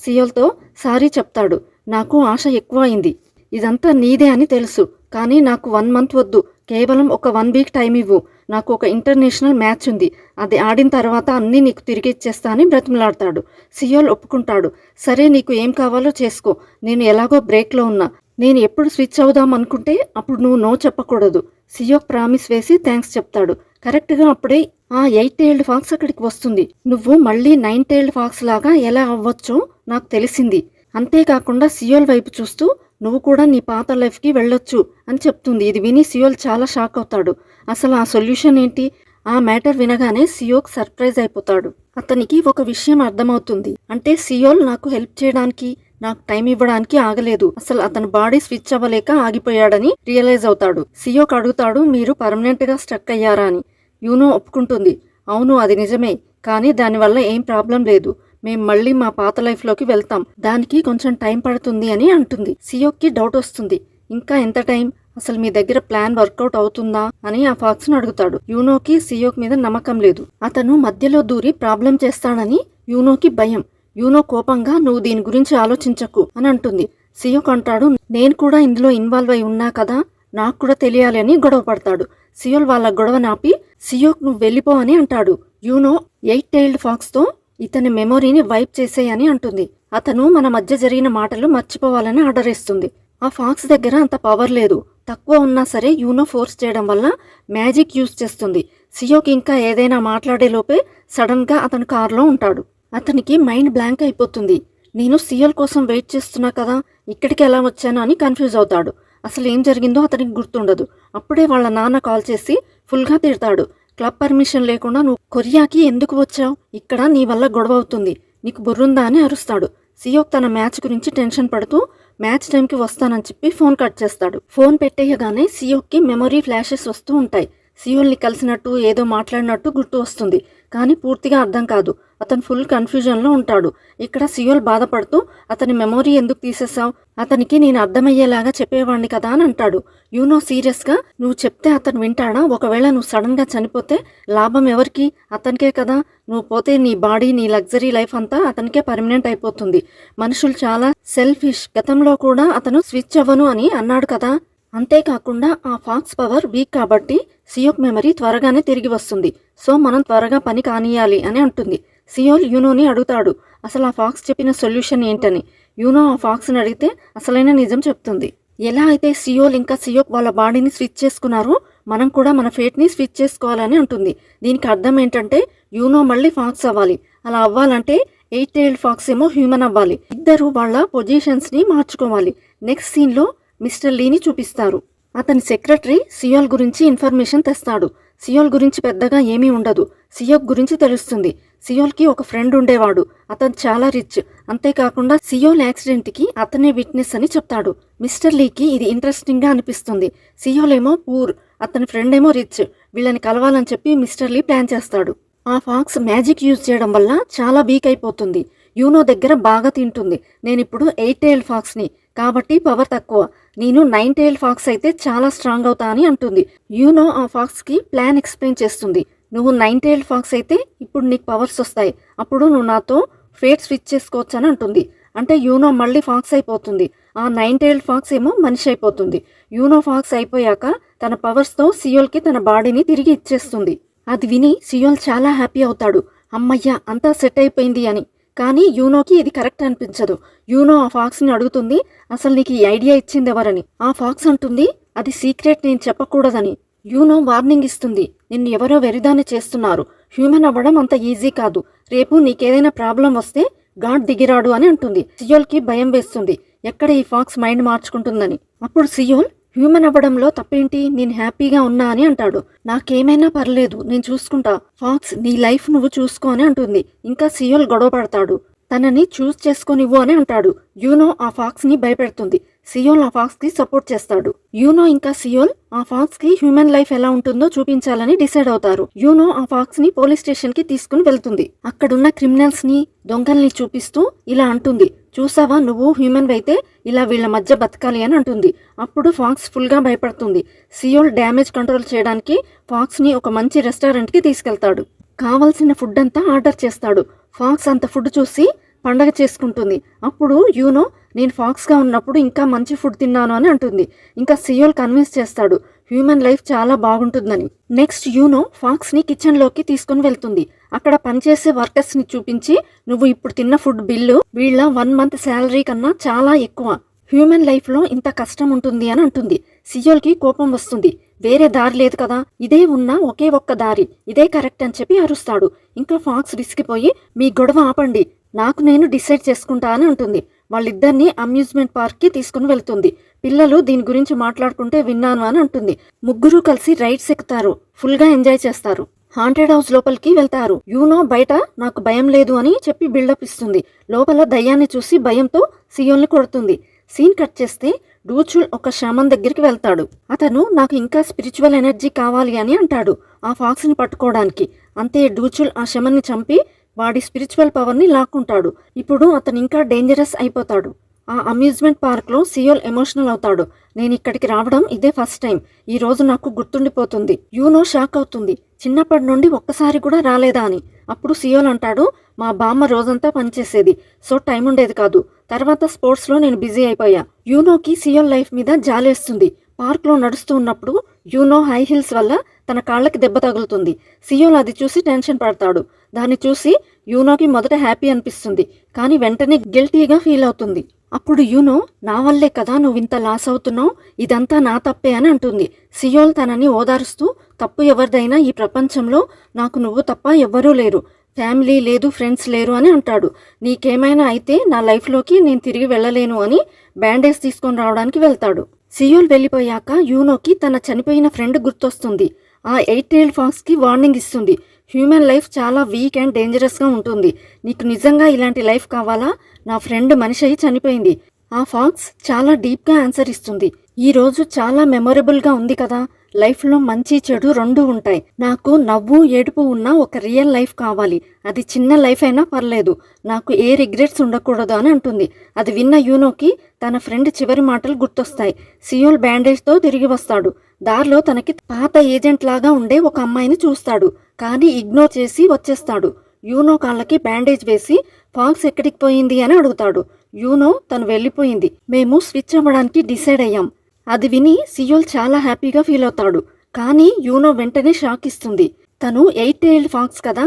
సియోల్తో సారీ చెప్తాడు. నాకు ఆశ ఎక్కువ అయింది, ఇదంతా నీదే అని తెలుసు, కానీ నాకు 1 మంత్ వద్దు, కేవలం ఒక 1 వీక్ టైం ఇవ్వు. నాకు ఒక ఇంటర్నేషనల్ మ్యాచ్ ఉంది, అది ఆడిన తర్వాత అన్నీ నీకు తిరిగి ఇచ్చేస్తా అని బ్రతిమలాడతాడు. సియోల్ ఒప్పుకుంటాడు. సరే నీకు ఏం కావాలో చేసుకో, నేను ఎలాగో బ్రేక్లో ఉన్నా, నేను ఎప్పుడు స్విచ్ అవుదాం అనుకుంటే అప్పుడు నువ్వు నో చెప్పకూడదు. సియోక్ ప్రామిస్ వేసి థ్యాంక్స్ చెప్తాడు. కరెక్ట్గా అప్పుడే ఆ 8 టైల్డ్ ఫాక్స్ అక్కడికి వస్తుంది. నువ్వు మళ్ళీ 9 టైల్డ్ ఫాక్స్ లాగా ఎలా అవ్వచ్చో నాకు తెలిసింది. అంతేకాకుండా సియోల్ వైపు చూస్తూ నువ్వు కూడా నీ పాత లైఫ్కి వెళ్ళొచ్చు అని చెప్తుంది. ఇది విని సియోల్ చాలా షాక్ అవుతాడు. అసలు ఆ సొల్యూషన్ ఏంటి? ఆ మ్యాటర్ వినగానే సియోక్ సర్ప్రైజ్ అయిపోతాడు. అతనికి ఒక విషయం అర్థమవుతుంది. అంటే సియోల్ నాకు హెల్ప్ చేయడానికి, నాకు టైం ఇవ్వడానికి ఆగలేదు, అసలు అతని బాడీ స్విచ్ అవ్వలేక ఆగిపోయాడని రియలైజ్ అవుతాడు. సియోక్ అడుగుతాడు మీరు పర్మనెంట్గా స్ట్రక్ అయ్యారా అని. యూనో ఒప్పుకుంటుంది. అవును అది నిజమే, కానీ దానివల్ల ఏం ప్రాబ్లం లేదు, మేం మళ్ళీ మా పాత లైఫ్లోకి వెళ్తాం, దానికి కొంచెం టైం పడుతుంది అని అంటుంది. సియోక్కి డౌట్ వస్తుంది. ఇంకా ఎంత టైం, అసలు మీ దగ్గర ప్లాన్ వర్కౌట్ అవుతుందా అని ఆ ఫాక్స్ను అడుగుతాడు. యూనోకి సియోక్ మీద నమ్మకం లేదు. అతను మధ్యలో దూరి ప్రాబ్లం చేస్తాడని యూనోకి భయం. యూనో కోపంగా నువ్వు దీని గురించి ఆలోచించకు అని అంటుంది. సియోక్ అంటాడు నేను కూడా ఇందులో ఇన్వాల్వ్ అయి ఉన్నా కదా, నాకు కూడా తెలియాలి అని గొడవ పడతాడు. సియోల్ వాళ్ళ గొడవ నాపి సియోక్ నువ్వు వెళ్ళిపో అని అంటాడు. యూనో 8 టైల్డ్ ఫాక్స్తో ఇతని మెమొరీని వైప్ చేసేయని అంటుంది. అతను మన మధ్య జరిగిన మాటలు మర్చిపోవాలని ఆర్డర్ ఇస్తుంది. ఆ ఫాక్స్ దగ్గర అంత పవర్ లేదు, తక్కువ ఉన్నా సరే యూనో ఫోర్స్ చేయడం వల్ల మ్యాజిక్ యూజ్ చేస్తుంది. సియోక్ ఇంకా ఏదైనా మాట్లాడే లోపే సడన్ గా అతను కారులో ఉంటాడు. అతనికి మైండ్ బ్లాంక్ అయిపోతుంది. నేను సియోల్ కోసం వెయిట్ చేస్తున్నా కదా, ఇక్కడికి ఎలా వచ్చాను అని కన్ఫ్యూజ్ అవుతాడు. అసలు ఏం జరిగిందో అతనికి గుర్తుండదు. అప్పుడే వాళ్ళ నాన్న కాల్ చేసి ఫుల్గా తిడతాడు. క్లబ్ పర్మిషన్ లేకుండా నువ్వు కొరియాకి ఎందుకు వచ్చావు, ఇక్కడ నీ వల్ల గొడవ అవుతుంది, నీకు బుర్రుందా అని అరుస్తాడు. సియోక్ తన మ్యాచ్ గురించి టెన్షన్ పడుతూ మ్యాచ్ టైంకి వస్తానని చెప్పి ఫోన్ కట్ చేస్తాడు. ఫోన్ పెట్టేయగానే సియోక్కి మెమొరీ ఫ్లాషెస్ వస్తూ ఉంటాయి. సియోల్ని కలిసినట్టు ఏదో మాట్లాడినట్టు గుర్తు వస్తుంది. కానీ పూర్తిగా అర్థం కాదు. అతను ఫుల్ కన్ఫ్యూజన్లో ఉంటాడు. ఇక్కడ సియోల్ బాధపడుతూ అతని మెమొరీ ఎందుకు తీసేసావు, అతనికి నేను అర్థమయ్యేలాగా చెప్పేవాడిని కదా అని అంటాడు. యూనో సీరియస్గా నువ్వు చెప్తే అతను వింటాడా? ఒకవేళ నువ్వు సడన్గా చనిపోతే లాభం ఎవరికి? అతనికే కదా. నువ్వు పోతే నీ బాడీ, నీ లగ్జరీ లైఫ్ అంతా అతనికే పర్మనెంట్ అయిపోతుంది. మనుషులు చాలా సెల్ఫిష్. గతంలో కూడా అతను స్విచ్ అవ్వను అని అన్నాడు కదా. అంతేకాకుండా ఆ ఫాక్స్ పవర్ వీక్ కాబట్టి సియోక్ మెమరీ త్వరగానే తిరిగి వస్తుంది. సో మనం త్వరగా పని కానియాలి అని అంటుంది. సియోల్ యూనోని అడుగుతాడు అసలు ఆ ఫాక్స్ చెప్పిన సొల్యూషన్ ఏంటని. యూనో ఆ ఫాక్స్ని అడిగితే అసలైన నిజం చెప్తుంది. ఎలా అయితే సియోల్ ఇంకా సియోక్ వాళ్ళ బాడీని స్విచ్ చేసుకున్నారో మనం కూడా మన ఫేట్ని స్విచ్ చేసుకోవాలని అంటుంది. దీనికి అర్థం ఏంటంటే యూనో మళ్ళీ ఫాక్స్ అవ్వాలి. అలా అవ్వాలంటే 8 tailed ఫాక్స్ ఏమో హ్యూమన్ అవ్వాలి. ఇద్దరు వాళ్ళ పొజిషన్స్ని మార్చుకోవాలి. నెక్స్ట్ సీన్లో మిస్టర్ లీని చూపిస్తారు. అతని సెక్రటరీ సియోల్ గురించి ఇన్ఫర్మేషన్ తెస్తాడు. సియోల్ గురించి పెద్దగా ఏమీ ఉండదు. సియోక్ గురించి తెలుస్తుంది. సియోల్కి ఒక ఫ్రెండ్ ఉండేవాడు. అతను చాలా రిచ్. అంతేకాకుండా సియోల్ యాక్సిడెంట్కి అతనే విట్నెస్ అని చెప్తాడు. మిస్టర్ లీకి ఇది ఇంట్రెస్టింగ్గా అనిపిస్తుంది. సియోల్ ఏమో పూర్, అతని ఫ్రెండ్ ఏమో రిచ్. వీళ్ళని కలవాలని చెప్పి మిస్టర్ లీ ప్లాన్ చేస్తాడు. ఆ ఫాక్స్ మ్యాజిక్ యూజ్ చేయడం వల్ల చాలా వీక్ అయిపోతుంది. యూనో దగ్గర బాగా తింటుంది. నేను ఇప్పుడు 8 tailed ఫాక్స్ని కాబట్టి పవర్ తక్కువ. నేను 9 tailed ఫాక్స్ అయితే చాలా స్ట్రాంగ్ అవుతా అని అంటుంది. యూనో ఆ ఫాక్స్కి ప్లాన్ ఎక్స్ప్లెయిన్ చేస్తుంది. నువ్వు 9 tailed ఫాక్స్ అయితే ఇప్పుడు నీకు పవర్స్ వస్తాయి. అప్పుడు నువ్వు నాతో ఫేట్ స్విచ్ చేసుకోవచ్చు అని అంటుంది. అంటే యూనో మళ్ళీ ఫాక్స్ అయిపోతుంది. ఆ 9 tailed ఫాక్స్ ఏమో మనిషి అయిపోతుంది. యూనో ఫాక్స్ అయిపోయాక తన పవర్స్తో సియోల్కి తన బాడీని తిరిగి ఇచ్చేస్తుంది. అది విని సియోల్ చాలా హ్యాపీ అవుతాడు. అమ్మయ్య అంతా సెట్ అయిపోయింది అని. కానీ యూనోకి ఇది కరెక్ట్ అనిపించదు. యూనో ఆ ఫాక్స్ని అడుగుతుంది అసలు నీకు ఈ ఐడియా ఇచ్చింది ఎవరని. ఆ ఫాక్స్ అంటుంది అది సీక్రెట్, నేను చెప్పకూడదని. యూనో వార్నింగ్ ఇస్తుంది నిన్ను ఎవరో వెరిదాన్ని చేస్తున్నారు. హ్యూమన్ అవ్వడం అంత ఈజీ కాదు. రేపు నీకేదైనా ప్రాబ్లం వస్తే గాడ్ దిగిరాడు అని అంటుంది. సియోల్కి భయం వేస్తుంది ఎక్కడ ఈ ఫాక్స్ మైండ్ మార్చుకుంటుందని. అప్పుడు సియోల్ హ్యూమన్ అవ్వడంలో తప్పేంటి, నేను హ్యాపీగా ఉన్నా అని అంటాడు. నాకేమైనా పర్లేదు, నేను చూసుకుంటా. ఫాక్స్ నీ లైఫ్ నువ్వు చూసుకో అని అంటుంది. ఇంకా సియోల్ గొడవ పడతాడు. తనని చూస్ చేసుకోనివ్వు అని అంటాడు. యూనో ఆ ఫాక్స్ని భయపెడుతుంది. సియోల్ ఆ ఫాక్స్కి సపోర్ట్ చేస్తాడు. యూనో ఇంకా సియోల్ ఆ ఫాక్స్కి హ్యూమన్ లైఫ్ ఎలా ఉంటుందో చూపించాలని డిసైడ్ అవుతారు. యూనో ఆ ఫాక్స్ని పోలీస్ స్టేషన్కి తీసుకుని వెళ్తుంది. అక్కడున్న క్రిమినల్స్ని, దొంగల్ని చూపిస్తూ ఇలా అంటుంది చూసావా, నువ్వు హ్యూమన్ అయితే ఇలా వీళ్ళ మధ్య బతకాలి అని అంటుంది. అప్పుడు ఫాక్స్ ఫుల్గా భయపడుతుంది. సియోల్ డ్యామేజ్ కంట్రోల్ చేయడానికి ఫాక్స్ని ఒక మంచి రెస్టారెంట్కి తీసుకెళ్తాడు. కావలసిన ఫుడ్ అంతా ఆర్డర్ చేస్తాడు. ఫాక్స్ అంత ఫుడ్ చూసి పండగ చేసుకుంటుంది. అప్పుడు యూనో నేను ఫాక్స్గా ఉన్నప్పుడు ఇంకా మంచి ఫుడ్ తిన్నాను అని అంటుంది. ఇంకా సియోల్ కన్విన్స్ చేస్తాడు హ్యూమన్ లైఫ్ చాలా బాగుంటుందని. నెక్స్ట్ యూనో ఫాక్స్ని కిచెన్లోకి తీసుకుని వెళ్తుంది. అక్కడ పనిచేసే వర్కర్స్ని చూపించి నువ్వు ఇప్పుడు తిన్న ఫుడ్ బిల్లు వీళ్ళ 1 month శాలరీ కన్నా చాలా ఎక్కువ. హ్యూమన్ లైఫ్లో ఇంత కష్టం ఉంటుంది అని అంటుంది. సియోల్కి కోపం వస్తుంది. వేరే దారి లేదు కదా, ఇదే ఉన్న ఒకే ఒక్క దారి, ఇదే కరెక్ట్ అని చెప్పి అరుస్తాడు. ఇంకా ఫాక్స్ విసిగిపోయి మీ గొడవ ఆపండి, నాకు నేను డిసైడ్ చేసుకుంటా అని అంటుంది. వాళ్ళిద్దరిని అమ్యూజ్మెంట్ పార్క్కి తీసుకుని వెళ్తుంది. పిల్లలు దీని గురించి మాట్లాడుకుంటే విన్నాను అని అంటుంది. ముగ్గురు కలిసి రైడ్స్ ఎక్కుతారు. ఫుల్గా ఎంజాయ్ చేస్తారు. హాంటెడ్ హౌస్ లోపలికి వెళ్తారు. యూనో బయట నాకు భయం లేదు అని చెప్పి బిల్డప్ ఇస్తుంది. లోపల దయ్యాన్ని చూసి భయంతో సియోల్ని కొడుతుంది. సీన్ కట్ చేస్తే డూచుల్ ఒక షామన్ దగ్గరికి వెళ్తాడు. అతను నాకు ఇంకా స్పిరిచువల్ ఎనర్జీ కావాలి అని అంటాడు ఆ ఫాక్స్ని పట్టుకోవడానికి. అంతే డూచుల్ ఆ షమన్ని చంపి వాడి స్పిరిచువల్ పవర్ని లాక్కుంటాడు. ఇప్పుడు అతను ఇంకా డేంజరస్ అయిపోతాడు. ఆ అమ్యూజ్మెంట్ పార్క్లో సియోల్ ఎమోషనల్ అవుతాడు. నేను ఇక్కడికి రావడం ఇదే ఫస్ట్ టైం. ఈ రోజు నాకు గుర్తుండిపోతుంది. యూనో షాక్ అవుతుంది. చిన్నప్పటి నుండి ఒక్కసారి కూడా రాలేదా అని. అప్పుడు సియోల్ అంటాడు మా బామ్మ రోజంతా పనిచేసేది, సో టైం ఉండేది కాదు. తర్వాత స్పోర్ట్స్లో నేను బిజీ అయిపోయా. యూనోకి సియోల్ లైఫ్ మీద జాలేస్తుంది. పార్క్లో నడుస్తూ ఉన్నప్పుడు యూనో హై హీల్స్ వల్ల తన కాళ్ళకి దెబ్బ తగులుతుంది. సియోల్ అది చూసి టెన్షన్ పడతాడు. దాన్ని చూసి యూనోకి మొదట హ్యాపీ అనిపిస్తుంది, కానీ వెంటనే గిల్టీగా ఫీల్ అవుతుంది. అప్పుడు యూనో నా వల్లే కదా నువ్వు ఇంత లాస్ అవుతున్నావు, ఇదంతా నా తప్పే అని అంటుంది. సియోల్ తనని ఓదారుస్తూ తప్పు ఎవరిదైనా ఈ ప్రపంచంలో నాకు నువ్వు తప్ప ఎవ్వరూ లేరు, ఫ్యామిలీ లేదు, ఫ్రెండ్స్ లేరు అని అంటాడు. నీకేమైనా అయితే నా లైఫ్లోకి నేను తిరిగి వెళ్ళలేను అని బ్యాండేజ్ తీసుకొని రావడానికి వెళ్తాడు. సియోల్ వెళ్ళిపోయాక యూనోకి తన చనిపోయిన ఫ్రెండ్ గుర్తొస్తుంది. ఆ 8 tailed ఫాక్స్కి వార్నింగ్ ఇస్తుంది. హ్యూమన్ లైఫ్ చాలా వీక్ అండ్ డేంజరస్గా ఉంటుంది. నీకు నిజంగా ఇలాంటి లైఫ్ కావాలా? నా ఫ్రెండ్ మనిషి అయి చనిపోయింది. ఆ ఫాక్స్ చాలా డీప్గా ఆన్సర్ ఇస్తుంది. ఈ రోజు చాలా మెమొరబుల్గా ఉంది కదా, లైఫ్లో మంచి చెడు రెండు ఉంటాయి. నాకు నవ్వు ఏడుపు ఉన్న ఒక రియల్ లైఫ్ కావాలి. అది చిన్న లైఫ్ అయినా పర్లేదు. నాకు ఏ రిగ్రెట్స్ ఉండకూడదు అని అంటుంది. అది విన్న యూనోకి తన ఫ్రెండ్ చివరి మాటలు గుర్తొస్తాయి. సియోల్ బ్యాండేజ్తో తిరిగి వస్తాడు. దారిలో తనకి పాత ఏజెంట్ లాగా ఉండే ఒక అమ్మాయిని చూస్తాడు. కానీ ఇగ్నోర్ చేసి వచ్చేస్తాడు. యూనో కాళ్ళకి బ్యాండేజ్ వేసి ఫాక్స్ ఎక్కడికి పోయింది అని అడుగుతాడు. యూనో తను వెళ్ళిపోయింది, మేము స్విచ్ అవ్వడానికి డిసైడ్ అయ్యాం. అది విని సియోల్ చాలా హ్యాపీగా ఫీల్ అవుతాడు. కానీ యూనో వెంటనే షాక్ ఇస్తుంది. తను 8 టైల్డ్ ఫాక్స్ కదా,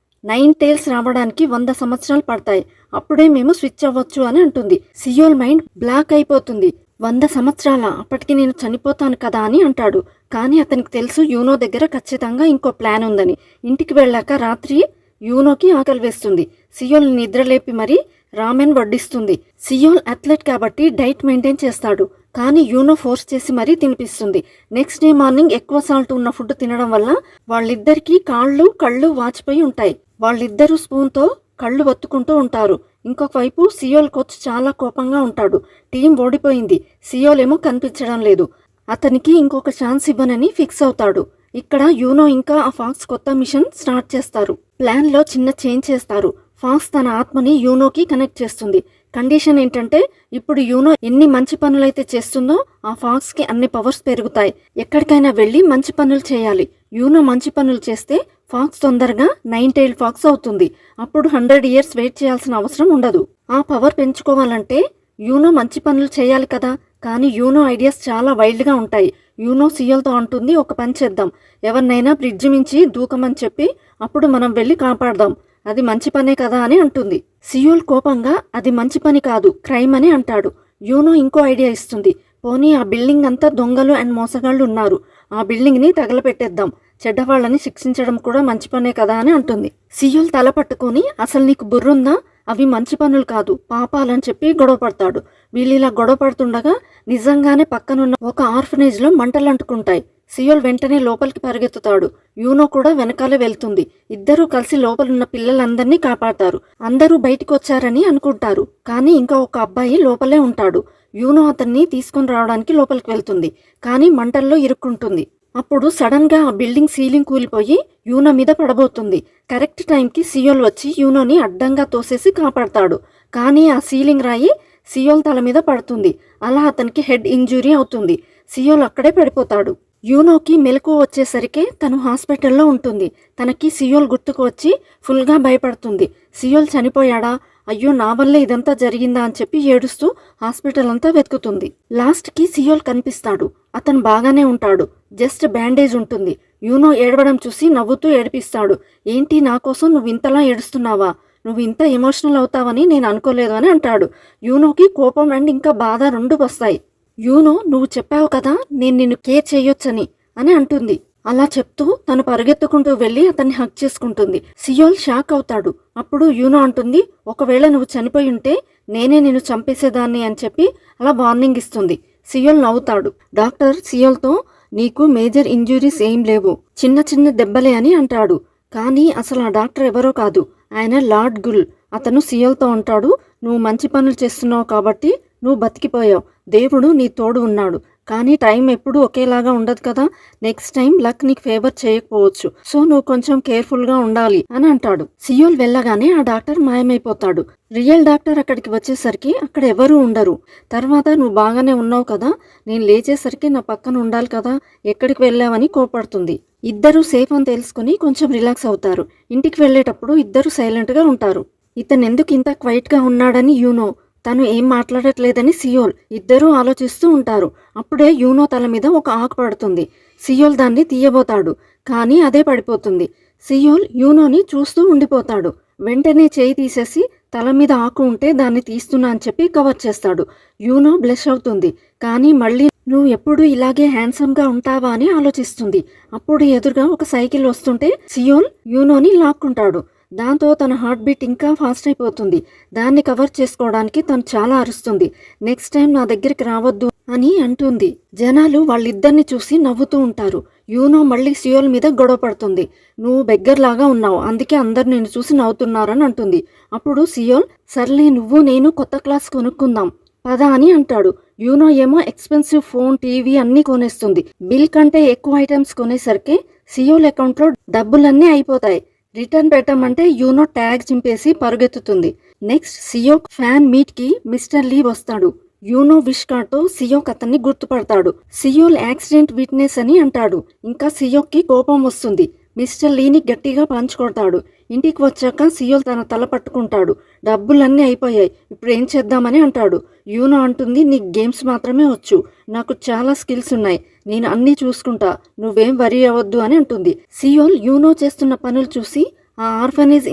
9 టైల్స్ రావడానికి 100 సంవత్సరాలు పడతాయి, అప్పుడే మేము స్విచ్ అవ్వచ్చు అని అంటుంది. సియోల్ మైండ్ బ్లాక్ అయిపోతుంది. 100 సంవత్సరాల, అప్పటికి నేను చనిపోతాను కదా అని అంటాడు. కానీ అతనికి తెలుసు యూనో దగ్గర ఖచ్చితంగా ఇంకో ప్లాన్ ఉందని. ఇంటికి వెళ్ళాక రాత్రి యూనోకి ఆకలి వేస్తుంది. సియోల్ నిద్రలేపి మరీ రామెన్ వడ్డిస్తుంది. సియోల్ అథ్లెట్ కాబట్టి డైట్ మెయింటైన్ చేస్తాడు. కానీ యూనో ఫోర్స్ చేసి మరీ తినిపిస్తుంది. నెక్స్ట్ డే మార్నింగ్ ఎక్కువ సాల్ట్ ఉన్న ఫుడ్ తినడం వల్ల వాళ్ళిద్దరికీ కాళ్ళు కళ్ళు వాచిపోయి ఉంటాయి. వాళ్ళిద్దరూ స్పూన్తో కళ్ళు ఒత్తుకుంటూ ఉంటారు. ఇంకొక వైపు సియోల్ కోచ్ చాలా కోపంగా ఉంటాడు. టీం ఓడిపోయింది, సియోల్ ఏమో కనిపించడం లేదు. అతనికి ఇంకొక ఛాన్స్ ఇవ్వనని ఫిక్స్ అవుతాడు. ఇక్కడ యూనో ఇంకా ఆ ఫాక్స్ కొత్త మిషన్ స్టార్ట్ చేస్తారు. ప్లాన్లో చిన్న చేంజ్ చేస్తారు. ఫాక్స్ తన ఆత్మని యూనోకి కనెక్ట్ చేస్తుంది. కండిషన్ ఏంటంటే ఇప్పుడు యూనో ఎన్ని మంచి పనులైతే చేస్తుందో ఆ ఫాక్స్కి అన్ని పవర్స్ పెరుగుతాయి. ఎక్కడికైనా వెళ్ళి మంచి పనులు చేయాలి. యూనో మంచి పనులు చేస్తే ఫాక్స్ తొందరగా 9 టైల్డ్ ఫాక్స్ అవుతుంది. అప్పుడు 100 ఇయర్స్ వెయిట్ చేయాల్సిన అవసరం ఉండదు. ఆ పవర్ పెంచుకోవాలంటే యూనో మంచి పనులు చేయాలి కదా. కానీ యూనో ఐడియాస్ చాలా వైల్డ్గా ఉంటాయి. యూనో సియోల్తో అంటుంది, ఒక పని చేద్దాం, ఎవరినైనా బ్రిడ్జి మించి దూకమని చెప్పి అప్పుడు మనం వెళ్ళి కాపాడదాం, అది మంచి పనే కదా అని అంటుంది. సియోల్ కోపంగా అది మంచి పని కాదు, క్రైమ్ అని అంటాడు. యూనో ఇంకో ఐడియా ఇస్తుంది, పోనీ ఆ బిల్డింగ్ అంతా దొంగలు అండ్ మోసగాళ్ళు ఉన్నారు, ఆ బిల్డింగ్ని తగలపెట్టేద్దాం, చెడ్డవాళ్ళని శిక్షించడం కూడా మంచి పనే కదా అని అంటుంది. సియోల్ తల పట్టుకొని, అసలు నీకు బుర్రుందా, అవి మంచి పనులు కాదు పాపాలని చెప్పి గొడవ పడతాడు. వీళ్ళిలా గొడవ పడుతుండగా నిజంగానే పక్కనున్న ఒక ఆర్ఫనేజ్లో మంటలు అంటుకుంటాయి. సియోల్ వెంటనే లోపలికి పరిగెత్తుతాడు. యూనో కూడా వెనకాలే వెళ్తుంది. ఇద్దరూ కలిసి లోపలున్న పిల్లలందరినీ కాపాడతారు. అందరూ బయటికి వచ్చారని అనుకుంటారు. కానీ ఇంకా ఒక అబ్బాయి లోపలే ఉంటాడు. యూనో అతన్ని తీసుకొని రావడానికి లోపలికి వెళ్తుంది. కానీ మంటల్లో ఇరుక్కుంటుంది. అప్పుడు సడన్ గా ఆ బిల్డింగ్ సీలింగ్ కూలిపోయి యూనో మీద పడబోతుంది. కరెక్ట్ టైంకి సియోల్ వచ్చి యూనోని అడ్డంగా తోసేసి కాపాడతాడు. కానీ ఆ సీలింగ్ రాయి సియోల్ తల మీద పడుతుంది. అలా అతనికి హెడ్ ఇంజురీ అవుతుంది. సియోల్ అక్కడే పడిపోతాడు. యూనోకి మెలకువ వచ్చేసరికి తను హాస్పిటల్లో ఉంటుంది. తనకి సియోల్ గుర్తుకు వచ్చి ఫుల్గా భయపడుతుంది. సియోల్ చనిపోయాడా, అయ్యో నా వల్లే ఇదంతా జరిగిందా అని చెప్పి ఏడుస్తూ హాస్పిటల్ అంతా వెతుకుతుంది. లాస్ట్కి సియోల్ కనిపిస్తాడు. అతను బాగానే ఉంటాడు, జస్ట్ బ్యాండేజ్ ఉంటుంది. యూనో ఏడవడం చూసి నవ్వుతూ ఏడిపిస్తాడు. ఏంటి, నా కోసం నువ్వు ఇంతలా ఏడుస్తున్నావా, నువ్వు ఇంత ఎమోషనల్ అవుతావని నేను అనుకోలేదు అని అంటాడు. యూనోకి కోపం అండ్ ఇంకా బాధ రెండు వస్తాయి. యూనో, నువ్వు చెప్పావు కదా నేను నిన్ను కేర్ చేయొచ్చని అని అంటుంది. అలా చెప్తూ తను పరిగెత్తుకుంటూ వెళ్ళి అతన్ని హగ్ చేసుకుంటుంది. సియోల్ షాక్ అవుతాడు. అప్పుడు యూనో అంటుంది, ఒకవేళ నువ్వు చనిపోయి ఉంటే నేనే నిన్ను చంపేసేదాన్ని అని చెప్పి అలా వార్నింగ్ ఇస్తుంది. సియోల్ నవ్వుతాడు. డాక్టర్ సియోల్తో, నీకు మేజర్ ఇంజురీస్ ఏం లేవు, చిన్న చిన్న దెబ్బలే అని అంటాడు. కానీ అసలు ఆ డాక్టర్ ఎవరో కాదు, ఆయన లార్డ్ గుల్. అతను సియోల్తో అంటాడు, నువ్వు మంచి పనులు చేస్తున్నావు కాబట్టి నువ్వు బతికిపోయావు, దేవుడు నీ తోడు ఉన్నాడు. కానీ టైం ఎప్పుడూ ఒకేలాగా ఉండదు కదా, నెక్స్ట్ టైం లక్ నీకు ఫేవర్ చేయకపోవచ్చు, సో నువ్వు కొంచెం కేర్ఫుల్గా ఉండాలి అని అంటాడు. సియోల్ వెళ్ళగానే ఆ డాక్టర్ మాయమైపోతాడు. రియల్ డాక్టర్ అక్కడికి వచ్చేసరికి అక్కడ ఎవరూ ఉండరు. తర్వాత, నువ్వు బాగానే ఉన్నావు కదా, నేను లేచేసరికి నా పక్కన ఉండాలి కదా, ఎక్కడికి వెళ్ళావని కోపడుతుంది. ఇద్దరూ సేఫ్ అని తెలుసుకుని కొంచెం రిలాక్స్ అవుతారు. ఇంటికి వెళ్ళేటప్పుడు ఇద్దరు సైలెంట్గా ఉంటారు. ఇతను ఎందుకు ఇంత క్వైట్గా ఉన్నాడని యూనో, తను ఏం మాట్లాడట్లేదని సియోల్, ఇద్దరూ ఆలోచిస్తూ ఉంటారు. అప్పుడే యూనో తల మీద ఒక ఆకు పడుతుంది. సియోల్ దాన్ని తీయబోతాడు, కానీ అదే పడిపోతుంది. సియోల్ యూనోని చూస్తూ ఉండిపోతాడు. వెంటనే చేయి తీసేసి తల మీద ఆకు ఉంటే దాన్ని తీస్తున్నా అని చెప్పి కవర్ చేస్తాడు. యూనో బ్లష్ అవుతుంది. కానీ మళ్ళీ నువ్వు ఎప్పుడు ఇలాగే హ్యాండ్సమ్గా ఉంటావా అని ఆలోచిస్తుంది. అప్పుడు ఎదురుగా ఒక సైకిల్ వస్తుంటే సియోల్ యూనోని లాక్కుంటాడు. దాంతో తన హార్ట్ బీట్ ఇంకా ఫాస్ట్ అయిపోతుంది. దాన్ని కవర్ చేసుకోవడానికి తను చాలా అరుస్తుంది. నెక్స్ట్ టైం నా దగ్గరికి రావద్దు అని అంటుంది. జనాలు వాళ్ళిద్దరిని చూసి నవ్వుతూ ఉంటారు. యూనో మళ్ళీ సియోల్ మీద గొడవ పడుతుంది. నువ్వు బెగ్గర్లాగా ఉన్నావు, అందుకే అందరు నిన్ను చూసి నవ్వుతున్నారని అంటుంది. అప్పుడు సియోల్, సర్లే నువ్వు నేను కొత్త క్లాస్ కొనుక్కుందాం, పద అని అంటాడు. యూనో ఏమో ఎక్స్పెన్సివ్ ఫోన్, టీవీ అన్నీ కొనేస్తుంది. బిల్ కంటే ఎక్కువ ఐటమ్స్ కొనేసరికి సియోల్ అకౌంట్లో డబ్బులన్నీ అయిపోతాయి. రిటర్న్ పెట్టమంటే యూనో ట్యాగ్ చింపేసి పరుగెత్తుతుంది. నెక్స్ట్ సియోక్ ఫ్యాన్ మీట్ కి మిస్టర్ లీ వస్తాడు. యూనో విష్ కార్డ్తో సియోక్ అతన్ని గుర్తుపడతాడు. సియోల్ యాక్సిడెంట్ విట్నెస్ అని అంటాడు. ఇంకా సియోక్కి కోపం వస్తుంది. మిస్టర్ లీని గట్టిగా పంచుకొడతాడు. ఇంటికి వచ్చాక సియోల్ తన తల పట్టుకుంటాడు. డబ్బులన్నీ అయిపోయాయి, ఇప్పుడు ఏం చేద్దామని అంటాడు. యూనో అంటుంది, నీకు గేమ్స్ మాత్రమే వచ్చు, నాకు చాలా స్కిల్స్ ఉన్నాయి, నేను అన్నీ చూసుకుంటా, నువ్వేం వరీ అవ్వద్దు అని అంటుంది. సియోల్ యూనో చేస్తున్న పనులు చూసి ఆ ఆర్ఫనేజ్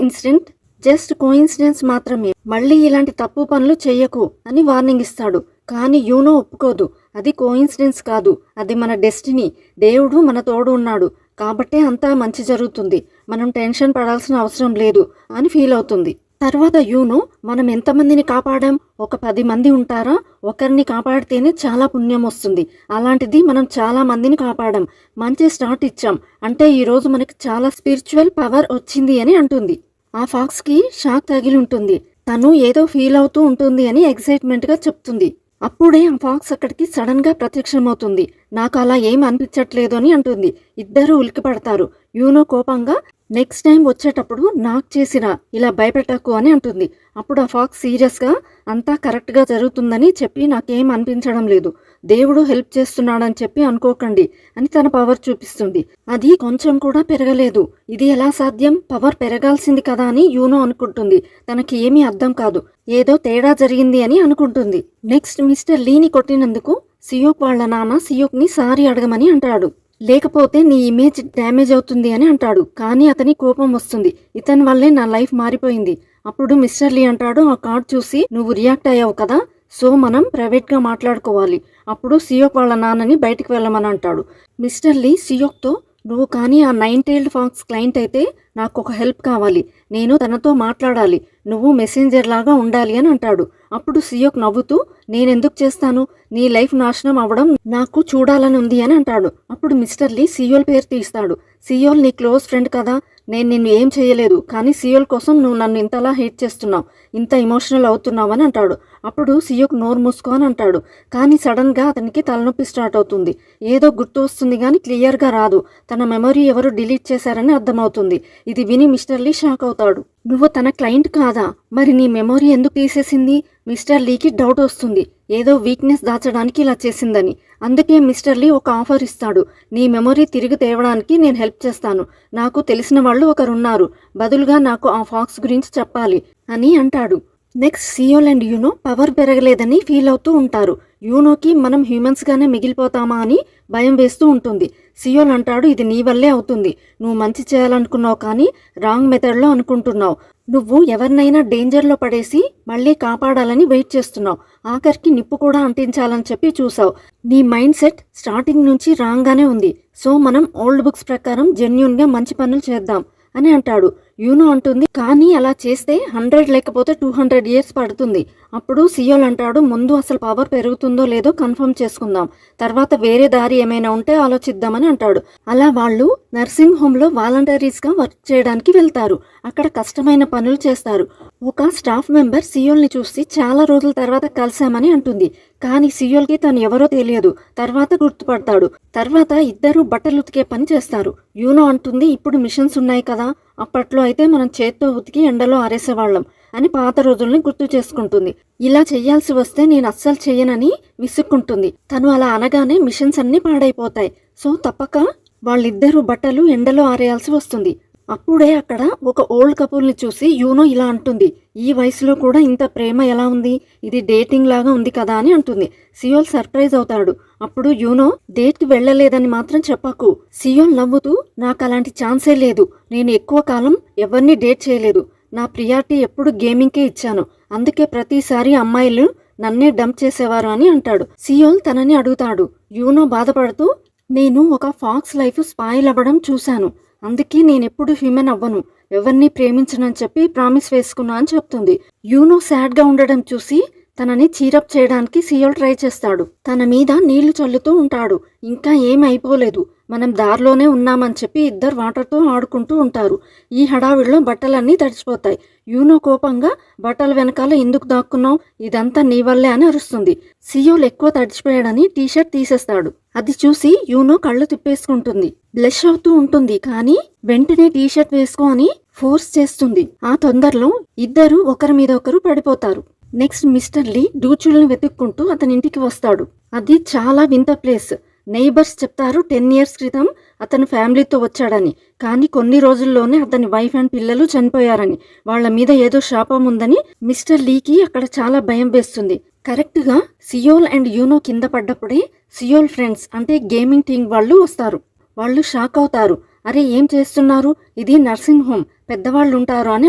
ఇన్సిడెంట్ జస్ట్ కోఇన్సిడెన్స్ మాత్రమే, మళ్ళీ ఇలాంటి తప్పు పనులు చెయ్యకు అని వార్నింగ్ ఇస్తాడు. కానీ యూనో ఒప్పుకోదు. అది కోఇన్సిడెన్స్ కాదు, అది మన డెస్టినీ, దేవుడు మన తోడు ఉన్నాడు కాబట్టే అంతా మంచి జరుగుతుంది, మనం టెన్షన్ పడాల్సిన అవసరం లేదు అని ఫీల్ అవుతుంది. తర్వాత యూనో, మనం ఎంతమందిని కాపాడాం, ఒక 10 మంది ఉంటారా, ఒకరిని కాపాడితేనే చాలా పుణ్యం వస్తుంది, అలాంటిది మనం చాలా మందిని కాపాడాం, మంచి స్టార్ట్ ఇచ్చాం, అంటే ఈరోజు మనకి చాలా స్పిరిచువల్ పవర్ వచ్చింది అని అంటుంది. ఆ ఫాక్స్కి షాక్ తగిలి ఉంటుంది. తను ఏదో ఫీల్ అవుతూ ఉంటుంది అని ఎక్సైట్మెంట్గా చెప్తుంది. అప్పుడే ఆ ఫాక్స్ అక్కడికి సడన్గా ప్రత్యక్షమవుతుంది. నాకు అలా ఏం అనిపించట్లేదు అని అంటుంది. ఇద్దరూ ఉలిక్కిపడతారు. యూనో కోపంగా, నెక్స్ట్ టైం వచ్చేటప్పుడు నాకు చేసిన ఇలా భయపెట్టకు అని అంటుంది. అప్పుడు ఆ ఫాక్స్ సీరియస్గా, అంతా కరెక్ట్గా జరుగుతుందని చెప్పి నాకేం అనిపించడం లేదు, దేవుడు హెల్ప్ చేస్తున్నాడని చెప్పి అనుకోకండి అని తన పవర్ చూపిస్తుంది. అది కొంచెం కూడా పెరగలేదు. ఇది ఎలా సాధ్యం, పవర్ పెరగాల్సింది కదా అని యూనో అనుకుంటుంది. తనకి ఏమీ అర్థం కాదు, ఏదో తేడా జరిగింది అని అనుకుంటుంది. నెక్స్ట్ మిస్టర్ లీని కొట్టినందుకు సియోక్ వాళ్ళ నాన్న సియోక్ని సారీ అడగమని అంటాడు. లేకపోతే నీ ఇమేజ్ డ్యామేజ్ అవుతుంది అని అంటాడు. కానీ అతని కోపం వస్తుంది. ఇతని వల్లే నా లైఫ్ మారిపోయింది. అప్పుడు మిస్టర్ లీ అంటాడు, ఆ కార్డ్ చూసి నువ్వు రియాక్ట్ అయ్యావు కదా, సో మనం ప్రైవేట్గా మాట్లాడుకోవాలి. అప్పుడు సియోక్ వాళ్ళ నాన్నని బయటికి వెళ్ళమని అంటాడు. మిస్టర్ లీ సియోక్తో, నువ్వు కానీ ఆ 9 టైల్డ్ ఫాక్స్ క్లయింట్ అయితే నాకు ఒక హెల్ప్ కావాలి, నేను తనతో మాట్లాడాలి, నువ్వు మెసెంజర్ లాగా ఉండాలి అని అంటాడు. అప్పుడు సియోక్ నవ్వుతూ, నేనెందుకు చేస్తాను, నీ లైఫ్ నాశనం అవ్వడం నాకు చూడాలని ఉంది అని అంటాడు. అప్పుడు మిస్టర్ లీ సియోల్ పేరు తీస్తాడు. సియోల్ నీ క్లోజ్ ఫ్రెండ్ కదా, నేను నిన్ను ఏం చేయలేదు, కానీ సియోల్ కోసం నువ్వు నన్ను ఇంతలా హేట్ చేస్తున్నావు, ఇంత ఎమోషనల్ అవుతున్నావు అని అంటాడు. అప్పుడు సియోక్ నోరు మూసుకో అని అంటాడు. కానీ సడన్గా అతనికి తలనొప్పి స్టార్ట్ అవుతుంది. ఏదో గుర్తు వస్తుంది కానీ క్లియర్గా రాదు. తన మెమరీ ఎవరు డిలీట్ చేశారని అర్థమవుతుంది. ఇది విని మిస్టర్ లీ షాక్ అవుతాడు. నువ్వు తన క్లయింట్ కాదా, మరి నీ మెమరీ ఎందుకు తీసేసింది? మిస్టర్ లీకి డౌట్ వస్తుంది, ఏదో వీక్నెస్ దాచడానికి ఇలా చేసిందని. అందుకే మిస్టర్ లీ ఒక ఆఫర్ ఇస్తాడు. నీ మెమరీ తిరిగి తేవడానికి నేను హెల్ప్ చేస్తాను, నాకు తెలిసిన వాళ్ళు ఒకరున్నారు, బదులుగా నాకు ఆ ఫాక్స్ గురించి చెప్పాలి అని అంటాడు. Next Seoul and Yuno power పెరగలేదని ఫీల్ అవుతూ ఉంటారు. యూనోకి మనం హ్యూమన్స్గానే మిగిలిపోతామా అని భయం వేస్తూ ఉంటుంది. సియోల్ అంటాడు, ఇది నీ వల్లే అవుతుంది, నువ్వు మంచి చేయాలనుకున్నావు కానీ రాంగ్ మెథడ్లో అనుకుంటున్నావు, నువ్వు ఎవరినైనా డేంజర్లో పడేసి మళ్ళీ కాపాడాలని వెయిట్ చేస్తున్నావు, ఆఖరికి నిప్పు కూడా అంటించాలని చెప్పి చూసావు, నీ మైండ్ సెట్ స్టార్టింగ్ నుంచి రాంగ్గానే ఉంది, సో మనం ఓల్డ్ బుక్స్ ప్రకారం జెన్యూన్గా మంచి పనులు చేద్దాం అని అంటాడు. యూనో అంటుంది, కానీ అలా చేస్తే 100 లేకపోతే 200 ఇయర్స్ పడుతుంది. అప్పుడు సియోల్ అంటాడు, ముందు అసలు పవర్ పెరుగుతుందో లేదో కన్ఫర్మ్ చేసుకుందాం, తర్వాత వేరే దారి ఏమైనా ఉంటే ఆలోచిద్దామని అంటాడు. అలా వాళ్ళు నర్సింగ్ హోమ్లో వాలంటీర్స్గా వర్క్ చేయడానికి వెళ్తారు. అక్కడ కష్టమైన పనులు చేస్తారు. ఒక స్టాఫ్ మెంబర్ సియోల్ని చూసి చాలా రోజుల తర్వాత కలిసామని అంటుంది. కానీ సియోల్కి తను ఎవరో తెలియదు. తర్వాత గుర్తుపడతాడు. తర్వాత ఇద్దరు బట్టలు ఉతికే పని చేస్తారు. యూనో అంటుంది, ఇప్పుడు మిషన్స్ ఉన్నాయి కదా, అప్పట్లో అయితే మనం చేత్తో ఉతికి ఎండలో ఆరేసేవాళ్ళం అని పాత రోజుల్ని గుర్తు చేసుకుంటుంది. ఇలా చెయ్యాల్సి వస్తే నేను అస్సలు చెయ్యనని విసుక్కుంటుంది. తను అలా అనగానే మిషన్స్ అన్నీ పాడైపోతాయి. సో తప్పక వాళ్ళిద్దరూ బట్టలు ఎండలో ఆరేయాల్సి వస్తుంది. అప్పుడే అక్కడ ఒక ఓల్డ్ కపుల్ని చూసి యూనో ఇలా అంటుంది, ఈ వయసులో కూడా ఇంత ప్రేమ ఎలా ఉంది, ఇది డేటింగ్ లాగా ఉంది కదా అని అంటుంది. సియోల్ సర్ప్రైజ్ అవుతాడు. అప్పుడు యూనో, డేట్కి వెళ్ళలేదని మాత్రం చెప్పకు. సియోల్ నవ్వుతూ, నాకు అలాంటి ఛాన్సే లేదు, నేను ఎక్కువ కాలం ఎవరిని డేట్ చేయలేదు, నా ప్రియారిటీ ఎప్పుడు గేమింగ్కే ఇచ్చాను, అందుకే ప్రతిసారి అమ్మాయిలు నన్నే డంప్ చేసేవారు అని అంటాడు. సియోల్ తనని అడుగుతాడు. యూనో బాధపడుతూ, నేను ఒక ఫాక్స్ లైఫ్ స్పాయిల్ అవ్వడం చూశాను, అందుకే నేనెప్పుడు హ్యూమన్ అవ్వను, ఎవరిని ప్రేమించనని చెప్పి ప్రామిస్ వేసుకున్నా అని చెప్తుంది. యూనో సాడ్గా ఉండడం చూసి తనని చీరప్ చేయడానికి సియోల్ ట్రై చేస్తాడు. తన మీద నీళ్లు చల్లుతూ ఉంటాడు. ఇంకా ఏం అయిపోలేదు, మనం దారిలోనే ఉన్నామని చెప్పి ఇద్దరు వాటర్తో ఆడుకుంటూ ఉంటారు. ఈ హడావిడిలో బట్టలన్నీ తడిచిపోతాయి. యూనో కోపంగా బట్టల వెనకాల ఎందుకు దాక్కున్నావు, ఇదంతా నీ వల్లే అని అరుస్తుంది. సియోల్ ఎక్కువ తడిచిపోయాడని టీషర్ట్ తీసేస్తాడు. అది చూసి యూనో కళ్ళు తిప్పేసుకుంటుంది. బ్లష్ అవుతూ ఉంటుంది, కానీ వెంటనే టీషర్ట్ వేసుకో అని ఫోర్స్ చేస్తుంది. ఆ తొందరలో ఇద్దరు ఒకరి మీద ఒకరు పడిపోతారు. నెక్స్ట్ మిస్టర్ లీ డూచుల్ని వెతుక్కుంటూ అతని ఇంటికి వస్తాడు. అది చాలా వింత ప్లేస్. నైబర్స్ చెప్తారు 10 years క్రితం అతను ఫ్యామిలీతో వచ్చాడని, కానీ కొన్ని రోజుల్లోనే అతని వైఫ్ అండ్ పిల్లలు చనిపోయారని, వాళ్ళ మీద ఏదో శాపం ఉందని మిస్టర్ లీకి అక్కడ చాలా భయం వేస్తుంది. కరెక్ట్గా సియోల్ అండ్ యూనో కింద పడ్డప్పుడే సియోల్ ఫ్రెండ్స్ అంటే గేమింగ్ టీం వాళ్ళు వస్తారు. వాళ్ళు షాక్ అవుతారు. అరే ఏం చేస్తున్నారు, ఇది నర్సింగ్ హోమ్, పెద్దవాళ్ళు ఉంటారు అని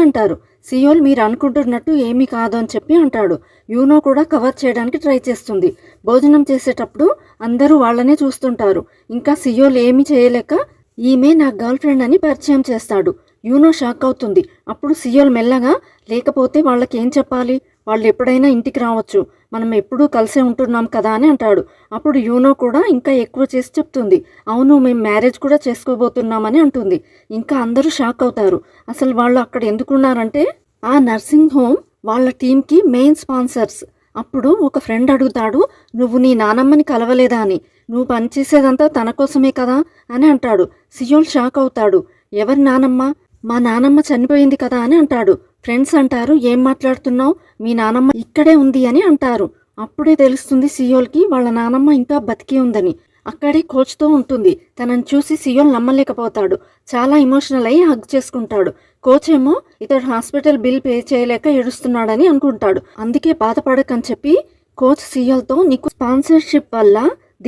అంటారు. సియోల్ మీరు అనుకుంటున్నట్టు ఏమీ కాదు అని చెప్పి అంటాడు. యూనో కూడా కవర్ చేయడానికి ట్రై చేస్తుంది. భోజనం చేసేటప్పుడు అందరూ వాళ్ళనే చూస్తుంటారు. ఇంకా సియోల్ ఏమీ చేయలేక ఈమె నా గర్ల్ ఫ్రెండ్ అని పరిచయం చేస్తాడు. యూనో షాక్ అవుతుంది. అప్పుడు సియోల్ మెల్లగా లేకపోతే వాళ్ళకి ఏం చెప్పాలి, వాళ్ళు ఎప్పుడైనా ఇంటికి రావచ్చు, మనం ఎప్పుడూ కలిసే ఉంటున్నాం కదా అని అంటాడు. అప్పుడు యూనో కూడా ఇంకా ఎక్కువ చేసి చెప్తుంది. అవును మేము మ్యారేజ్ కూడా చేసుకోబోతున్నామని అంటుంది. ఇంకా అందరూ షాక్ అవుతారు. అసలు వాళ్ళు అక్కడ ఎందుకున్నారంటే ఆ నర్సింగ్ హోమ్ వాళ్ళ టీంకి మెయిన్ స్పాన్సర్స్. అప్పుడు ఒక ఫ్రెండ్ అడుగుతాడు, నువ్వు నీ నానమ్మని కలవలేదా అని, నువ్వు పనిచేసేదంతా తన కోసమే కదా అని అంటాడు. సియోల్ షాక్ అవుతాడు. ఎవరి నానమ్మ, మా నానమ్మ చనిపోయింది కదా అని అంటాడు. ఫ్రెండ్స్ అంటారు, ఏం మాట్లాడుతున్నావు, మీ నానమ్మ ఇక్కడే ఉంది అని అంటారు. అప్పుడే తెలుస్తుంది సియోల్కి వాళ్ళ నానమ్మ ఇంకా బతికి ఉందని. అక్కడే కోచ్తో ఉంటుంది. తనని చూసి సియోల్ నమ్మలేకపోతాడు. చాలా ఎమోషనల్ అయ్యి హగ్ చేసుకుంటాడు. కోచ్ ఏమో ఇతడు హాస్పిటల్ బిల్ పే చేయలేక ఏడుస్తున్నాడని అనుకుంటాడు. అందుకే బాధపడకని చెప్పి కోచ్ సియోల్తో నీకు స్పాన్సర్షిప్ వల్ల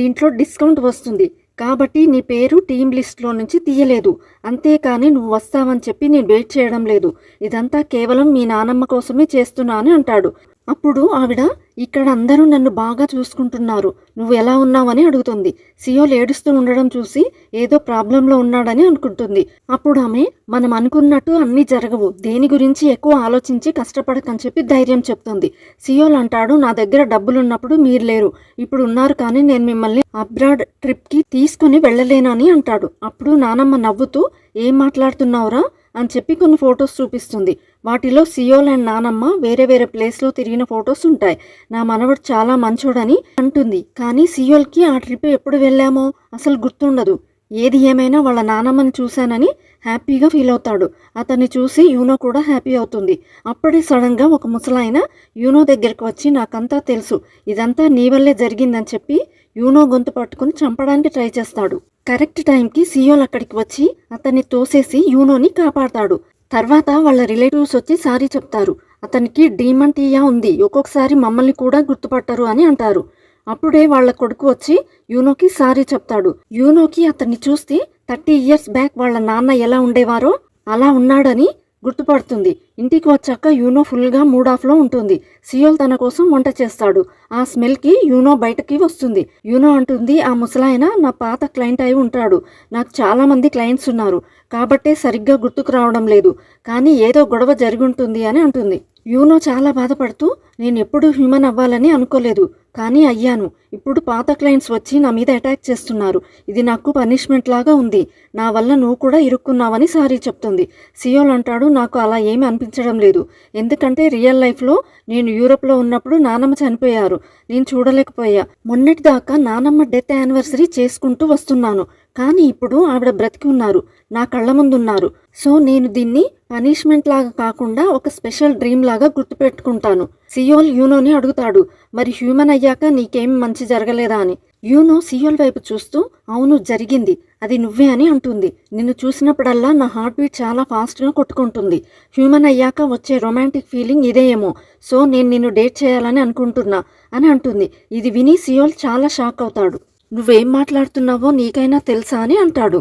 దీంట్లో డిస్కౌంట్ వస్తుంది, కాబట్టి నీ పేరు టీం లిస్ట్లో నుంచి తీయలేదు, అంతేకాని నువ్వు వస్తావని చెప్పి నేను వెయిట్ చేయడం లేదు, ఇదంతా కేవలం మీ నానమ్మ కోసమే చేస్తున్నా అని అంటాడు. అప్పుడు ఆవిడ, ఇక్కడ అందరూ నన్ను బాగా చూసుకుంటున్నారు, నువ్వు ఎలా ఉన్నావని అడుగుతుంది. సియోల్ ఏడుస్తూ ఉండడం చూసి ఏదో ప్రాబ్లంలో ఉన్నాడని అనుకుంటుంది. అప్పుడు ఆమె, మనం అనుకున్నట్టు అన్నీ జరగవు, దేని గురించి ఎక్కువ ఆలోచించి కష్టపడకని చెప్పి ధైర్యం చెప్తుంది. సియోల్ అంటాడు, నా దగ్గర డబ్బులున్నప్పుడు మీరు లేరు, ఇప్పుడు ఉన్నారు కానీ నేను మిమ్మల్ని అబ్రాడ్ ట్రిప్కి తీసుకుని వెళ్ళలేను అని అంటాడు. అప్పుడు నానమ్మ నవ్వుతూ, ఏం మాట్లాడుతున్నావురా అని చెప్పి కొన్ని ఫొటోస్ చూపిస్తుంది. వాటిలో సియోల్ అండ్ నానమ్మ వేరే వేరే ప్లేస్లో తిరిగిన ఫొటోస్ ఉంటాయి. నా మనవడు చాలా మంచోడని అంటుంది. కానీ సియోల్కి ఆ ట్రిప్ ఎప్పుడు వెళ్ళామో అసలు గుర్తుండదు. ఏది ఏమైనా వాళ్ళ నానమ్మని చూశానని హ్యాపీగా ఫీల్ అవుతాడు. అతన్ని చూసి యూనో కూడా హ్యాపీ అవుతుంది. అప్పుడే సడన్గా ఒక ముసలాయన యూనో దగ్గరికి వచ్చి, నాకంతా తెలుసు, ఇదంతా నీ వల్లే జరిగిందని చెప్పి యూనో గొంతు పట్టుకుని చంపడానికి ట్రై చేస్తాడు. కరెక్ట్ టైంకి సియోల్ అక్కడికి వచ్చి అతన్ని తోసేసి యూనోని కాపాడతాడు. తర్వాత వాళ్ళ రిలేటివ్స్ వచ్చి సారీ చెప్తారు. అతనికి డీమంటియా ఉంది, ఒక్కొక్కసారి మమ్మల్ని కూడా గుర్తుపట్టరు అని అంటారు. అప్పుడే వాళ్ళ కొడుకు వచ్చి యూనోకి సారీ చెప్తాడు. యూనోకి అతన్ని చూస్తే 30 years బ్యాక్ వాళ్ళ నాన్న ఎలా ఉండేవారో అలా ఉన్నాడని గుర్తుపడుతుంది. ఇంటికి వచ్చాక యూనో ఫుల్గా మూడ్ ఆఫ్లో ఉంటుంది. సియోల్ తన కోసం వంట చేస్తాడు. ఆ స్మెల్కి యూనో బయటకి వస్తుంది. యూనో అంటుంది, ఆ ముసలాయన నా పాత క్లయింట్ అయి ఉంటాడు, నాకు చాలా మంది క్లయింట్స్ ఉన్నారు, కాబట్టే సరిగ్గా గుర్తుకు రావడం లేదు, కానీ ఏదో గొడవ జరిగి ఉంటుంది అని అంటుంది. యూనో చాలా బాధపడుతూ, నేను ఎప్పుడు హ్యూమన్ అవ్వాలని అనుకోలేదు, కానీ అయ్యాను, ఇప్పుడు పాత క్లయింట్స్ వచ్చి నా మీద అటాక్ చేస్తున్నారు, ఇది నాకు పనిష్మెంట్ లాగా ఉంది, నా వల్ల నువ్వు కూడా ఇరుక్కున్నావని సారీ చెప్తుంది. సియోల్ అంటాడు, నాకు అలా ఏమీ అనిపించడం లేదు, ఎందుకంటే రియల్ లైఫ్లో నేను యూరోప్లో ఉన్నప్పుడు నానమ్మ చనిపోయారు, నేను చూడలేకపోయా, మొన్నటి దాకా నానమ్మ డెత్ యానివర్సరీ చేసుకుంటూ వస్తున్నాను, కానీ ఇప్పుడు ఆవిడ బ్రతికి ఉన్నారు, నా కళ్ళ ముందున్నారు, సో నేను దీన్ని పనిష్మెంట్ లాగా కాకుండా ఒక స్పెషల్ డ్రీమ్ లాగా గుర్తుపెట్టుకుంటాను. సియోల్ యూనోని అడుగుతాడు, మరి హ్యూమన్ అయ్యాక నీకేం మంచి జరగలేదా అని. యూనో సియోల్ వైపు చూస్తూ, అవును జరిగింది, అది నువ్వే అని అంటుంది. నిన్ను చూసినప్పుడల్లా నా హార్ట్ బీట్ చాలా ఫాస్ట్గా కొట్టుకుంటుంది, హ్యూమన్ అయ్యాక వచ్చే రొమాంటిక్ ఫీలింగ్ ఇదే ఏమో, సో నేను నిన్ను డేట్ చేయాలని అనుకుంటున్నా అని అంటుంది. ఇది విని సియోల్ చాలా షాక్ అవుతాడు. నువ్వేం మాట్లాడుతున్నావో నీకైనా తెలుసా అని అంటాడు.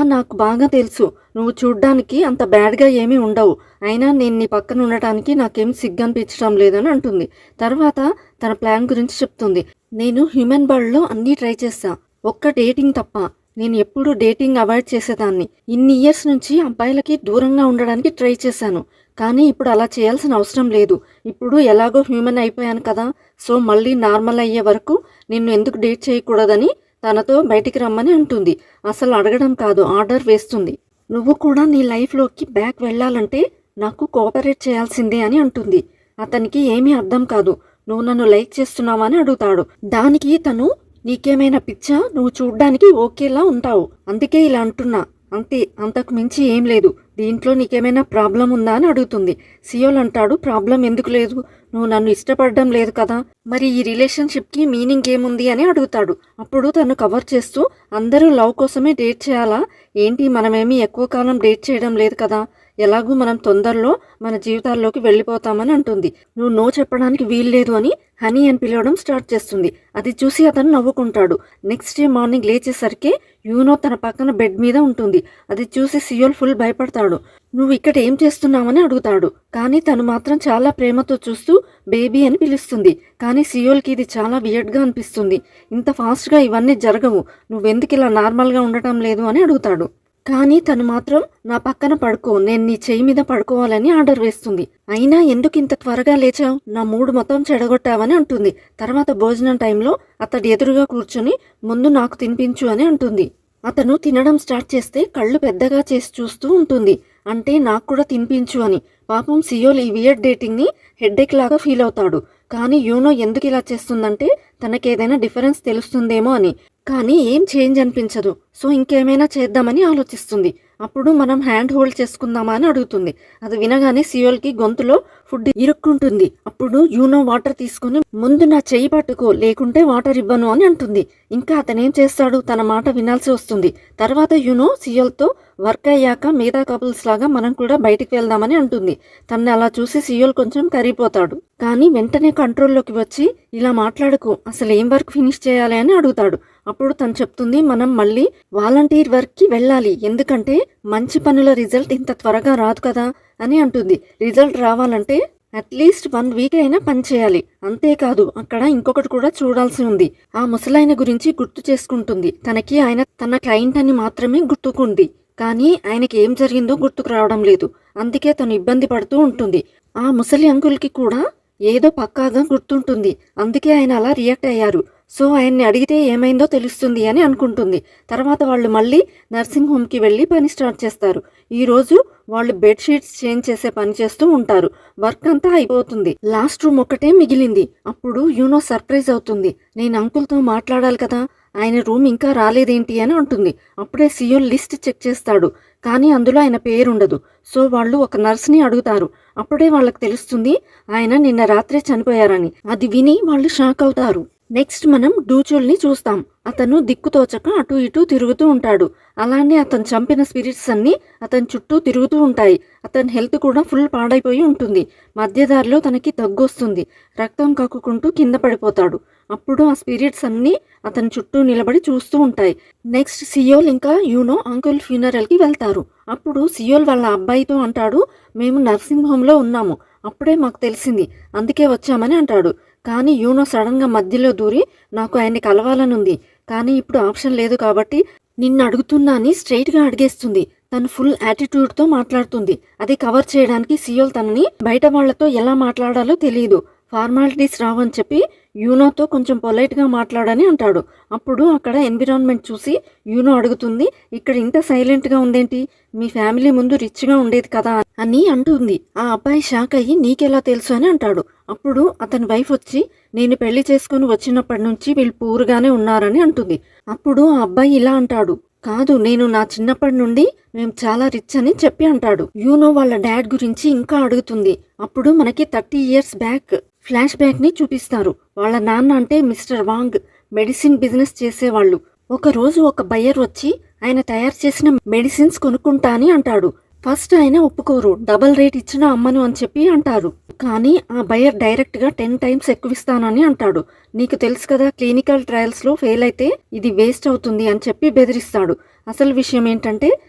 నాకు బాగా తెలుసు, నువ్వు చూడ్డానికి అంత బ్యాడ్గా ఏమీ ఉండవు, అయినా నేను నీ పక్కన ఉండటానికి నాకేం సిగ్గు అనిపించడం లేదని అంటుంది. తర్వాత తన ప్లాన్ గురించి చెప్తుంది. నేను హ్యూమన్ వరల్డ్లో అన్నీ ట్రై చేస్తా, ఒక్క డేటింగ్ తప్ప, నేను ఎప్పుడూ డేటింగ్ అవాయిడ్ చేసేదాన్ని, ఇన్ని ఇయర్స్ నుంచి అబ్బాయిలకి దూరంగా ఉండడానికి ట్రై చేశాను, కానీ ఇప్పుడు అలా చేయాల్సిన అవసరం లేదు, ఇప్పుడు ఎలాగో హ్యూమన్ అయిపోయాను కదా, సో మళ్ళీ నార్మల్ అయ్యే వరకు నిన్ను ఎందుకు డేట్ చేయకూడదని తనతో బయటికి రమ్మని అంటుంది. అసలు అడగడం కాదు, ఆర్డర్ వేస్తుంది. నువ్వు కూడా నీ లైఫ్లోకి బ్యాక్ వెళ్ళాలంటే నాకు కోఆపరేట్ చేయాల్సిందే అని అంటుంది. అతనికి ఏమీ అర్థం కాదు. నువ్వు నన్ను లైక్ చేస్తున్నావా అని అడుగుతాడు. దానికి తను, నీకేమైనా పిచ్చా, నువ్వు చూడ్డానికి ఓకేలా ఉంటావు, అందుకే ఇలా అంటున్నా, అంతే, అంతకు మించి ఏం లేదు. దీంట్లో నీకేమైనా ప్రాబ్లం ఉందా అని అడుగుతుంది. సియోల్ అంటాడు, ప్రాబ్లం ఎందుకు లేదు, నువ్వు నన్ను ఇష్టపడడం లేదు కదా, మరి ఈ రిలేషన్షిప్కి మీనింగ్ ఏముంది అని అడుగుతాడు. అప్పుడు తను కవర్ చేస్తూ, అందరూ లవ్ కోసమే డేట్ చేయాలా ఏంటి, మనమేమీ ఎక్కువ కాలం డేట్ చేయడం లేదు కదా, ఎలాగూ మనం తొందరలో మన జీవితాల్లోకి వెళ్ళిపోతామని అంటుంది. నువ్వు నో చెప్పడానికి వీల్లేదు అని హనీ అని పిలవడం స్టార్ట్ చేస్తుంది. అది చూసి అతను నవ్వుకుంటాడు. నెక్స్ట్ డే మార్నింగ్ లేచేసరికి యూనో తన పక్కన బెడ్ మీద ఉంటుంది. అది చూసి సియోల్ ఫుల్ భయపడతాడు. నువ్వు ఇక్కడ ఏం చేస్తున్నావని అడుగుతాడు. కానీ తను మాత్రం చాలా ప్రేమతో చూస్తూ బేబీ అని పిలుస్తుంది. కానీ సియోల్కి ఇది చాలా వియర్డ్గా అనిపిస్తుంది. ఇంత ఫాస్ట్గా ఇవన్నీ జరగవు, నువ్వెందుకు ఇలా నార్మల్గా ఉండటం లేదు అని అడుగుతాడు. కానీ తను మాత్రం, నా పక్కన పడుకో, నేను నీ చెయ్యి మీద పడుకోవాలని ఆర్డర్ వేస్తుంది. అయినా ఎందుకు ఇంత త్వరగా లేచావు, నా మూడు మొత్తం చెడగొట్టావని అంటుంది. తర్వాత భోజనం టైంలో అతడి ఎదురుగా కూర్చొని ముందు నాకు తినిపించు అని అంటుంది. అతను తినడం స్టార్ట్ చేస్తే కళ్ళు పెద్దగా చేసి చూస్తూ ఉంటుంది. అంటే నాకు కూడా తినిపించు అని. పాపం సియోల్ ఈ వియర్డ్ డేటింగ్ని హెడ్ఏక్ లాగా ఫీల్ అవుతాడు. కానీ యూనో ఎందుకు ఇలా చేస్తుందంటే తనకేదైనా డిఫరెన్స్ తెలుస్తుందేమో అని. కానీ ఏం చేంజ్ అనిపించదు. సో ఇంకేమైనా చేద్దామని ఆలోచిస్తుంది. అప్పుడు మనం హ్యాండ్ హోల్డ్ చేసుకుందామా అని అడుగుతుంది. అది వినగానే సియోల్కి గొంతులో ఫుడ్ ఇరుక్కుంటుంది. అప్పుడు యూనో వాటర్ తీసుకుని, ముందు నా చెయ్యి పట్టుకో, లేకుంటే వాటర్ ఇవ్వను అని అంటుంది. ఇంకా అతనేం చేస్తాడు, తన మాట వినాల్సి వస్తుంది. తర్వాత యూనో సియోల్తో, వర్క్ అయ్యాక మిగతా కపుల్స్ లాగా మనం కూడా బయటికి వెళ్దామని అంటుంది. తన్ని అలా చూసి సియోల్ కొంచెం కరిగిపోతాడు. కానీ వెంటనే కంట్రోల్లోకి వచ్చి, ఇలా మాట్లాడుకో, అసలు ఏం వర్క్ ఫినిష్ చేయాలి అని అడుగుతాడు. అప్పుడు తను చెప్తుంది, మనం మళ్ళీ వాలంటీర్ వర్క్కి వెళ్ళాలి, ఎందుకంటే మంచి పనుల రిజల్ట్ ఇంత త్వరగా రాదు కదా అని అంటుంది. రిజల్ట్ రావాలంటే అట్లీస్ట్ 1 వీక్ అయినా పని చేయాలి. అంతేకాదు అక్కడ ఇంకొకటి కూడా చూడాల్సి ఉంది. ఆ ముసలాయన గురించి గుర్తు చేసుకుంటుంది. తనకి ఆయన తన క్లయింట్ అని మాత్రమే గుర్తుకుంది. కానీ ఆయనకి ఏం జరిగిందో గుర్తుకు రావడం లేదు. అందుకే తను ఇబ్బంది పడుతూ ఉంటుంది. ఆ ముసలి అంకుల్కి కూడా ఏదో పక్కాగా గుర్తుంటుంది. అందుకే ఆయన అలా రియాక్ట్ అయ్యారు. సో ఆయన్ని అడిగితే ఏమైందో తెలుస్తుంది అని అనుకుంటుంది. తర్వాత వాళ్ళు మళ్ళీ నర్సింగ్ హోమ్కి వెళ్ళి పని స్టార్ట్ చేస్తారు. ఈరోజు వాళ్ళు బెడ్షీట్స్ చేంజ్ చేసే పని చేస్తూ ఉంటారు. వర్క్ అంతా అయిపోతుంది. లాస్ట్ రూమ్ ఒక్కటే మిగిలింది. అప్పుడు యూనో సర్ప్రైజ్ అవుతుంది. నేను అంకుల్తో మాట్లాడాలి కదా, ఆయన రూమ్ ఇంకా రాలేదేంటి అని అంటుంది. అప్పుడే సియోల్ లిస్ట్ చెక్ చేస్తాడు. కానీ అందులో ఆయన పేరుండదు. సో వాళ్ళు ఒక నర్స్ని అడుగుతారు. అప్పుడే వాళ్ళకి తెలుస్తుంది ఆయన నిన్న రాత్రే చనిపోయారని. అది విని వాళ్ళు షాక్ అవుతారు. నెక్స్ట్ మనం డూచోల్ని చూస్తాం. అతను దిక్కుతోచక అటు ఇటు తిరుగుతూ ఉంటాడు. అలానే అతను చంపిన స్పిరిట్స్ అన్నీ అతని చుట్టూ తిరుగుతూ ఉంటాయి. అతని హెల్త్ కూడా ఫుల్ పాడైపోయి ఉంటుంది. మధ్యదారిలో తనకి దగ్గొస్తుంది. రక్తం కక్కుకుంటూ కింద పడిపోతాడు. అప్పుడు ఆ స్పిరిట్స్ అన్నీ అతని చుట్టూ నిలబడి చూస్తూ ఉంటాయి. నెక్స్ట్ సియోల్ ఇంకా యూనో అంకుల్ ఫ్యూనరల్కి వెళ్తారు. అప్పుడు సియోల్ వాళ్ళ అబ్బాయితో అంటాడు, మేము నర్సింగ్ హోమ్లో ఉన్నాము, అప్పుడే మాకు తెలిసింది, అందుకే వచ్చామని అంటాడు. కానీ యూనో సడన్గా మధ్యలో దూరి, నాకు ఆయన్ని కలవాలనుంది, కానీ ఇప్పుడు ఆప్షన్ లేదు కాబట్టి నిన్ను అడుగుతున్నా అని స్ట్రైట్గా అడిగేస్తుంది. తను ఫుల్ యాటిట్యూడ్తో మాట్లాడుతుంది. అది కవర్ చేయడానికి సియోల్ తనని బయట వాళ్లతో ఎలా మాట్లాడాలో తెలియదు. ఫార్మాలిటీస్ రావని చెప్పి యూనోతో కొంచెం పొలైట్గా మాట్లాడని అంటాడు. అప్పుడు అక్కడ ఎన్విరాన్మెంట్ చూసి యూనో అడుగుతుంది, ఇక్కడ ఇంత సైలెంట్గా ఉందేంటి, మీ ఫ్యామిలీ ముందు రిచ్గా ఉండేది కదా అని అంటుంది. ఆ అబ్బాయి షాక్ అయ్యి, నీకెలా తెలుసు అని అంటాడు. అప్పుడు అతని వైఫ్ వచ్చి, నేను పెళ్లి చేసుకుని వచ్చినప్పటి నుంచి వీళ్ళు పూర్గానే ఉన్నారని అంటుంది. అప్పుడు ఆ అబ్బాయి ఇలా అంటాడు, కాదు, నేను నా చిన్నప్పటి నుండి మేము చాలా రిచ్ అని చెప్పి అంటాడు. యూనో వాళ్ళ డాడ్ గురించి ఇంకా అడుగుతుంది. అప్పుడు మనకి 30 years బ్యాక్ ఫ్లాష్ బ్యాక్ని చూపిస్తారు. వాళ్ళ నాన్న అంటే మిస్టర్ వాంగ్ మెడిసిన్ బిజినెస్ చేసేవాళ్ళు. ఒకరోజు ఒక బయ్యర్ వచ్చి ఆయన తయారు చేసిన మెడిసిన్స్ కొనుక్కుంటా అని అంటాడు. ఫస్ట్ ఆయన ఒప్పుకోరు, డబల్ రేట్ ఇచ్చిన అమ్మను అని చెప్పి అంటారు. కానీ ఆ బయర్ డైరెక్ట్గా 10 times ఎక్కువ ఇస్తానని అంటాడు. నీకు తెలుసు కదా, క్లినికల్ ట్రయల్స్లో ఫెయిల్ అయితే ఇది వేస్ట్ అవుతుంది అని చెప్పి బెదిరిస్తాడు. అసలు విషయం ఏంటంటే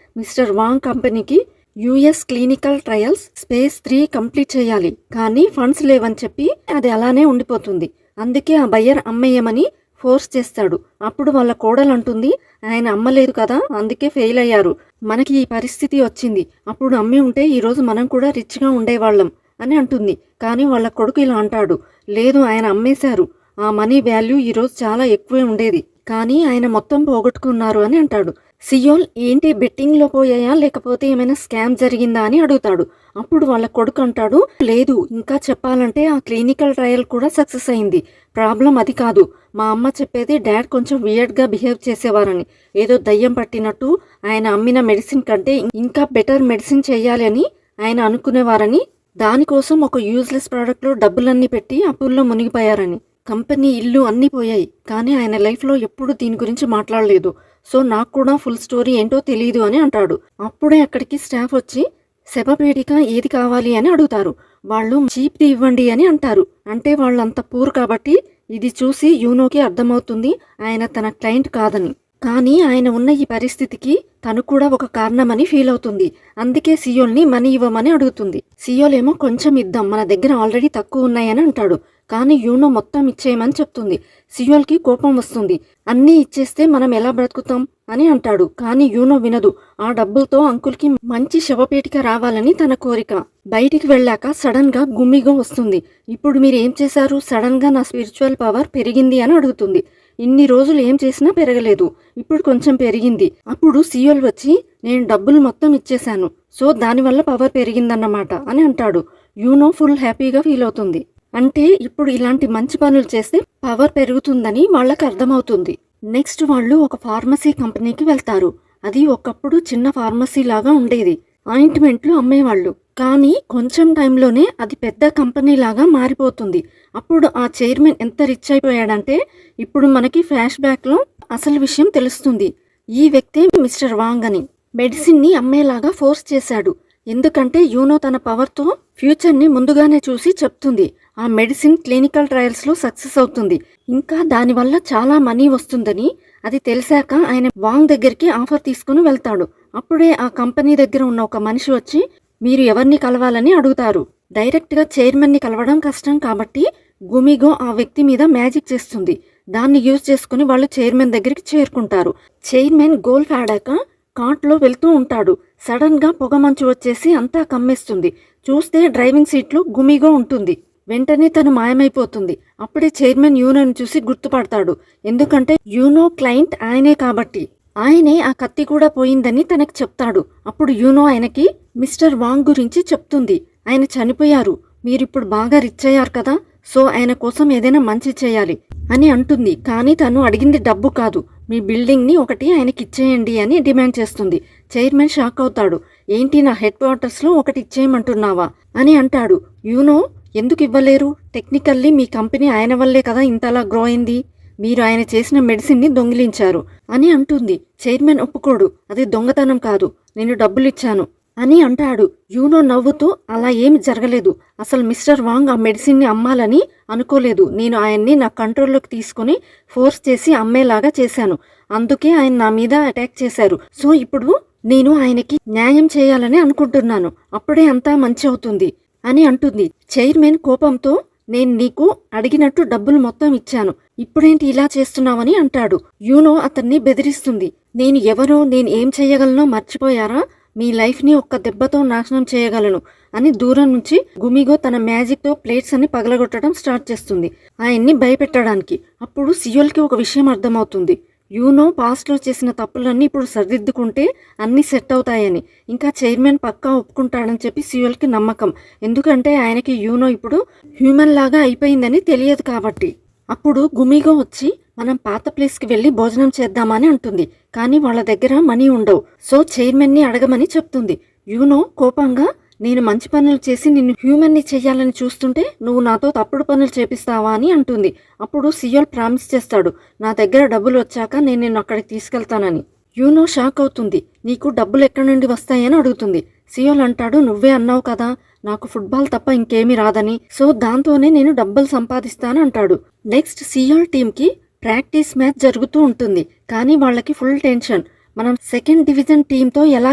మిస్టర్ వాంగ్ కంపెనీకి US clinical trials phase 3 complete చేయాలి, కానీ ఫండ్స్ లేవని చెప్పి అది అలానే ఉండిపోతుంది. అందుకే ఆ బయ్యర్ అమ్మేయమని ఫోర్స్ చేస్తాడు. అప్పుడు వాళ్ళ కోడలు అంటుంది, ఆయన అమ్మలేదు కదా, అందుకే ఫెయిల్ అయ్యారు, మనకి ఈ పరిస్థితి వచ్చింది, అప్పుడు అమ్మి ఉంటే ఈరోజు మనం కూడా రిచ్గా ఉండేవాళ్ళం అని అంటుంది. కానీ వాళ్ళ కొడుకు ఇలా అంటాడు, లేదు, ఆయన అమ్మేశారు, ఆ మనీ వాల్యూ ఈరోజు చాలా ఎక్కువే ఉండేది. కానీ ఆయన మొత్తం పోగొట్టుకున్నారు అని అంటాడు. సియోల్ ఏంటి బెట్టింగ్లో పోయాయా లేకపోతే ఏమైనా స్కామ్ జరిగిందా అని అడుగుతాడు. అప్పుడు వాళ్ళ కొడుకు అంటాడు, లేదు, ఇంకా చెప్పాలంటే ఆ క్లినికల్ ట్రయల్ కూడా సక్సెస్ అయింది. ప్రాబ్లం అది కాదు. మా అమ్మ చెప్పేది డాడ్ కొంచెం వియర్డ్గా బిహేవ్ చేసేవారని, ఏదో దయ్యం పట్టినట్టు ఆయన అమ్మిన మెడిసిన్ కంటే ఇంకా బెటర్ మెడిసిన్ చేయాలి అని ఆయన అనుకునేవారని, దానికోసం ఒక యూజ్లెస్ ప్రోడక్ట్లో డబ్బులన్నీ పెట్టి అప్పుల్లో మునిగిపోయారని. కంపెనీ, ఇల్లు అన్నీ పోయాయి. కానీ ఆయన లైఫ్లో ఎప్పుడు దీని గురించి మాట్లాడలేదు. సో నాకు కూడా ఫుల్ స్టోరీ ఏంటో తెలియదు అని అంటాడు. అప్పుడే అక్కడికి స్టాఫ్ వచ్చి శవపేటిక ఏది కావాలి అని అడుగుతారు. వాళ్ళు చీప్ది ఇవ్వండి అని అంటారు. అంటే వాళ్ళంత పూర్ కాబట్టి ఇది చూసి యూనోకి అర్థమవుతుంది ఆయన తన క్లయింట్ కాదని. కానీ ఆయన ఉన్న ఈ పరిస్థితికి తను కూడా ఒక కారణమని ఫీల్ అవుతుంది. అందుకే సియోల్ని మనీ ఇవ్వమని అడుగుతుంది. సియోల్ ఏమో కొంచెం ఇద్దాం, మన దగ్గర ఆల్రెడీ తక్కువ ఉన్నాయని అంటాడు. కానీ యూనో మొత్తం ఇచ్చేయమని చెప్తుంది. సియోల్కి కోపం వస్తుంది. అన్నీ ఇచ్చేస్తే మనం ఎలా బ్రతుకుతాం అని అంటాడు. కానీ యూనో వినదు. ఆ డబ్బులతో అంకుల్కి మంచి శవపేటిక రావాలని తన కోరిక. బయటికి వెళ్ళాక సడన్ గా గుమ్మిగో వస్తుంది. ఇప్పుడు మీరు ఏం చేశారు? సడన్ గా నా స్పిరిచువల్ పవర్ పెరిగింది అని అడుగుతుంది. ఇన్ని రోజులు ఏం చేసినా పెరగలేదు, ఇప్పుడు కొంచెం పెరిగింది. అప్పుడు సియోల్ వచ్చి, నేను డబ్బులు మొత్తం ఇచ్చేశాను, సో దానివల్ల పవర్ పెరిగిందన్నమాట అని అంటాడు. యూనో ఫుల్ హ్యాపీగా ఫీల్ అవుతుంది. అంటే ఇప్పుడు ఇలాంటి మంచి పనులు చేస్తే పవర్ పెరుగుతుందని వాళ్ళకి అర్థమవుతుంది. నెక్స్ట్ వాళ్ళు ఒక ఫార్మసీ కంపెనీకి వెళ్తారు. అది ఒకప్పుడు చిన్న ఫార్మసీ లాగా ఉండేది. ఆయింట్మెంట్లు అమ్మేవాళ్ళు. కానీ కొంచెం టైంలోనే అది పెద్ద కంపెనీ లాగా మారిపోతుంది. అప్పుడు ఆ చైర్మన్ ఎంత రిచ్ అయిపోయాడంటే ఇప్పుడు మనకి ఫ్లాష్ బ్యాక్లో అసలు విషయం తెలుస్తుంది. ఈ వ్యక్తే మిస్టర్ వాంగ్ అని. మెడిసిన్ని అమ్మేలాగా ఫోర్స్ చేశాడు. ఎందుకంటే యూనో తన పవర్తో ఫ్యూచర్ని ముందుగానే చూసి చెప్తుంది. ఆ మెడిసిన్ క్లినికల్ ట్రయల్స్లో సక్సెస్ అవుతుంది, ఇంకా దానివల్ల చాలా మనీ వస్తుందని. అది తెలిసాక ఆయన వాంగ్ దగ్గరికి ఆఫర్ తీసుకుని వెళ్తాడు. అప్పుడే ఆ కంపెనీ దగ్గర ఉన్న ఒక మనిషి వచ్చి మీరు ఎవరిని కలవాలని అడుగుతారు. డైరెక్ట్గా చైర్మన్ని కలవడం కష్టం కాబట్టి గుమిగో ఆ వ్యక్తి మీద మ్యాజిక్ చేస్తుంది. దాన్ని యూజ్ చేసుకుని వాళ్ళు చైర్మన్ దగ్గరికి చేరుకుంటారు. చైర్మన్ గోల్ఫ్ ఆడాక కార్ట్లో వెళ్తూ ఉంటాడు. సడన్గా పొగమంచు వచ్చేసి అంతా కమ్మేస్తుంది. చూస్తే డ్రైవింగ్ సీట్లో గుమిగో ఉంటుంది. వెంటనే తను మాయమైపోతుంది. అప్పుడే చైర్మన్ యూనోని చూసి గుర్తుపడతాడు. ఎందుకంటే యూనో క్లయింట్ ఆయనే కాబట్టి. ఆయనే ఆ కత్తి కూడా పోయిందని తనకి చెప్తాడు. అప్పుడు యూనో ఆయనకి మిస్టర్ వాంగ్ గురించి చెప్తుంది. ఆయన చనిపోయారు, మీరిప్పుడు బాగా రిచ్ అయ్యారు కదా, సో ఆయన కోసం ఏదైనా మంచి చేయాలి అని అంటుంది. కానీ తను అడిగింది డబ్బు కాదు, మీ బిల్డింగ్ని ఒకటి ఆయనకి ఇచ్చేయండి అని డిమాండ్ చేస్తుంది. చైర్మన్ షాక్ అవుతాడు. ఏంటి, నా హెడ్ క్వార్టర్స్లో ఒకటి ఇచ్చేయమంటున్నావా అని అంటాడు. యూనో, ఎందుకు ఇవ్వలేరు? టెక్నికల్లీ మీ కంపెనీ ఆయన వల్లే కదా ఇంతలా గ్రో అయింది, మీరు ఆయన చేసిన మెడిసిన్ని దొంగిలించారు అని అంటుంది. చైర్మన్ ఒప్పుకోడు. అది దొంగతనం కాదు, నేను డబ్బులు ఇచ్చాను అని అంటాడు. యూనో నవ్వుతూ, అలా ఏమి జరగలేదు, అసలు మిస్టర్ వాంగ్ ఆ మెడిసిన్ని అమ్మాలని అనుకోలేదు, నేను ఆయన్ని నా కంట్రోల్లోకి తీసుకుని ఫోర్స్ చేసి అమ్మేలాగా చేశాను, అందుకే ఆయన నా మీద అటాక్ చేశారు. సో ఇప్పుడు నేను ఆయనకి న్యాయం చేయాలని అనుకుంటున్నాను, అప్పుడే అంతా మంచి అవుతుంది అని అంటుంది. చైర్మన్ కోపంతో, నేను నీకు అడిగినట్టు డబ్బులు మొత్తం ఇచ్చాను, ఇప్పుడేంటి ఇలా చేస్తున్నావని అంటాడు. యూనో అతన్ని బెదిరిస్తుంది. నేను ఎవరో, నేను ఏం చేయగలనో మర్చిపోయారా, మీ లైఫ్ని ఒక్క దెబ్బతో నాశనం చేయగలను అని దూరం నుంచి గుమిగో తన మ్యాజిక్తో ప్లేట్స్ అని పగలగొట్టడం స్టార్ట్ చేస్తుంది, ఆయన్ని భయపెట్టడానికి. అప్పుడు సియోల్కి ఒక విషయం అర్థమవుతుంది. యూనో పాస్ట్లో చేసిన తప్పులన్నీ ఇప్పుడు సరిదిద్దుకుంటే అన్నీ సెట్ అవుతాయని. ఇంకా చైర్మన్ పక్కా ఒప్పుకుంటాడని చెప్పి సియోల్కి నమ్మకం. ఎందుకంటే ఆయనకి యూనో ఇప్పుడు హ్యూమన్ లాగా అయిపోయిందని తెలియదు కాబట్టి. అప్పుడు గుమిగో వచ్చి మనం పాత ప్లేస్కి వెళ్ళి భోజనం చేద్దామని అంటుంది. కానీ వాళ్ళ దగ్గర మనీ ఉండవు. సో చైర్మన్ని అడగమని చెప్తుంది. యూనో కోపంగా, నేను మంచి పనులు చేసి నిన్ను హ్యూమన్ని చెయ్యాలని చూస్తుంటే నువ్వు నాతో తప్పుడు పనులు చేపిస్తావా అని అంటుంది. అప్పుడు సియోల్ ప్రామిస్ చేస్తాడు, నా దగ్గర డబ్బులు వచ్చాక నేను నిన్ను అక్కడికి తీసుకెళ్తానని. యూనో షాక్ అవుతుంది. నీకు డబ్బులు ఎక్కడి నుండి వస్తాయని అడుగుతుంది. సియోల్ అంటాడు, నువ్వే అన్నావు కదా నాకు ఫుట్బాల్ తప్ప ఇంకేమీ రాదని, సో దాంతోనే నేను డబ్బులు సంపాదిస్తాను అంటాడు. నెక్స్ట్ సియోల్ టీంకి ప్రాక్టీస్ మ్యాచ్ జరుగుతూ ఉంటుంది. కానీ వాళ్ళకి ఫుల్ టెన్షన్. మనం సెకండ్ డివిజన్ టీంతో ఎలా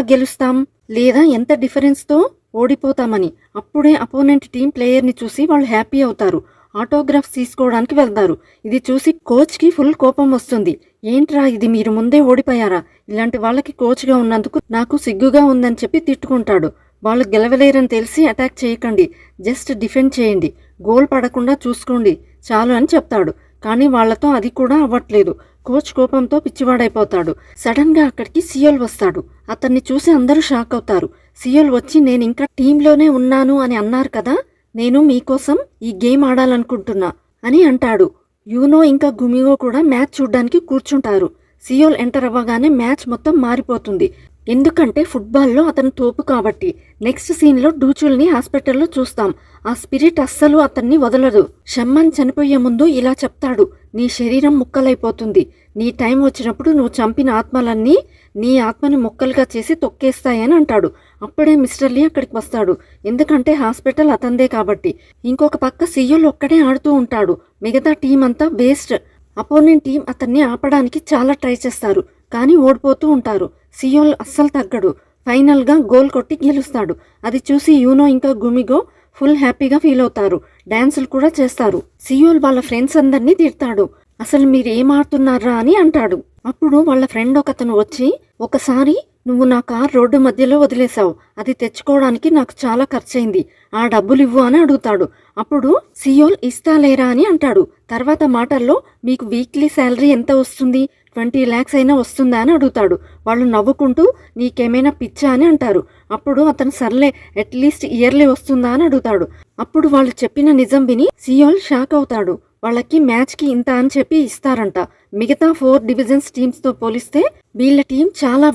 గెలుస్తాం, లేదా ఎంత డిఫరెన్స్తో ఓడిపోతామని. అప్పుడే అపోనెంట్ టీం ప్లేయర్ని చూసి వాళ్ళు హ్యాపీ అవుతారు. ఆటోగ్రాఫ్స్ తీసుకోవడానికి వెళ్తారు. ఇది చూసి కోచ్కి ఫుల్ కోపం వస్తుంది. ఏంట్రా ఇది, మీరు ముందే ఓడిపోయారా, ఇలాంటి వాళ్ళకి కోచ్గా ఉన్నందుకు నాకు సిగ్గుగా ఉందని చెప్పి తిట్టుకుంటాడు. వాళ్ళు గెలవలేరని తెలిసి అటాక్ చేయకండి, జస్ట్ డిఫెండ్ చేయండి, గోల్ పడకుండా చూసుకోండి చాలు అని చెప్తాడు. కానీ వాళ్లతో అది కూడా అవ్వట్లేదు. కోచ్ కోపంతో పిచ్చివాడైపోతాడు. సడన్ గా అక్కడికి సియోల్ వస్తాడు. అతన్ని చూసి అందరూ షాక్ అవుతారు. సియోల్ వచ్చి నేను ఇంకా టీంలోనే ఉన్నాను అని అన్నారు కదా, నేను మీకోసం ఈ గేమ్ ఆడాలనుకుంటున్నా అని అంటాడు. యూనో ఇంకా గుమిగో కూడా మ్యాచ్ చూడ్డానికి కూర్చుంటారు. సియోల్ ఎంటర్ అవ్వగానే మ్యాచ్ మొత్తం మారిపోతుంది. ఎందుకంటే ఫుట్బాల్లో అతను తోపు కాబట్టి. నెక్స్ట్ సీన్లో డూచుల్ని హాస్పిటల్లో చూస్తాం. ఆ స్పిరిట్ అస్సలు అతన్ని వదలదు. షమ్మన్ చనిపోయే ముందు ఇలా చెప్తాడు, నీ శరీరం ముక్కలైపోతుంది. నీ టైం వచ్చినప్పుడు నువ్వు చంపిన ఆత్మలన్నీ నీ ఆత్మని ముక్కలుగా చేసి తొక్కేస్తాయని అంటాడు. అప్పుడే మిస్టర్ లీ అక్కడికి వస్తాడు. ఎందుకంటే హాస్పిటల్ అతందే కాబట్టి. ఇంకొక పక్క సియోల్ ఒక్కడే ఆడుతూ ఉంటాడు. మిగతా టీం అంతా వేస్ట్. అపోనెంట్ టీం అతన్ని ఆపడానికి చాలా ట్రై చేస్తారు, కానీ ఓడిపోతూ ఉంటారు. సియోల్ అస్సలు తగ్గడు. ఫైనల్గా గోల్ కొట్టి గెలుస్తాడు. అది చూసి యూనో ఇంకా గుమిగో ఫుల్ హ్యాపీగా ఫీల్ అవుతారు. డాన్సులు కూడా చేస్తారు. సియోల్ వాళ్ళ ఫ్రెండ్స్ అందరినీ తిడతాడు. అసలు మీరు ఏం ఆడుతున్నారా అని అంటాడు. అప్పుడు వాళ్ళ ఫ్రెండ్ ఒకతను వచ్చి, ఒకసారి నువ్వు నా కార్ రోడ్డు మధ్యలో వదిలేశావు, అది తెచ్చుకోవడానికి నాకు చాలా ఖర్చయింది, ఆ డబ్బులు ఇవ్వు అని అడుగుతాడు. అప్పుడు సియోల్ ఇస్తాలేరా అని అంటాడు. తర్వాత మాటల్లో మీకు వీక్లీ శాలరీ ఎంత వస్తుంది, 20 lakhs అయినా వస్తుందా అని అడుగుతాడు. వాళ్ళు నవ్వుకుంటూ నీకేమైనా పిచ్చా అని అంటారు. అప్పుడు అతను సర్లే అట్లీస్ట్ ఇయర్లీ వస్తుందా అని అడుగుతాడు. అప్పుడు వాళ్ళు చెప్పిన నిజం విని సియోల్ షాక్ అవుతాడు. వాళ్ళకి మ్యాచ్కి ఇంత అని చెప్పి ఇస్తారంట. మిగతా 4 డివిజన్స్ టీమ్స్తో పోలిస్తే వీళ్ళ టీం చాలా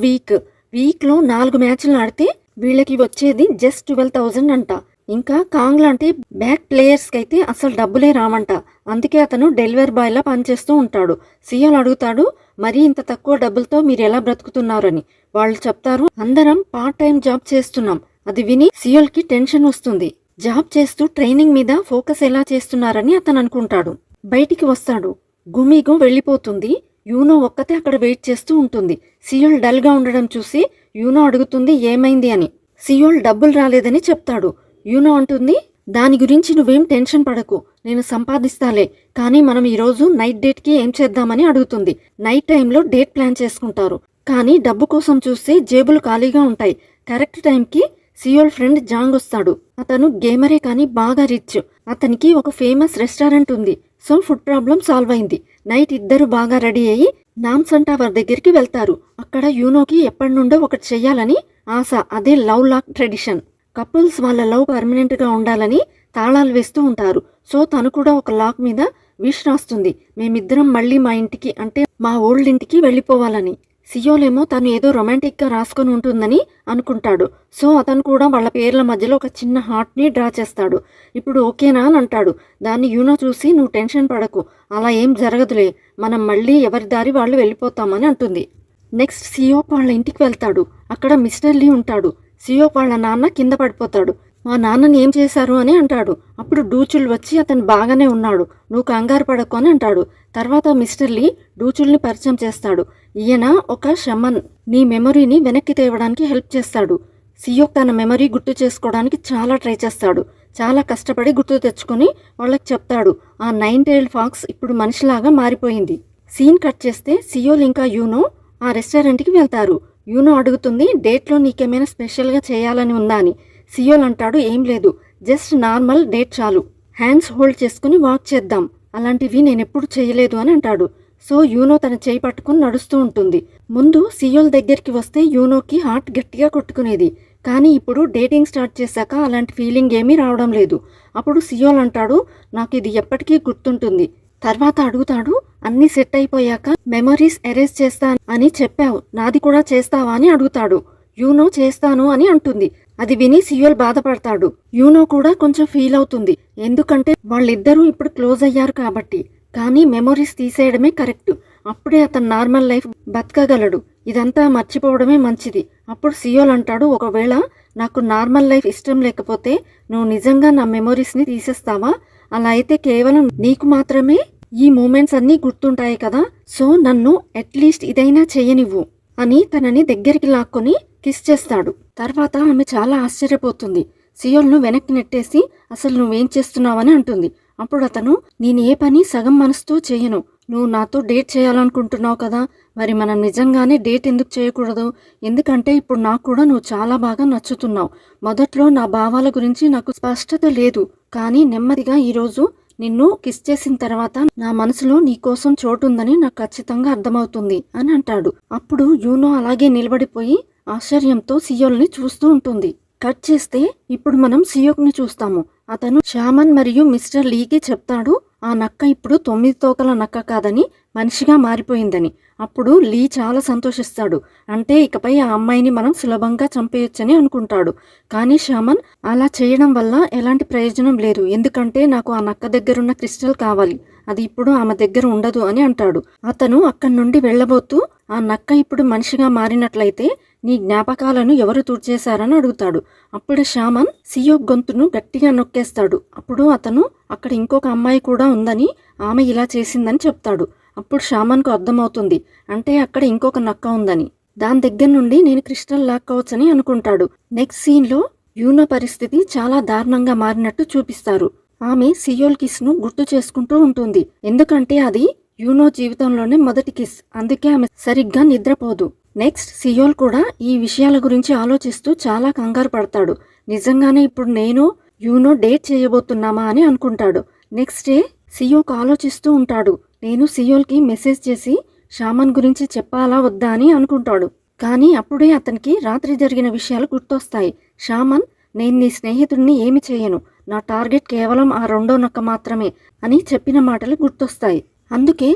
వీక్లో 4 మ్యాచ్లు ఆడితే వీళ్ళకి వచ్చేది జస్ట్ 12,000 అంట. ఇంకా కాంగ్ లాంటి బ్యాక్ ప్లేయర్స్కి అయితే అసలు డబ్బులే రావంట. అందుకే అతను డెలివరీ బాయ్లా పనిచేస్తూ ఉంటాడు. సియోల్ అడుగుతాడు, మరీ ఇంత తక్కువ డబ్బులతో మీరు ఎలా బ్రతుకుతున్నారని. వాళ్ళు చెప్తారు, అందరం పార్ట్ టైం జాబ్ చేస్తున్నాం. అది విని సియోల్కి టెన్షన్ వస్తుంది. జాబ్ చేస్తూ ట్రైనింగ్ మీద ఫోకస్ ఎలా చేస్తున్నారని అతను అనుకుంటాడు. బయటికి వస్తాడు. గుమిగో వెళ్ళిపోతుంది. యూనో ఒక్కతే అక్కడ వెయిట్ చేస్తూ ఉంటుంది. సియోల్ డల్గా ఉండడం చూసి యూనో అడుగుతుంది ఏమైంది అని. సియోల్ డబ్బులు రాలేదని చెప్తాడు. యూనో అంటుంది, దాని గురించి నువ్వేం టెన్షన్ పడకు, నేను సంపాదిస్తాలే, కానీ మనం ఈరోజు నైట్ డేట్కి ఏం చేద్దామని అడుగుతుంది. నైట్ టైంలో డేట్ ప్లాన్ చేసుకుంటారు. కానీ డబ్బు కోసం చూస్తే జేబులు ఖాళీగా ఉంటాయి. కరెక్ట్ టైంకి సియోల్ ఫ్రెండ్ జాంగ్ వస్తాడు. అతను గేమరే కానీ బాగా రిచ్. అతనికి ఒక ఫేమస్ రెస్టారెంట్ ఉంది. సో ఫుడ్ ప్రాబ్లం సాల్వ్ అయింది. నైట్ ఇద్దరు బాగా రెడీ అయ్యి నామ్సన్ టవర్ దగ్గరికి వెళ్తారు. అక్కడ యూనోకి ఎప్పటి నుండో ఒకటి చెయ్యాలని ఆశ. అదే లవ్ లాక్ ట్రెడిషన్. కపుల్స్ వాళ్ళ లవ్ పర్మనెంట్గా ఉండాలని తాళాలు వేస్తూ ఉంటారు. సో తను కూడా ఒక లాక్ మీద విష్ రాస్తుంది, మేమిద్దరం మళ్ళీ మా ఇంటికి అంటే మా ఓల్డ్ ఇంటికి వెళ్ళిపోవాలని. సియోల్ ఏమో తను ఏదో రొమాంటిక్గా రాసుకొని ఉంటుందని అనుకుంటాడు. సో అతను కూడా వాళ్ళ పేర్ల మధ్యలో ఒక చిన్న హార్ట్ని డ్రా చేస్తాడు. ఇప్పుడు ఓకేనా అని అంటాడు. దాన్ని యూనో చూసి నువ్వు టెన్షన్ పడకు, అలా ఏం జరగదులే, మనం మళ్ళీ ఎవరి దారి వాళ్ళు వెళ్ళిపోతామని అంటుంది. నెక్స్ట్ సియోక్ వాళ్ళ ఇంటికి వెళ్తాడు. అక్కడ మిస్టర్ లీ ఉంటాడు. సియోక్ వాళ్ళ నాన్న కింద పడిపోతాడు. మా నాన్నని ఏం చేశారు అని అంటాడు. అప్పుడు డూచుల్ వచ్చి అతను బాగానే ఉన్నాడు, నువ్వు కంగారు పడకు అని అంటాడు. తర్వాత మిస్టర్ లీ డూచుల్ని పరిచయం చేస్తాడు. ఈయన ఒక షమన్, నీ మెమొరీని వెనక్కి తేవడానికి హెల్ప్ చేస్తాడు. సియోక్ తన మెమరీ గుర్తు చేసుకోవడానికి చాలా ట్రై చేస్తాడు. చాలా కష్టపడి గుర్తు తెచ్చుకొని వాళ్ళకి చెప్తాడు, ఆ 9-tailed fox ఇప్పుడు మనిషిలాగా మారిపోయింది. సీన్ కట్ చేస్తే సియోల్ ఇంకా యూనో ఆ రెస్టారెంట్కి వెళ్తారు. యూనో అడుగుతుంది, డేట్లో నీకేమైనా స్పెషల్గా చేయాలని ఉందా అని. సియోల్ అంటాడు, ఏం లేదు, జస్ట్ నార్మల్ డేట్ చాలు, హ్యాండ్స్ హోల్డ్ చేసుకుని వాక్ చేద్దాం, అలాంటివి నేనెప్పుడు చేయలేదు అని అంటాడు. సో యూనో తన చేయి పట్టుకుని నడుస్తూ ఉంటుంది. ముందు సియోల్ దగ్గరికి వస్తే యూనోకి హార్ట్ గట్టిగా కొట్టుకునేది. కానీ ఇప్పుడు డేటింగ్ స్టార్ట్ చేశాక అలాంటి ఫీలింగ్ ఏమీ రావడం లేదు. అప్పుడు సియోల్ అంటాడు, నాకు ఇది ఎప్పటికీ గుర్తుంటుంది. తర్వాత అడుగుతాడు, అన్నీ సెట్ అయిపోయాక మెమరీస్ ఎరేజ్ చేస్తా అని చెప్పావు, నాది కూడా చేస్తావా అని అడుగుతాడు. యూనో చేస్తాను అని అంటుంది. అది విని సియోల్ బాధపడతాడు. యూనో కూడా కొంచెం ఫీల్ అవుతుంది, ఎందుకంటే వాళ్ళిద్దరూ ఇప్పుడు క్లోజ్ అయ్యారు కాబట్టి. కానీ మెమరీస్ తీసేయడమే కరెక్ట్. అప్పుడే అతను నార్మల్ లైఫ్ బతకగలడు. ఇదంతా మర్చిపోవడమే మంచిది. అప్పుడు సియోల్ అంటాడు, ఒకవేళ నాకు నార్మల్ లైఫ్ ఇష్టం లేకపోతే నువ్వు నిజంగా నా మెమరీస్ని తీసేస్తావా? అలా అయితే కేవలం నీకు మాత్రమే ఈ మూమెంట్స్ అన్నీ గుర్తుంటాయి కదా, సో నన్ను అట్లీస్ట్ ఇదైనా చెయ్యనివ్వు అని తనని దగ్గరికి లాక్కొని కిస్ చేస్తాడు. తర్వాత ఆమె చాలా ఆశ్చర్యపోతుంది. సియోల్ను వెనక్కి నెట్టేసి అసలు నువ్వేం చేస్తున్నావని అంటుంది. అప్పుడు అతను, నేను ఏ పని సగం మనసుతో చేయను, నువ్వు నాతో డేట్ చేయాలనుకుంటున్నావు కదా, మరి మనం నిజంగానే డేట్ ఎందుకు చేయకూడదు? ఎందుకంటే ఇప్పుడు నాకు కూడా నువ్వు చాలా బాగా నచ్చుతున్నావు. మొదట్లో నా భావాల గురించి నాకు స్పష్టత లేదు, కానీ నెమ్మదిగా ఈరోజు నిన్ను కిస్ చేసిన తర్వాత నా మనసులో నీ కోసం చోటుందని నాకు ఖచ్చితంగా అర్థమవుతుంది అని అంటాడు. అప్పుడు యూనో అలాగే నిలబడిపోయి ఆశ్చర్యంతో సియోల్ని చూస్తూ ఉంటుంది. కట్ చేస్తే ఇప్పుడు మనం సియోక్ని చూస్తాము. అతను షామన్ మరియు మిస్టర్ లీకి చెప్తాడు ఆ నక్క ఇప్పుడు 9 తోకల నక్క కాదని మనిషిగా మారిపోయిందని. అప్పుడు లీ చాలా సంతోషిస్తాడు. అంటే ఇకపై ఆ అమ్మాయిని మనం సులభంగా చంపేయొచ్చని అనుకుంటాడు. కానీ షామన్ అలా చేయడం వల్ల ఎలాంటి ప్రయోజనం లేదు, ఎందుకంటే నాకు ఆ నక్క దగ్గరున్న క్రిస్టల్ కావాలి, అది ఇప్పుడు ఆమె దగ్గర ఉండదు అని అంటాడు. అతను అక్కడి నుండి వెళ్ళబోతూ ఆ నక్క ఇప్పుడు మనిషిగా మారినట్లయితే నీ జ్ఞాపకాలను ఎవరు తుడిచేశారని అడుగుతాడు. అప్పుడు షామన్ సియోక్ గొంతును గట్టిగా నొక్కేస్తాడు. అప్పుడు అతను అక్కడ ఇంకొక అమ్మాయి కూడా ఉందని, ఆమె ఇలా చేసిందని చెప్తాడు. అప్పుడు షామన్కు అర్థమవుతుంది, అంటే అక్కడ ఇంకొక నక్క ఉందని. దాని దగ్గర నుండి నేను క్రిస్టల్ లాక్కోవచ్చని అనుకుంటాడు. నెక్స్ట్ సీన్లో యూనో పరిస్థితి చాలా దారుణంగా మారినట్టు చూపిస్తారు. ఆమె సియోల్ కిస్ను గుర్తు చేసుకుంటూ ఉంటుంది, ఎందుకంటే అది యూనో జీవితంలోనే మొదటి కిస్, అందుకే ఆమె సరిగ్గా నిద్రపోదు. నెక్స్ట్ సియోల్ కూడా ఈ విషయాల గురించి ఆలోచిస్తూ చాలా కంగారు పడతాడు. నిజంగానే ఇప్పుడు నేను యూనో డేట్ చేయబోతున్నామా అని అనుకుంటాడు. నెక్స్ట్ డే సియోక్ ఆలోచిస్తూ ఉంటాడు, నేను సియోల్కి మెసేజ్ చేసి షామన్ గురించి చెప్పాలా వద్దా అని అనుకుంటాడు. కానీ అప్పుడే అతనికి రాత్రి జరిగిన విషయాలు గుర్తొస్తాయి. షామన్, నేను నీ స్నేహితుడిని ఏమి చేయను, నా టార్గెట్ కేవలం ఆ 2వ నక్క మాత్రమే అని చెప్పిన మాటలు గుర్తొస్తాయి. అందుకే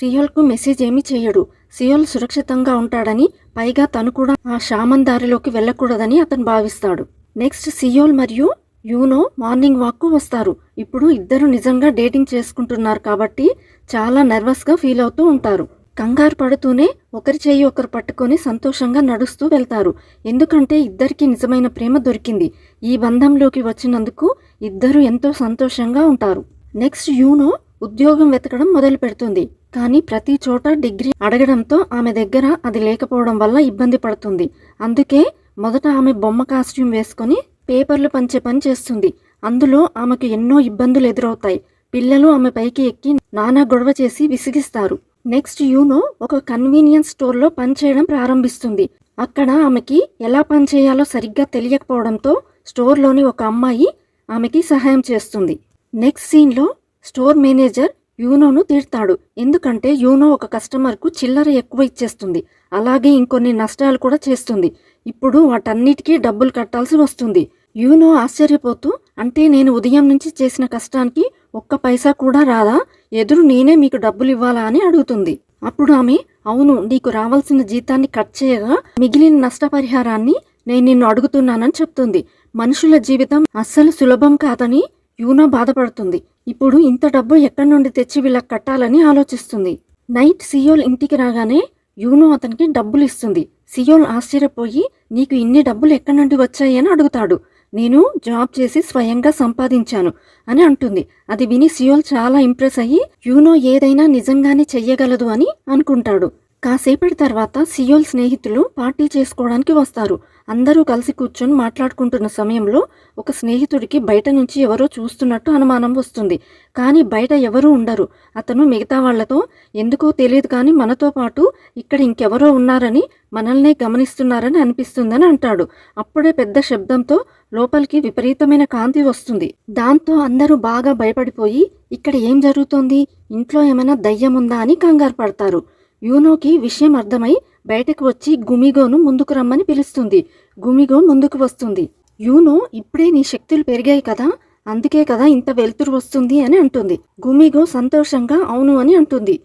సియోల్కు మెసేజ్ ఏమీ చేయడు. సియోల్ సురక్షితంగా ఉంటాడని, పైగా తను కూడా ఆ షామన్ దారిలోకి వెళ్ళకూడదని అతను భావిస్తాడు. నెక్స్ట్ సియోల్ మరియు యూనో మార్నింగ్ వాక్కు వస్తారు. ఇప్పుడు ఇద్దరు నిజంగా డేటింగ్ చేసుకుంటున్నారు కాబట్టి చాలా నర్వస్గా ఫీల్ అవుతూ ఉంటారు. కంగారు పడుతూనే ఒకరి చేయి ఒకరు పట్టుకొని సంతోషంగా నడుస్తూ వెళ్తారు, ఎందుకంటే ఇద్దరికి నిజమైన ప్రేమ దొరికింది. ఈ బంధంలోకి వచ్చినందుకు ఇద్దరు ఎంతో సంతోషంగా ఉంటారు. నెక్స్ట్ యూనో ఉద్యోగం వెతకడం మొదలు పెడుతుంది. కానీ ప్రతి చోట డిగ్రీ అడగడంతో ఆమె దగ్గర అది లేకపోవడం వల్ల ఇబ్బంది పడుతుంది. అందుకే మొదట ఆమె బొమ్మ కాస్ట్యూమ్ వేసుకొని పేపర్లు పంచే పని చేస్తుంది. అందులో ఆమెకు ఎన్నో ఇబ్బందులు ఎదురవుతాయి. పిల్లలు ఆమె పైకి ఎక్కి నానా గొడవ చేసి విసిగిస్తారు. నెక్స్ట్ యూనో ఒక కన్వీనియన్స్ స్టోర్లో పనిచేయడం ప్రారంభిస్తుంది. అక్కడ ఆమెకి ఎలా పనిచేయాలో సరిగ్గా తెలియకపోవడంతో స్టోర్లోని ఒక అమ్మాయి ఆమెకి సహాయం చేస్తుంది. నెక్స్ట్ సీన్లో స్టోర్ మేనేజర్ యూనోను తిడతాడు, ఎందుకంటే యూనో ఒక కస్టమర్కు చిల్లర ఎక్కువ ఇచ్చేస్తుంది, అలాగే ఇంకొన్ని నష్టాలు కూడా చేస్తుంది. ఇప్పుడు వాటన్నిటికీ డబ్బులు కట్టాల్సి వస్తుంది. యూనో ఆశ్చర్యపోతూ, అంటే నేను ఉదయం నుంచి చేసిన కష్టానికి ఒక్క పైసా కూడా రాదా, ఎదురు నేనే మీకు డబ్బులు ఇవ్వాలా అని అడుగుతుంది. అప్పుడు ఆమె, అవును, నీకు రావాల్సిన జీతాన్ని కట్ చేయగా మిగిలిన నష్టపరిహారాన్ని నేను నిన్ను అడుగుతున్నానని చెప్తుంది. మనుషుల జీవితం అస్సలు సులభం కాదని యూనో బాధపడుతుంది. ఇప్పుడు ఇంత డబ్బు ఎక్కడి నుండి తెచ్చి వీళ్ళకి కట్టాలని ఆలోచిస్తుంది. నైట్ సియోల్ ఇంటికి రాగానే యూనో అతనికి డబ్బులు ఇస్తుంది. సియోల్ ఆశ్చర్యపోయి, నీకు ఇన్ని డబ్బులు ఎక్కడి నుండి వచ్చాయి అని అడుగుతాడు. నేను జాబ్ చేసి స్వయంగా సంపాదించాను అని అంటుంది. అది విని సియోల్ చాలా ఇంప్రెస్ అయ్యి యూనో ఏదైనా నిజంగానే చెయ్యగలదు అని అనుకుంటాడు. కాసేపటి తర్వాత సియోల్ స్నేహితులు పార్టీ చేసుకోవడానికి వస్తారు. అందరూ కలిసి కూర్చొని మాట్లాడుకుంటున్న సమయంలో ఒక స్నేహితుడికి బయట నుంచి ఎవరో చూస్తున్నట్టు అనుమానం వస్తుంది. కానీ బయట ఎవరూ ఉండరు. అతను మిగతా వాళ్లతో, ఎందుకో తెలియదు కానీ మనతో పాటు ఇక్కడ ఇంకెవరో ఉన్నారని, మనల్నే గమనిస్తున్నారని అనిపిస్తుందని అంటాడు. అప్పుడే పెద్ద శబ్దంతో లోపలికి విపరీతమైన కాంతి వస్తుంది. దాంతో అందరూ బాగా భయపడిపోయి, ఇక్కడ ఏం జరుగుతోంది, ఇంట్లో ఏమైనా దయ్యం ఉందా అని కంగారు పడతారు. యూనోకి విషయం అర్థమై బయటకు వచ్చి గుమిగోను ముందుకు రమ్మని పిలుస్తుంది. గుమిగో ముందుకు వస్తుంది. యూనో, ఇప్పుడే నీ శక్తులు పెరిగాయి కదా, అందుకే కదా ఇంత వెలుతురు వస్తుంది అని అంటుంది. గుమిగో సంతోషంగా అవును అని అంటుంది.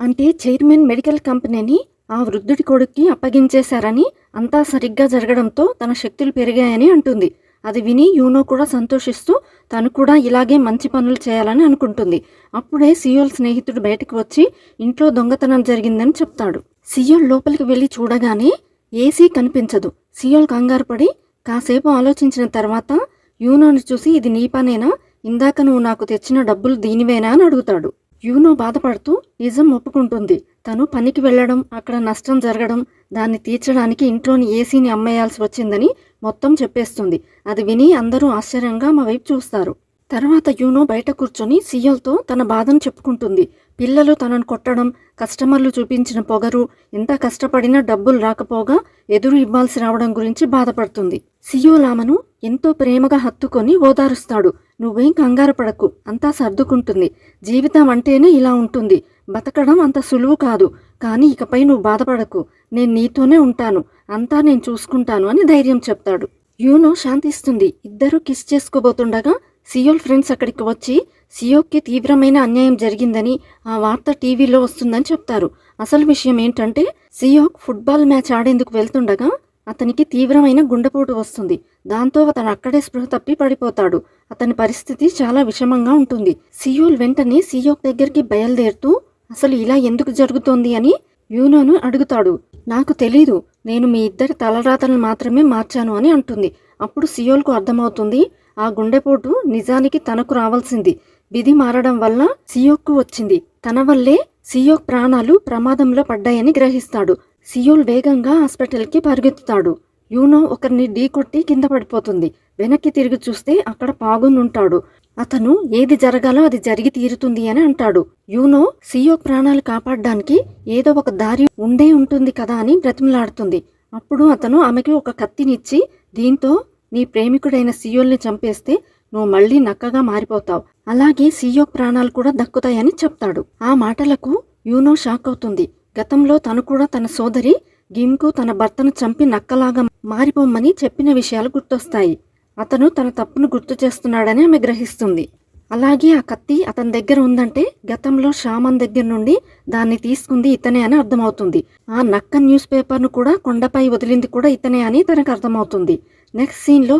అంటే చైర్మన్ మెడికల్ కంపెనీని ఆ వృద్ధుడి కొడుక్కి అప్పగించేశారని, అంతా సరిగ్గా జరగడంతో తన శక్తులు పెరిగాయని అంటుంది. అది విని యూనో కూడా సంతోషిస్తూ తను కూడా ఇలాగే మంచి పనులు చేయాలని అనుకుంటుంది. అప్పుడే సియోల్ స్నేహితుడు బయటకు వచ్చి ఇంట్లో దొంగతనం జరిగిందని చెప్తాడు. సియోల్ లోపలికి వెళ్ళి చూడగానే ఏసీ కనిపించదు. సియోల్ కంగారు పడి కాసేపు ఆలోచించిన తర్వాత యూనోని చూసి, ఇది నీ పనేనా, ఇందాక నువ్వు నాకు తెచ్చిన డబ్బులు దీనివేనా అని అడుగుతాడు. యూనో బాధపడుతూ నిజం ఒప్పుకుంటుంది. తను పనికి వెళ్ళడం, అక్కడ నష్టం జరగడం, దాన్ని తీర్చడానికి ఇంట్లోని ఏసీని అమ్మేయాల్సి వచ్చిందని మొత్తం చెప్పేస్తుంది. అది విని అందరూ ఆశ్చర్యంగా మా వైపు చూస్తారు. తర్వాత యూనో బయట కూర్చొని సియోల్తో తన బాధను చెప్పుకుంటుంది. పిల్లలు తనను కొట్టడం, కస్టమర్లు చూపించిన పొగరు, ఎంత కష్టపడినా డబ్బులు రాకపోగా ఎదురు ఇవ్వాల్సి రావడం గురించి బాధపడుతుంది. సియోల్ ఆమెను ఎంతో ప్రేమగా హత్తుకొని ఓదారుస్తాడు. నువ్వేం కంగారు పడకు, అంతా సర్దుకుంటుంది. జీవితం అంటేనే ఇలా ఉంటుంది. బతకడం అంత సులువు కాదు. కానీ ఇకపై నువ్వు బాధపడకు. నేను నీతోనే ఉంటాను. అంతా నేను చూసుకుంటాను అని ధైర్యం చెప్తాడు. యూనో శాంతిస్తుంది. ఇద్దరూ కిస్ చేసుకోబోతుండగా సియోల్ ఫ్రెండ్స్ అక్కడికి వచ్చి సియోక్కి తీవ్రమైన అన్యాయం జరిగిందని, ఆ వార్త టీవీలో వస్తుందని చెప్తారు. అసలు విషయం ఏంటంటే సియోక్ ఫుట్బాల్ మ్యాచ్ ఆడేందుకు వెళ్తుండగా అతనికి తీవ్రమైన గుండెపోటు వస్తుంది. దాంతో అతను అక్కడే స్పృహ తప్పి పడిపోతాడు. అతని పరిస్థితి చాలా విషమంగా ఉంటుంది. సియోల్ వెంటనే సియోక్ దగ్గరికి బయలుదేరుతూ అసలు ఇలా ఎందుకు జరుగుతోంది అని యూనోను అడుగుతాడు. నాకు తెలీదు, నేను మీ ఇద్దరి తలరాతలను మాత్రమే మార్చాను అని అంటుంది. అప్పుడు సియోల్కు అర్థమవుతుంది ఆ గుండెపోటు నిజానికి తనకు రావాల్సింది. విధి మారడం వల్ల సియోక్కు వచ్చింది. తన వల్లే సియోక్ ప్రాణాలు ప్రమాదంలో పడ్డాయని గ్రహిస్తాడు. సియోల్ వేగంగా హాస్పిటల్కి పరిగెత్తుతాడు. యూనో ఒకరిని ఢీకొట్టి కింద పడిపోతుంది. వెనక్కి తిరిగి చూస్తే అక్కడ పాగున్ ఉంటాడు. అతను ఏది జరగాలో అది జరిగి తీరుతుంది అని అంటాడు. యూనో సియోక్ ప్రాణాలు కాపాడడానికి ఏదో ఒక దారి ఉండే ఉంటుంది కదా అని బ్రతిమలాడుతుంది. అప్పుడు అతను ఆమెకి ఒక కత్తినిచ్చి, దీంతో నీ ప్రేమికుడైన సియోల్ని చంపేస్తే నువ్వు మళ్ళీ నక్కగా మారిపోతావు. అలాగే సియోక్ ప్రాణాలు కూడా దక్కుతాయని చెప్తాడు. ఆ మాటలకు యూనో షాక్ అవుతుంది. గతంలో తను కూడా తన సోదరి గిమ్కు తన భర్తను చంపి నక్కలాగా మారిపోమ్మని చెప్పిన విషయాలు గుర్తొస్తాయి. అతను తన తప్పును గుర్తు చేస్తున్నాడని ఆమె గ్రహిస్తుంది. అలాగే ఆ కత్తి అతని దగ్గర ఉందంటే గతంలో షామన్ దగ్గర నుండి దాన్ని తీసుకుంది ఇతనే అని అర్థమవుతుంది. ఆ నక్క న్యూస్ పేపర్ను కూడా కొండపై వదిలింది కూడా ఇతనే అని తనకు అర్థమవుతుంది. నెక్స్ట్ సీన్లో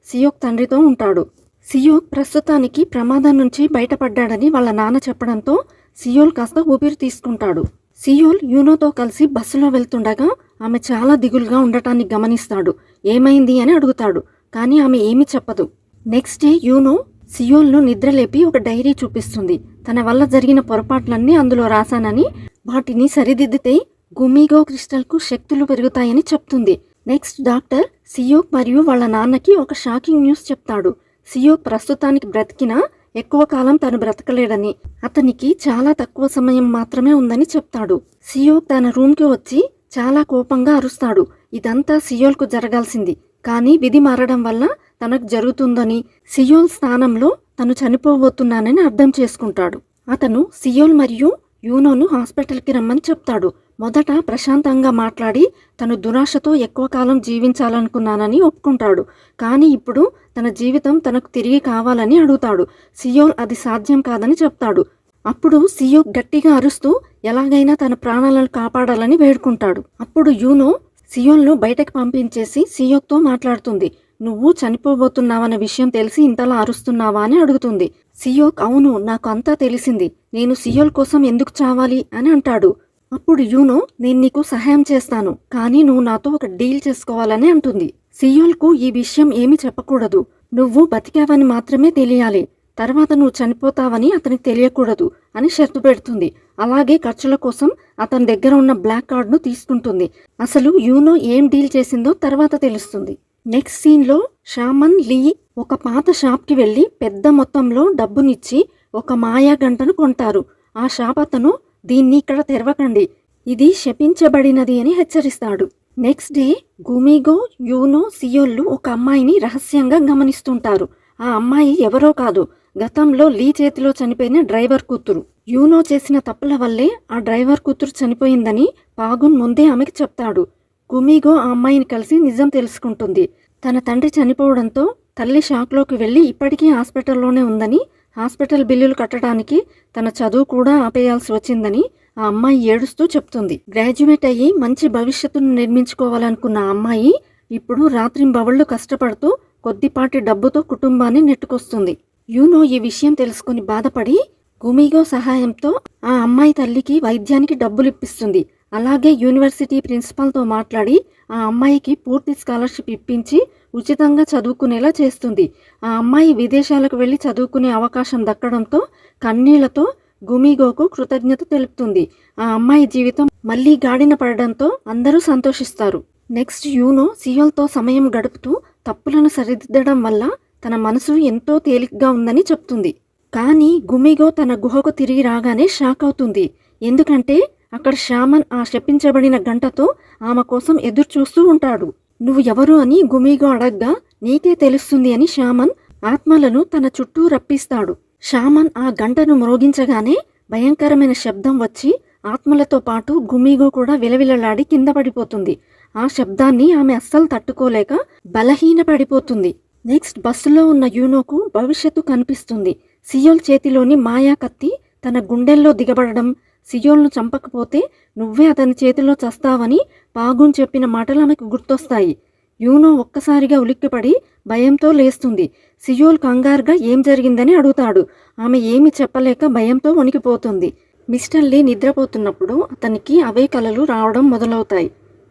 సియోక్ తండ్రితో ఉంటాడు. సియోక్ ప్రస్తుతానికి ప్రమాదం నుంచి బయటపడ్డాడని వాళ్ళ నాన్న చెప్పడంతో సియోల్ కాస్త ఊపిరి తీసుకుంటాడు. సియోల్ యూనోతో కలిసి బస్సులో వెళ్తుండగా ఆమె చాలా దిగులుగా ఉండటాన్ని గమనిస్తాడు. ఏమైంది అని అడుగుతాడు. కానీ ఆమె ఏమీ చెప్పదు. నెక్స్ట్ డే యూనో సియోల్ను నిద్రలేపి ఒక డైరీ చూపిస్తుంది. తన వల్ల జరిగిన పొరపాట్లన్నీ అందులో రాశానని, వాటిని సరిదిద్దితే గుమిగో క్రిస్టల్కు శక్తులు పెరుగుతాయని చెప్తుంది. నెక్స్ట్ డాక్టర్ సియోక్ మరియు వాళ్ళ నాన్నకి ఒక షాకింగ్ న్యూస్ చెప్తాడు. సియోక్ ప్రస్తుతానికి బ్రతికినా ఎక్కువ కాలం తను బ్రతకలేడని, అతనికి చాలా తక్కువ సమయం మాత్రమే ఉందని చెప్తాడు. సియోక్ తన రూమ్కి వచ్చి చాలా కోపంగా అరుస్తాడు. ఇదంతా సియోల్కు జరగాల్సింది, కానీ విధి మారడం వల్ల తనకు జరుగుతుందని, సియోల్ స్థానంలో తను చనిపోబోతున్నానని అర్థం చేసుకుంటాడు. అతను సియోల్ మరియు యూనోను హాస్పిటల్కి రమ్మని చెప్తాడు. మొదట ప్రశాంతంగా మాట్లాడి తను దురాశతో ఎక్కువ కాలం జీవించాలనుకున్నానని ఒప్పుకుంటాడు. కానీ ఇప్పుడు తన జీవితం తనకు తిరిగి కావాలని అడుగుతాడు. సియోల్ అది సాధ్యం కాదని చెప్తాడు. అప్పుడు సియోక్ గట్టిగా అరుస్తూ ఎలాగైనా తన ప్రాణాలను కాపాడాలని వేడుకుంటాడు. అప్పుడు యూనో సియోల్ను బయటకు పంపించేసి సియోక్తో మాట్లాడుతుంది. నువ్వు చనిపోబోతున్నావన్న విషయం తెలిసి ఇంతలా అరుస్తున్నావా అని అడుగుతుంది. సియోక్ అవును, నాకు అంతా తెలిసింది. నేను సియోల్ కోసం ఎందుకు చావాలి అని అంటాడు. అప్పుడు యూనో నేను నీకు సహాయం చేస్తాను, కానీ నువ్వు నాతో ఒక డీల్ చేసుకోవాలని అంటుంది. సియోల్కు ఈ విషయం ఏమీ చెప్పకూడదు. నువ్వు బతికావని మాత్రమే తెలియాలి. తర్వాత నువ్వు చనిపోతావని అతనికి తెలియకూడదు అని షరతు పెడుతుంది. అలాగే ఖర్చుల కోసం అతని దగ్గర ఉన్న బ్లాక్ కార్డును తీసుకుంటుంది. అసలు యూనో ఏం డీల్ చేసిందో తర్వాత తెలుస్తుంది. నెక్స్ట్ సీన్లో షామన్ లీ ఒక పాత షాప్కి వెళ్ళి పెద్ద మొత్తంలో డబ్బునిచ్చి ఒక మాయా గంటను కొంటారు. ఆ షాప్ అతను దీన్ని ఇక్కడ తెరవకండి, ఇది శపించబడినది అని హెచ్చరిస్తాడు. నెక్స్ట్ డే గుమిగో, యూనో, సియోల్లు ఒక అమ్మాయిని రహస్యంగా గమనిస్తుంటారు. ఆ అమ్మాయి ఎవరో కాదు, గతంలో లీ చేతిలో చనిపోయిన డ్రైవర్ కూతురు. యూనో చేసిన తప్పుల వల్లే ఆ డ్రైవర్ కూతురు చనిపోయిందని పాగున్ ముందే ఆమెకి చెప్తాడు. గుమిగో ఆ అమ్మాయిని కలిసి నిజం తెలుసుకుంటుంది. తన తండ్రి చనిపోవడంతో తల్లి షాక్లోకి వెళ్ళి ఇప్పటికీ హాస్పిటల్లోనే ఉందని, హాస్పిటల్ బిల్లులు కట్టడానికి తన చదువు కూడా ఆపేయాల్సి వచ్చిందని ఆ అమ్మాయి ఏడుస్తూ చెప్తుంది. గ్రాడ్యుయేట్ అయ్యి మంచి భవిష్యత్తును నిర్మించుకోవాలనుకున్న ఆ అమ్మాయి ఇప్పుడు రాత్రింబవళ్లు కష్టపడుతూ కొద్దిపాటి డబ్బుతో కుటుంబాన్ని నెట్టుకొస్తుంది. యూనో ఈ విషయం తెలుసుకుని బాధపడి గుమిగో సహాయంతో ఆ అమ్మాయి తల్లికి వైద్యానికి డబ్బులు ఇప్పిస్తుంది. అలాగే యూనివర్సిటీ ప్రిన్సిపాల్తో మాట్లాడి ఆ అమ్మాయికి పూర్తి స్కాలర్షిప్ ఇప్పించి ఉచితంగా చదువుకునేలా చేస్తుంది. ఆ అమ్మాయి విదేశాలకు వెళ్ళి చదువుకునే అవకాశం దక్కడంతో కన్నీళ్లతో గుమిగోకు కృతజ్ఞత తెలుపుతుంది. ఆ అమ్మాయి జీవితం మళ్ళీ గాడిన పడడంతో అందరూ సంతోషిస్తారు. నెక్స్ట్ యూనో సియోల్తో సమయం గడుపుతూ తప్పులను సరిదిద్దడం వల్ల తన మనసు ఎంతో తేలికగా ఉందని చెప్తుంది. కానీ గుమిగో తన గుహకు తిరిగి రాగానే షాక్ అవుతుంది. ఎందుకంటే అక్కడ షామన్ ఆ శపించబడిన గంటతో ఆమె కోసం ఎదురు చూస్తూ ఉంటాడు. నువ్వు ఎవరు అని గుమిగో అడగ్గా నీకే తెలుస్తుంది అని షామన్ ఆత్మలను తన చుట్టూ రప్పిస్తాడు. షామన్ ఆ గంటను మ్రోగించగానే భయంకరమైన శబ్దం వచ్చి ఆత్మలతో పాటు గుమిగో కూడా విలవిలలాడి కింద పడిపోతుంది. ఆ శబ్దాన్ని ఆమె అస్సలు తట్టుకోలేక బలహీన పడిపోతుంది. నెక్స్ట్ బస్సులో ఉన్న యూనోకు భవిష్యత్తు కనిపిస్తుంది. సియోల్ చేతిలోని మాయా కత్తి తన గుండెల్లో దిగబడడం, సియోల్ను చంపకపోతే నువ్వే అతని చేతిలో చస్తావని పాగున్ చెప్పిన మాటలు ఆమెకు గుర్తొస్తాయి. యూనో ఒక్కసారిగా ఉలిక్కిపడి భయంతో లేస్తుంది. సియోల్ కంగారుగా ఏం జరిగిందని అడుగుతాడు. ఆమె ఏమి చెప్పలేక భయంతో వణికిపోతుంది. మిస్టర్ లీ నిద్రపోతున్నప్పుడు అతనికి అవే కలలు రావడం మొదలవుతాయి.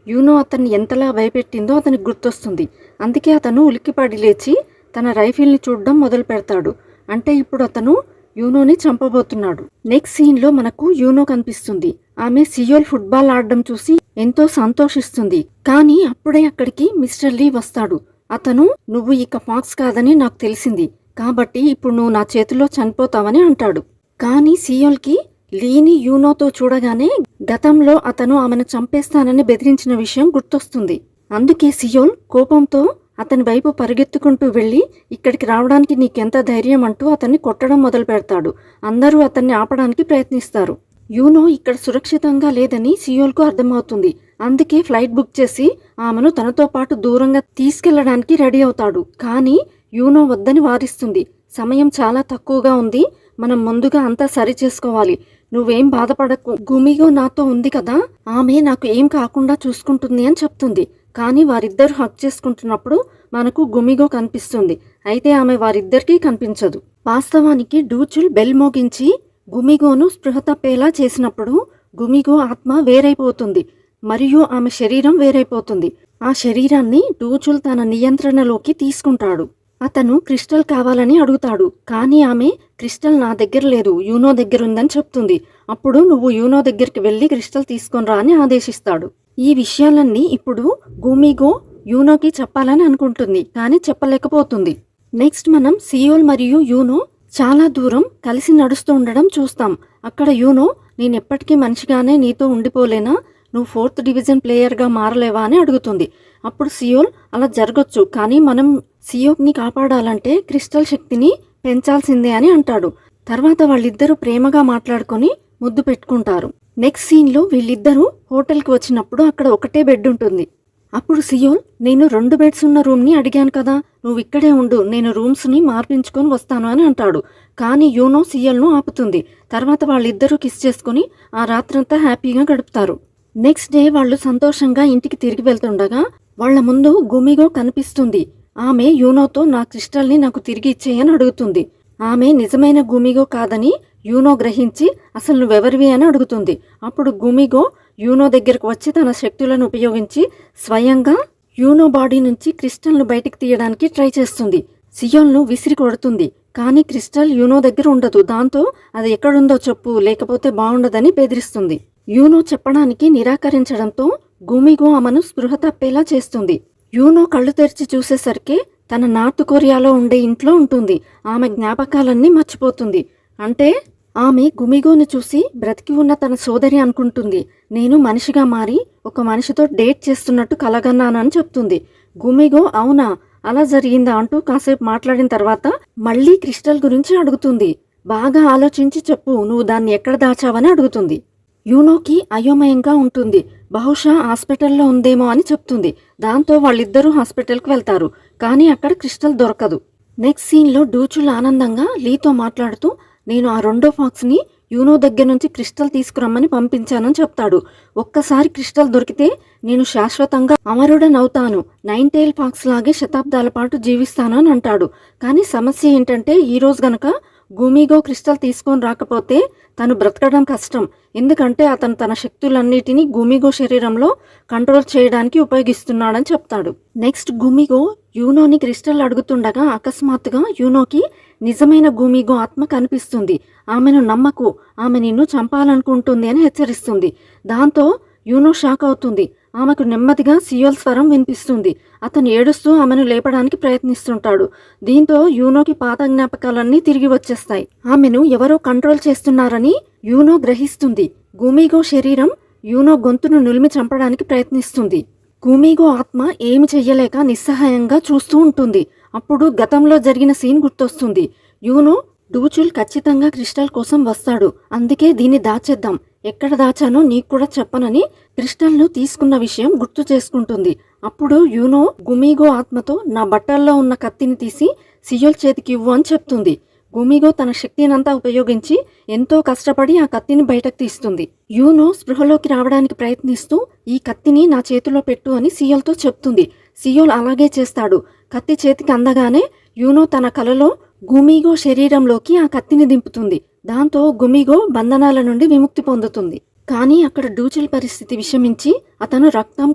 యూనో అతన్ని ఎంతలా భయపెట్టిందో అతనికి గుర్తొస్తుంది. అందుకే అతను ఉలిక్కిపడి లేచి తన రైఫిల్ని చూడడం మొదలు పెడతాడు. అంటే ఇప్పుడు అతను యూనోని చంపబోతున్నాడు. నెక్స్ట్ సీన్లో మనకు యూనో కనిపిస్తుంది. ఆమె సియోల్ ఫుట్బాల్ ఆడడం చూసి ఎంతో సంతోషిస్తుంది. కానీ అప్పుడే అక్కడికి మిస్టర్ లీ వస్తాడు. అతను నువ్వు ఇక ఫాక్స్ కాదని నాకు తెలిసింది, కాబట్టి ఇప్పుడు నువ్వు నా చేతిలో చనిపోతావని అంటాడు. కానీ సియోల్కి లీని యూనోతో చూడగానే గతంలో అతను ఆమెను చంపేస్తానని బెదిరించిన విషయం గుర్తొస్తుంది. అందుకే సియోల్ కోపంతో అతని వైపు పరిగెత్తుకుంటూ వెళ్ళి ఇక్కడికి రావడానికి నీకెంత ధైర్యం అంటూ అతన్ని కొట్టడం మొదలు పెడతాడు. అందరూ అతన్ని ఆపడానికి ప్రయత్నిస్తారు. యూనో ఇక్కడ సురక్షితంగా లేదని సియోల్కు అర్థమవుతుంది. అందుకే ఫ్లైట్ బుక్ చేసి ఆమెను తనతో పాటు దూరంగా తీసుకెళ్లడానికి రెడీ అవుతాడు. కానీ యూనో వద్దని వారిస్తుంది. సమయం చాలా తక్కువగా ఉంది, మనం ముందుగా అంతా సరి చేసుకోవాలి. నువ్వేం బాధపడకు, గుమిగో నాతో ఉంది కదా, ఆమె నాకు ఏం కాకుండా చూసుకుంటుంది అని చెప్తుంది. కానీ వారిద్దరు హక్ చేసుకుంటున్నప్పుడు మనకు గుమిగో కనిపిస్తుంది. అయితే ఆమె వారిద్దరికీ కనిపించదు. వాస్తవానికి డూచుల్ బెల్ మోగించి గుమిగోను స్పృహ తప్పేలా చేసినప్పుడు గుమిగో ఆత్మ వేరైపోతుంది మరియు ఆమె శరీరం వేరైపోతుంది. ఆ శరీరాన్ని డూచుల్ తన నియంత్రణలోకి తీసుకుంటాడు. అతను క్రిస్టల్ కావాలని అడుగుతాడు. కానీ ఆమె క్రిస్టల్ నా దగ్గర లేదు, యూనో దగ్గర ఉందని చెప్తుంది. అప్పుడు నువ్వు యూనో దగ్గరికి వెళ్ళి క్రిస్టల్ తీసుకొని రా అని ఆదేశిస్తాడు. ఈ విషయాలన్నీ ఇప్పుడు గుమిగో యూనోకి చెప్పాలని అనుకుంటుంది, కానీ చెప్పలేకపోతుంది. నెక్స్ట్ మనం సియోల్ మరియు యూనో చాలా దూరం కలిసి నడుస్తూ ఉండడం చూస్తాం. అక్కడ యూనో నేను ఎప్పటికీ మనిషిగానే నీతో ఉండిపోలేనా, నువ్వు 4th డివిజన్ ప్లేయర్గా మారలేవా అని అడుగుతుంది. అప్పుడు సియోల్ అలా జరగచ్చు, కానీ మనం సియోల్ని కాపాడాలంటే క్రిస్టల్ శక్తిని పెంచాల్సిందే అని అంటాడు. తర్వాత వాళ్ళిద్దరూ ప్రేమగా మాట్లాడుకొని ముద్దు పెట్టుకుంటారు. నెక్స్ట్ సీన్లో వీళ్ళిద్దరూ హోటల్కి వచ్చినప్పుడు అక్కడ ఒకటే బెడ్ ఉంటుంది. అప్పుడు సియోల్ నేను 2 బెడ్స్ ఉన్న రూమ్ని అడిగాను కదా, నువ్వు ఇక్కడే ఉండు, నేను రూమ్స్ని మార్పించుకొని వస్తాను అని అంటాడు. కానీ యూనో సియోల్ను ఆపుతుంది. తర్వాత వాళ్ళిద్దరూ కిస్ చేసుకొని ఆ రాత్రంతా హ్యాపీగా గడుపుతారు. నెక్స్ట్ డే వాళ్ళు సంతోషంగా ఇంటికి తిరిగి వెళ్తుండగా వాళ్ల ముందు గుమిగో కనిపిస్తుంది. ఆమె యూనోతో నా క్రిస్టల్ని నాకు తిరిగి ఇచ్చేయని అడుగుతుంది. ఆమె నిజమైన గుమిగో కాదని యూనో గ్రహించి అసలు నువ్వెవరివి అని అడుగుతుంది. అప్పుడు గుమిగో యూనో దగ్గరకు వచ్చి తన శక్తులను ఉపయోగించి స్వయంగా యూనో బాడీ నుంచి క్రిస్టల్ను బయటికి తీయడానికి ట్రై చేస్తుంది. సియోల్ను విసిరి కొడుతుంది. కానీ క్రిస్టల్ యూనో దగ్గర ఉండదు. దాంతో అది ఎక్కడుందో చెప్పు, లేకపోతే బాగుండదని బెదిరిస్తుంది. యూనో చెప్పడానికి నిరాకరించడంతో గుమిగో ఆమెను స్పృహ తప్పేలా చేస్తుంది. యూనో కళ్ళు తెరిచి చూసేసరికి తన నార్త్ కొరియాలో ఉండే ఇంట్లో ఉంటుంది. ఆమె జ్ఞాపకాలన్నీ మర్చిపోతుంది. అంటే ఆమె గుమిగోని చూసి బ్రతికి ఉన్న తన సోదరి అనుకుంటుంది. నేను మనిషిగా మారి ఒక మనిషితో డేట్ చేస్తున్నట్టు కలగన్నానని చెప్తుంది. గుమిగో అవునా, అలా జరిగిందా అంటూ కాసేపు మాట్లాడిన తర్వాత మళ్ళీ క్రిస్టల్ గురించి అడుగుతుంది. బాగా ఆలోచించి చెప్పు, నువ్వు దాన్ని ఎక్కడ దాచావని అడుగుతుంది. యూనోకి అయోమయంగా ఉంటుంది. బహుశా హాస్పిటల్లో ఉందేమో అని చెప్తుంది. దాంతో వాళ్ళిద్దరూ హాస్పిటల్కి వెళ్తారు. కానీ అక్కడ క్రిస్టల్ దొరకదు. నెక్స్ట్ సీన్లో డూచుల్ ఆనందంగా లీతో మాట్లాడుతూ నేను ఆ 2వ ఫాక్స్ని యూనో దగ్గర నుంచి క్రిస్టల్ తీసుకురమ్మని పంపించానని చెప్తాడు. ఒక్కసారి క్రిస్టల్ దొరికితే నేను శాశ్వతంగా అమరుడనవుతాను, 9 టైల్ ఫాక్స్ లాగే శతాబ్దాల పాటు జీవిస్తాను అని అంటాడు. కానీ సమస్య ఏంటంటే ఈరోజు గనక గుమిగో క్రిస్టల్ తీసుకొని రాకపోతే తను బ్రతకడం కష్టం. ఎందుకంటే అతను తన శక్తులన్నిటినీ గుమిగో శరీరంలో కంట్రోల్ చేయడానికి ఉపయోగిస్తున్నాడని చెప్తాడు. నెక్స్ట్ గుమిగో యూనోని క్రిస్టల్ అడుగుతుండగా అకస్మాత్తుగా యూనోకి నిజమైన గుమిగో ఆత్మ కనిపిస్తుంది. ఆమెను నమ్మకు, ఆమె నిన్ను చంపాలనుకుంటుంది అని హెచ్చరిస్తుంది. దాంతో యూనో షాక్ అవుతుంది. ఆమెకు నెమ్మదిగా సియోల్ స్వరం వినిపిస్తుంది. అతను ఏడుస్తూ ఆమెను లేపడానికి ప్రయత్నిస్తుంటాడు. దీంతో యూనోకి పాత జ్ఞాపకాలన్నీ తిరిగి వచ్చేస్తాయి. ఆమెను ఎవరో కంట్రోల్ చేస్తున్నారని యూనో గ్రహిస్తుంది. గుమిగో శరీరం యూనో గొంతును నులిమి చంపడానికి ప్రయత్నిస్తుంది. గుమిగో ఆత్మ ఏమి చెయ్యలేక నిస్సహాయంగా చూస్తూ ఉంటుంది. అప్పుడు గతంలో జరిగిన సీన్ గుర్తొస్తుంది. యూనో డూచుల్ ఖచ్చితంగా క్రిస్టల్ కోసం వస్తాడు, అందుకే దీన్ని దాచేద్దాం, ఎక్కడ దాచానో నీకు కూడా చెప్పనని క్రిస్టల్ను తీసుకున్న విషయం గుర్తు చేసుకుంటుంది. అప్పుడు యూనో గుమిగో ఆత్మతో నా బట్టల్లో ఉన్న కత్తిని తీసి సియోల్ చేతికి ఇవ్వు అని చెప్తుంది. గుమిగో తన శక్తినంతా ఉపయోగించి ఎంతో కష్టపడి ఆ కత్తిని బయటకు తీస్తుంది. యూనో స్పృహలోకి రావడానికి ప్రయత్నిస్తూ ఈ కత్తిని నా చేతిలో పెట్టు అని సియోల్తో చెప్తుంది. సియోల్ అలాగే చేస్తాడు. కత్తి చేతికి అందగానే యూనో తన కలలో గుమిగో శరీరంలోకి ఆ కత్తిని దింపుతుంది. దాంతో గుమిగో బంధనాల నుండి విముక్తి పొందుతుంది. కానీ అక్కడ డూచుల్ పరిస్థితి విషమించి అతను రక్తం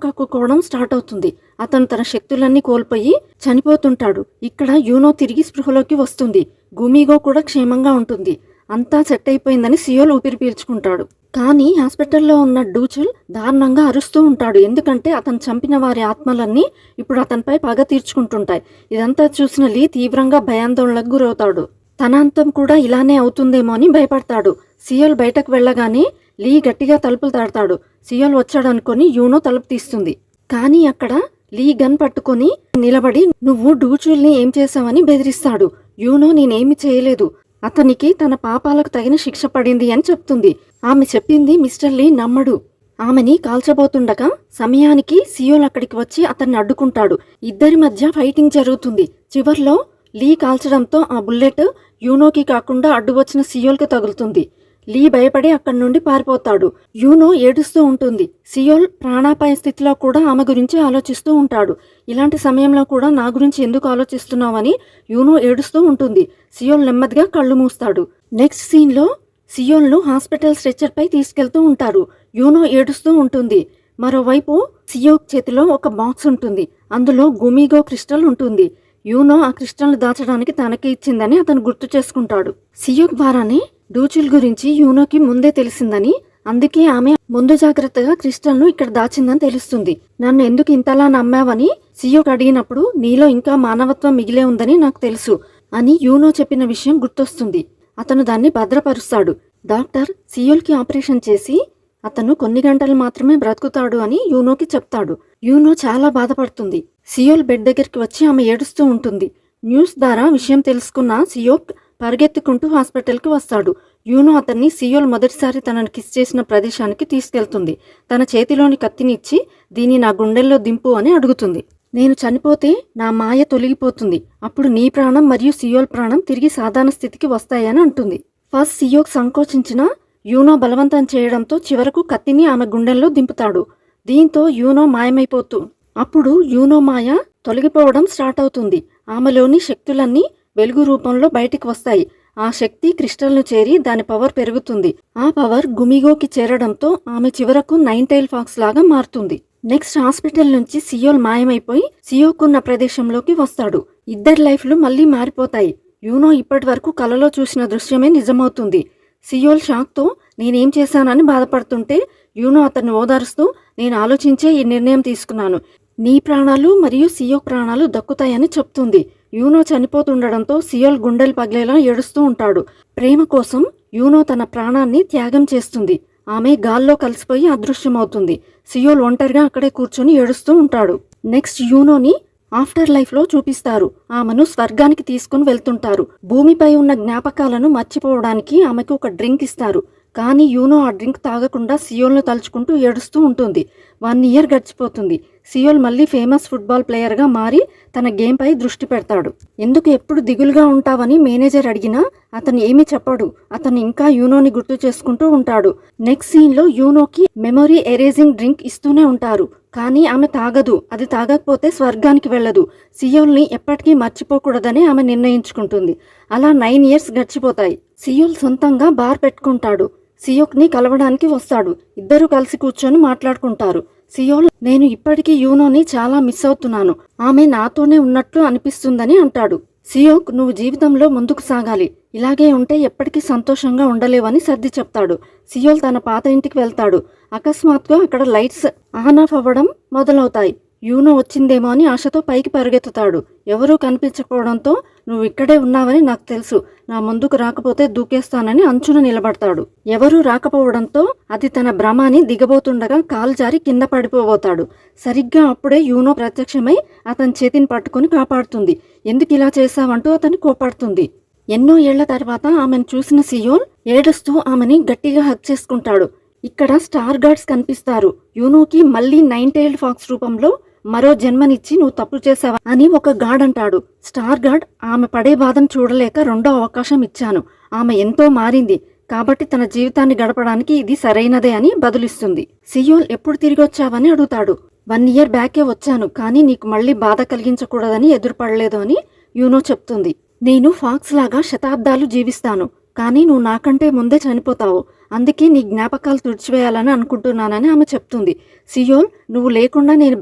కక్కుకోవడం స్టార్ట్ అవుతుంది. అతను తన శక్తులన్నీ కోల్పోయి చనిపోతుంటాడు. ఇక్కడ యూనో తిరిగి స్పృహలోకి వస్తుంది. గుమిగో కూడా క్షేమంగా ఉంటుంది. అంతా సెట్ అయిపోయిందని సియోల్ ఊపిరి పీల్చుకుంటాడు. కానీ హాస్పిటల్లో ఉన్న డూచుల్ దారుణంగా అరుస్తూ ఉంటాడు. ఎందుకంటే అతను చంపిన వారి ఆత్మలన్నీ ఇప్పుడు అతనిపై పగ తీర్చుకుంటుంటాయి. ఇదంతా చూసిన లీ తీవ్రంగా భయాందోళనకు గురవుతాడు. తన అంతం కూడా ఇలానే అవుతుందేమో అని భయపడతాడు. సియోల్ బయటకు వెళ్ళగానే లీ గట్టిగా తలుపులు తాడతాడు. సియోల్ వచ్చాడనుకొని యూనో తలుపు తీస్తుంది. కానీ అక్కడ లీ గన్ పట్టుకొని నిలబడి నువ్వు డూచుల్ని ఏం చేశావని బెదిరిస్తాడు. యూనో నేనేమి చేయలేదు, అతనికి తన పాపాలకు తగిన శిక్ష పడింది అని చెప్తుంది. ఆమె చెప్పింది మిస్టర్ లీ నమ్మడు. ఆమెని కాల్చబోతుండగా సమయానికి సియోల్ అక్కడికి వచ్చి అతన్ని అడ్డుకుంటాడు. ఇద్దరి మధ్య ఫైటింగ్ జరుగుతుంది. చివర్లో లీ కాల్చడంతో ఆ బుల్లెట్ యూనోకి కాకుండా అడ్డు వచ్చిన సియోల్కి తగులుతుంది. లీ భయపడి అక్కడి నుండి పారిపోతాడు. యూనో ఏడుస్తూ ఉంటుంది. సియోల్ ప్రాణాపాయ స్థితిలో కూడా ఆమె గురించి ఆలోచిస్తూ ఉంటాడు. ఇలాంటి సమయంలో కూడా నా గురించి ఎందుకు ఆలోచిస్తున్నావని యూనో ఏడుస్తూ ఉంటుంది. సియోల్ నెమ్మదిగా కళ్ళు మూస్తాడు. నెక్స్ట్ సీన్లో సియోల్ను హాస్పిటల్ స్ట్రెచర్ పై తీసుకెళ్తూ ఉంటారు. యూనో ఏడుస్తూ ఉంటుంది. మరోవైపు సియోక్ చేతిలో ఒక బాక్స్ ఉంటుంది. అందులో గుమిగో క్రిస్టల్ ఉంటుంది. యూనో ఆ క్రిస్టల్ను దాచడానికి తనకి ఇచ్చిందని అతను గుర్తు చేసుకుంటాడు. సియోక్ ద్వారానే డూచుల్ గురించి యూనోకి ముందే తెలిసిందని, అందుకే ఆమె ముందు జాగ్రత్తగా క్రిస్టల్ను ఇక్కడ దాచిందని తెలుస్తుంది. నన్ను ఎందుకు ఇంతలా నమ్మావని సియోక్ అడిగినప్పుడు నీలో ఇంకా మానవత్వం మిగిలే ఉందని నాకు తెలుసు అని యూనో చెప్పిన విషయం గుర్తొస్తుంది. అతను దాన్ని భద్రపరుస్తాడు. డాక్టర్ సియోల్కి ఆపరేషన్ చేసి అతను కొన్ని గంటలు మాత్రమే బ్రతుకుతాడు అని యూనోకి చెప్తాడు. యూనో చాలా బాధపడుతుంది. సియోల్ బెడ్ దగ్గరికి వచ్చి ఆమె ఏడుస్తూ ఉంటుంది. న్యూస్ ద్వారా విషయం తెలుసుకున్న సియోక్ పరిగెత్తుకుంటూ హాస్పిటల్కి వస్తాడు. యూనో అతన్ని సియోల్ మొదటిసారి తనను కిస్ చేసిన ప్రదేశానికి తీసుకెళ్తుంది. తన చేతిలోని కత్తిని ఇచ్చి దీన్ని నా గుండెల్లో దింపు అని అడుగుతుంది. నేను చనిపోతే నా మాయ తొలగిపోతుంది, అప్పుడు నీ ప్రాణం మరియు సియోల్ ప్రాణం తిరిగి సాధారణ స్థితికి వస్తాయని అంటుంది. ఫస్ట్ సియోక్ సంకోచించిన యూనో బలవంతం చేయడంతో చివరకు కత్తిని ఆమె గుండెల్లో దింపుతాడు. దీంతో యూనో మాయమైపోతూ అప్పుడు యూనో మాయ తొలగిపోవడం స్టార్ట్ అవుతుంది. ఆమెలోని శక్తులన్నీ వెలుగు రూపంలో బయటికి వస్తాయి. ఆ శక్తి క్రిస్టల్ను చేరి దాని పవర్ పెరుగుతుంది. ఆ పవర్ గుమిగోకి చేరడంతో ఆమె చివరకు 9 టైల్ ఫాక్స్ లాగా మారుతుంది. నెక్స్ట్ హాస్పిటల్ నుంచి సియోల్ మాయమైపోయి సియోక్ ఉన్న ప్రదేశంలోకి వస్తాడు. ఇద్దరి లైఫ్లు మళ్ళీ మారిపోతాయి. యూనో ఇప్పటి వరకు కలలో చూసిన దృశ్యమే నిజమవుతుంది. సియోల్ షాక్తో నేనేం చేశానని బాధపడుతుంటే యూనో అతన్ని ఓదారుస్తూ నేను ఆలోచించే ఈ నిర్ణయం తీసుకున్నాను, నీ ప్రాణాలు మరియు సియోక్ ప్రాణాలు దక్కుతాయని చెప్తుంది. యూనో చనిపోతుండడంతో సియోల్ గుండెలు పగిలేలా ఏడుస్తూ ఉంటాడు. ప్రేమ కోసం యూనో తన ప్రాణాన్ని త్యాగం చేస్తుంది. ఆమె గాల్లో కలిసిపోయి అదృశ్యమవుతుంది. సియోల్ ఒంటరిగా అక్కడే కూర్చొని ఏడుస్తూ ఉంటాడు. నెక్స్ట్ యూనోని ఆఫ్టర్ లైఫ్లో చూపిస్తారు. ఆమెను స్వర్గానికి తీసుకుని వెళ్తుంటారు. భూమిపై ఉన్న జ్ఞాపకాలను మర్చిపోవడానికి ఆమెకు ఒక డ్రింక్ ఇస్తారు. కానీ యూనో ఆ డ్రింక్ తాగకుండా సియోల్ను తలుచుకుంటూ ఏడుస్తూ ఉంటుంది. 1 ఇయర్ గడిచిపోతుంది. సియోల్ మళ్ళీ ఫేమస్ ఫుట్బాల్ ప్లేయర్గా మారి తన గేమ్పై దృష్టి పెడతాడు. ఎందుకు ఎప్పుడు దిగులుగా ఉంటావని మేనేజర్ అడిగినా అతను ఏమీ చెప్పడు. అతను ఇంకా యూనోని గుర్తు చేసుకుంటూ ఉంటాడు. నెక్స్ట్ సీన్లో యూనోకి మెమొరీ ఎరేజింగ్ డ్రింక్ ఇస్తూనే ఉంటారు. కానీ ఆమె తాగదు. అది తాగకపోతే స్వర్గానికి వెళ్ళదు. సియోల్ని ఎప్పటికీ మర్చిపోకూడదని ఆమె నిర్ణయించుకుంటుంది. అలా 9 ఇయర్స్ గడిచిపోతాయి. సియోల్ సొంతంగా బార్ పెట్టుకుంటాడు. సియోక్ని కలవడానికి వస్తాడు. ఇద్దరు కలిసి కూర్చొని మాట్లాడుకుంటారు. సియోల్ నేను ఇప్పటికీ యూనోని చాలా మిస్ అవుతున్నాను, ఆమె నాతోనే ఉన్నట్లు అనిపిస్తుందని అంటాడు. సియోక్ నువ్వు జీవితంలో ముందుకు సాగాలి, ఇలాగే ఉంటే ఎప్పటికీ సంతోషంగా ఉండలేవని సర్ది చెప్తాడు. సియోల్ తన పాత ఇంటికి వెళ్తాడు. అకస్మాత్తుగా అక్కడ లైట్స్ ఆన్ ఆఫ్ అవ్వడం మొదలవుతాయి. యూనో వచ్చిందేమో అని ఆశతో పైకి పరుగెత్తుతాడు. ఎవరూ కనిపించకపోవడంతో నువ్వు ఇక్కడే ఉన్నావని నాకు తెలుసు, నా ముందుకు రాకపోతే దూకేస్తానని అంచున నిలబడతాడు. ఎవరూ రాకపోవడంతో అది తన భ్రమ అని దిగబోతుండగా కాలు జారి కింద పడిపోబోతాడు. సరిగ్గా అప్పుడే యూనో ప్రత్యక్షమై అతని చేతిని పట్టుకుని కాపాడుతుంది. ఎందుకు ఇలా చేశావంటూ అతన్ని కోపాడుతుంది. ఎన్నో ఏళ్ల తర్వాత ఆమెను చూసిన సియోల్ ఏడుస్తూ ఆమెని గట్టిగా హగ్ చేసుకుంటాడు. ఇక్కడ స్టార్ గార్డ్స్ కనిపిస్తారు. యూనోకి మళ్ళీ 9 టైల్డ్ ఫాక్స్ రూపంలో మరో జన్మనిచ్చి నువ్వు తప్పు చేసావా అని ఒక గార్డ్ అంటాడు. స్టార్ గార్డ్ ఆమె పడే బాధను చూడలేక రెండో అవకాశం ఇచ్చాను, ఆమె ఎంతో మారింది కాబట్టి తన జీవితాన్ని గడపడానికి ఇది సరైనదే అని బదులిస్తుంది. సియోల్ ఎప్పుడు తిరిగి వచ్చావని అడుగుతాడు. 1 ఇయర్ బ్యాకే వచ్చాను, కానీ నీకు మళ్ళీ బాధ కలిగించకూడదని ఎదురుపడలేదు అని యూనో చెప్తుంది. నేను ఫాక్స్ లాగా శతాబ్దాలు జీవిస్తాను, కానీ నువ్వు నాకంటే ముందే చనిపోతావు, అందుకే నీ జ్ఞాపకాలు తుడిచివేయాలని అనుకుంటున్నానని ఆమె చెప్తుంది. సియోల్, నువ్వు లేకుండా నేను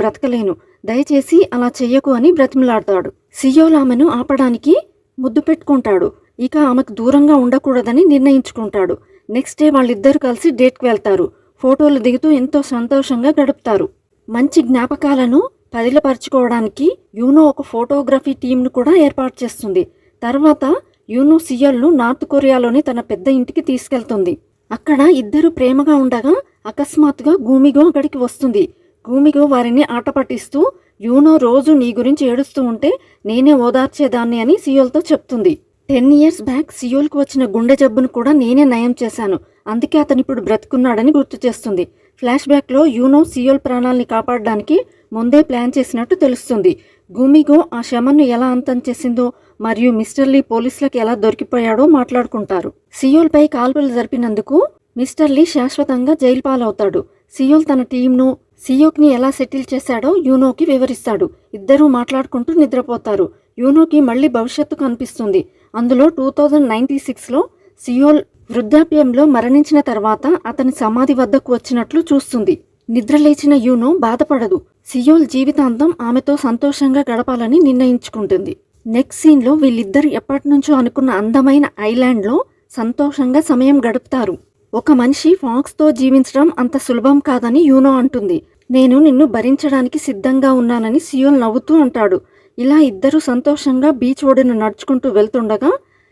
బ్రతకలేను, దయచేసి అలా చెయ్యకు అని బ్రతిమలాడతాడు. సియోల్ ఆమెను ఆపడానికి ముద్దు పెట్టుకుంటాడు. ఇక ఆమెకు దూరంగా ఉండకూడదని నిర్ణయించుకుంటాడు. నెక్స్ట్ డే వాళ్ళిద్దరూ కలిసి డేట్కి వెళ్తారు. ఫోటోలు దిగుతూ ఎంతో సంతోషంగా గడుపుతారు. మంచి జ్ఞాపకాలను పదిలపరుచుకోవడానికి యూనో ఒక ఫోటోగ్రఫీ టీంను కూడా ఏర్పాటు చేస్తుంది. తర్వాత యూనో సియోల్ను నార్త్ కొరియాలోని తన పెద్ద ఇంటికి తీసుకెళ్తుంది. అక్కడ ఇద్దరు ప్రేమగా ఉండగా అకస్మాత్తుగా గూమిగో అక్కడికి వస్తుంది. గూమిగో వారిని ఆట పట్టిస్తూ యూనో రోజు నీ గురించి ఏడుస్తూ ఉంటే నేనే ఓదార్చేదాన్ని అని సియోల్తో చెప్తుంది. 10 ఇయర్స్ బ్యాక్ సియోల్కు వచ్చిన గుండె జబ్బును కూడా నేనే నయం చేశాను, అందుకే అతను ఇప్పుడు బ్రతుకున్నాడని గుర్తు చేస్తుంది. ఫ్లాష్ బ్యాక్లో యూనో సియోల్ ప్రాణాల్ని కాపాడడానికి ముందే ప్లాన్ చేసినట్టు తెలుస్తుంది. గూమిగో ఆ శమన్ను ఎలా అంతం చేసిందో మరియు మిస్టర్ లీ పోలీసులకు ఎలా దొరికిపోయాడో మాట్లాడుకుంటారు. సియోల్పై కాల్పులు జరిపినందుకు మిస్టర్ లీ శాశ్వతంగా జైలు పాలవుతాడు. సియోల్ తన టీంను సియోక్ని ఎలా సెటిల్ చేశాడో యూనోకి వివరిస్తాడు. ఇద్దరూ మాట్లాడుకుంటూ నిద్రపోతారు. యూనోకి మళ్ళీ భవిష్యత్తు కనిపిస్తుంది. అందులో 2096లో సియోల్ వృద్ధాప్యంలో మరణించిన తర్వాత అతని సమాధి వద్దకు వచ్చినట్లు చూస్తుంది. నిద్రలేచిన యూనో బాధపడదు. సియోల్ జీవితాంతం ఆమెతో సంతోషంగా గడపాలని నిర్ణయించుకుంటుంది. నెక్స్ట్ సీన్లో వీళ్ళిద్దరు ఎప్పటినుంచో అనుకున్న అందమైన ఐలాండ్లో సంతోషంగా సమయం గడుపుతారు. ఒక మనిషి ఫాక్స్తో జీవించడం అంత సులభం కాదని యూనో అంటుంది. నేను నిన్ను భరించడానికి సిద్ధంగా ఉన్నానని సియోల్ నవ్వుతూ అంటాడు. ఇలా ఇద్దరు సంతోషంగా బీచ్ ఒడిన నడుచుకుంటూ వెళ్తుండగా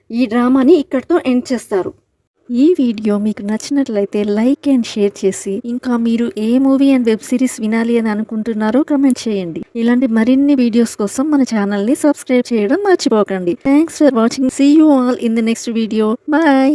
ఈ డ్రామాని ఇక్కడితో ఎండ్ చేస్తారు. ఈ వీడియో మీకు నచ్చినట్లయితే లైక్ అండ్ షేర్ చేసి, ఇంకా మీరు ఏ మూవీ అండ్ వెబ్ సిరీస్ వినాలి అని అనుకుంటున్నారో కమెంట్ చేయండి. ఇలాంటి మరిన్ని వీడియోస్ కోసం మన ఛానల్ని సబ్స్క్రైబ్ చేయడం మర్చిపోకండి. Thanks for watching. See you all in the next video. Bye.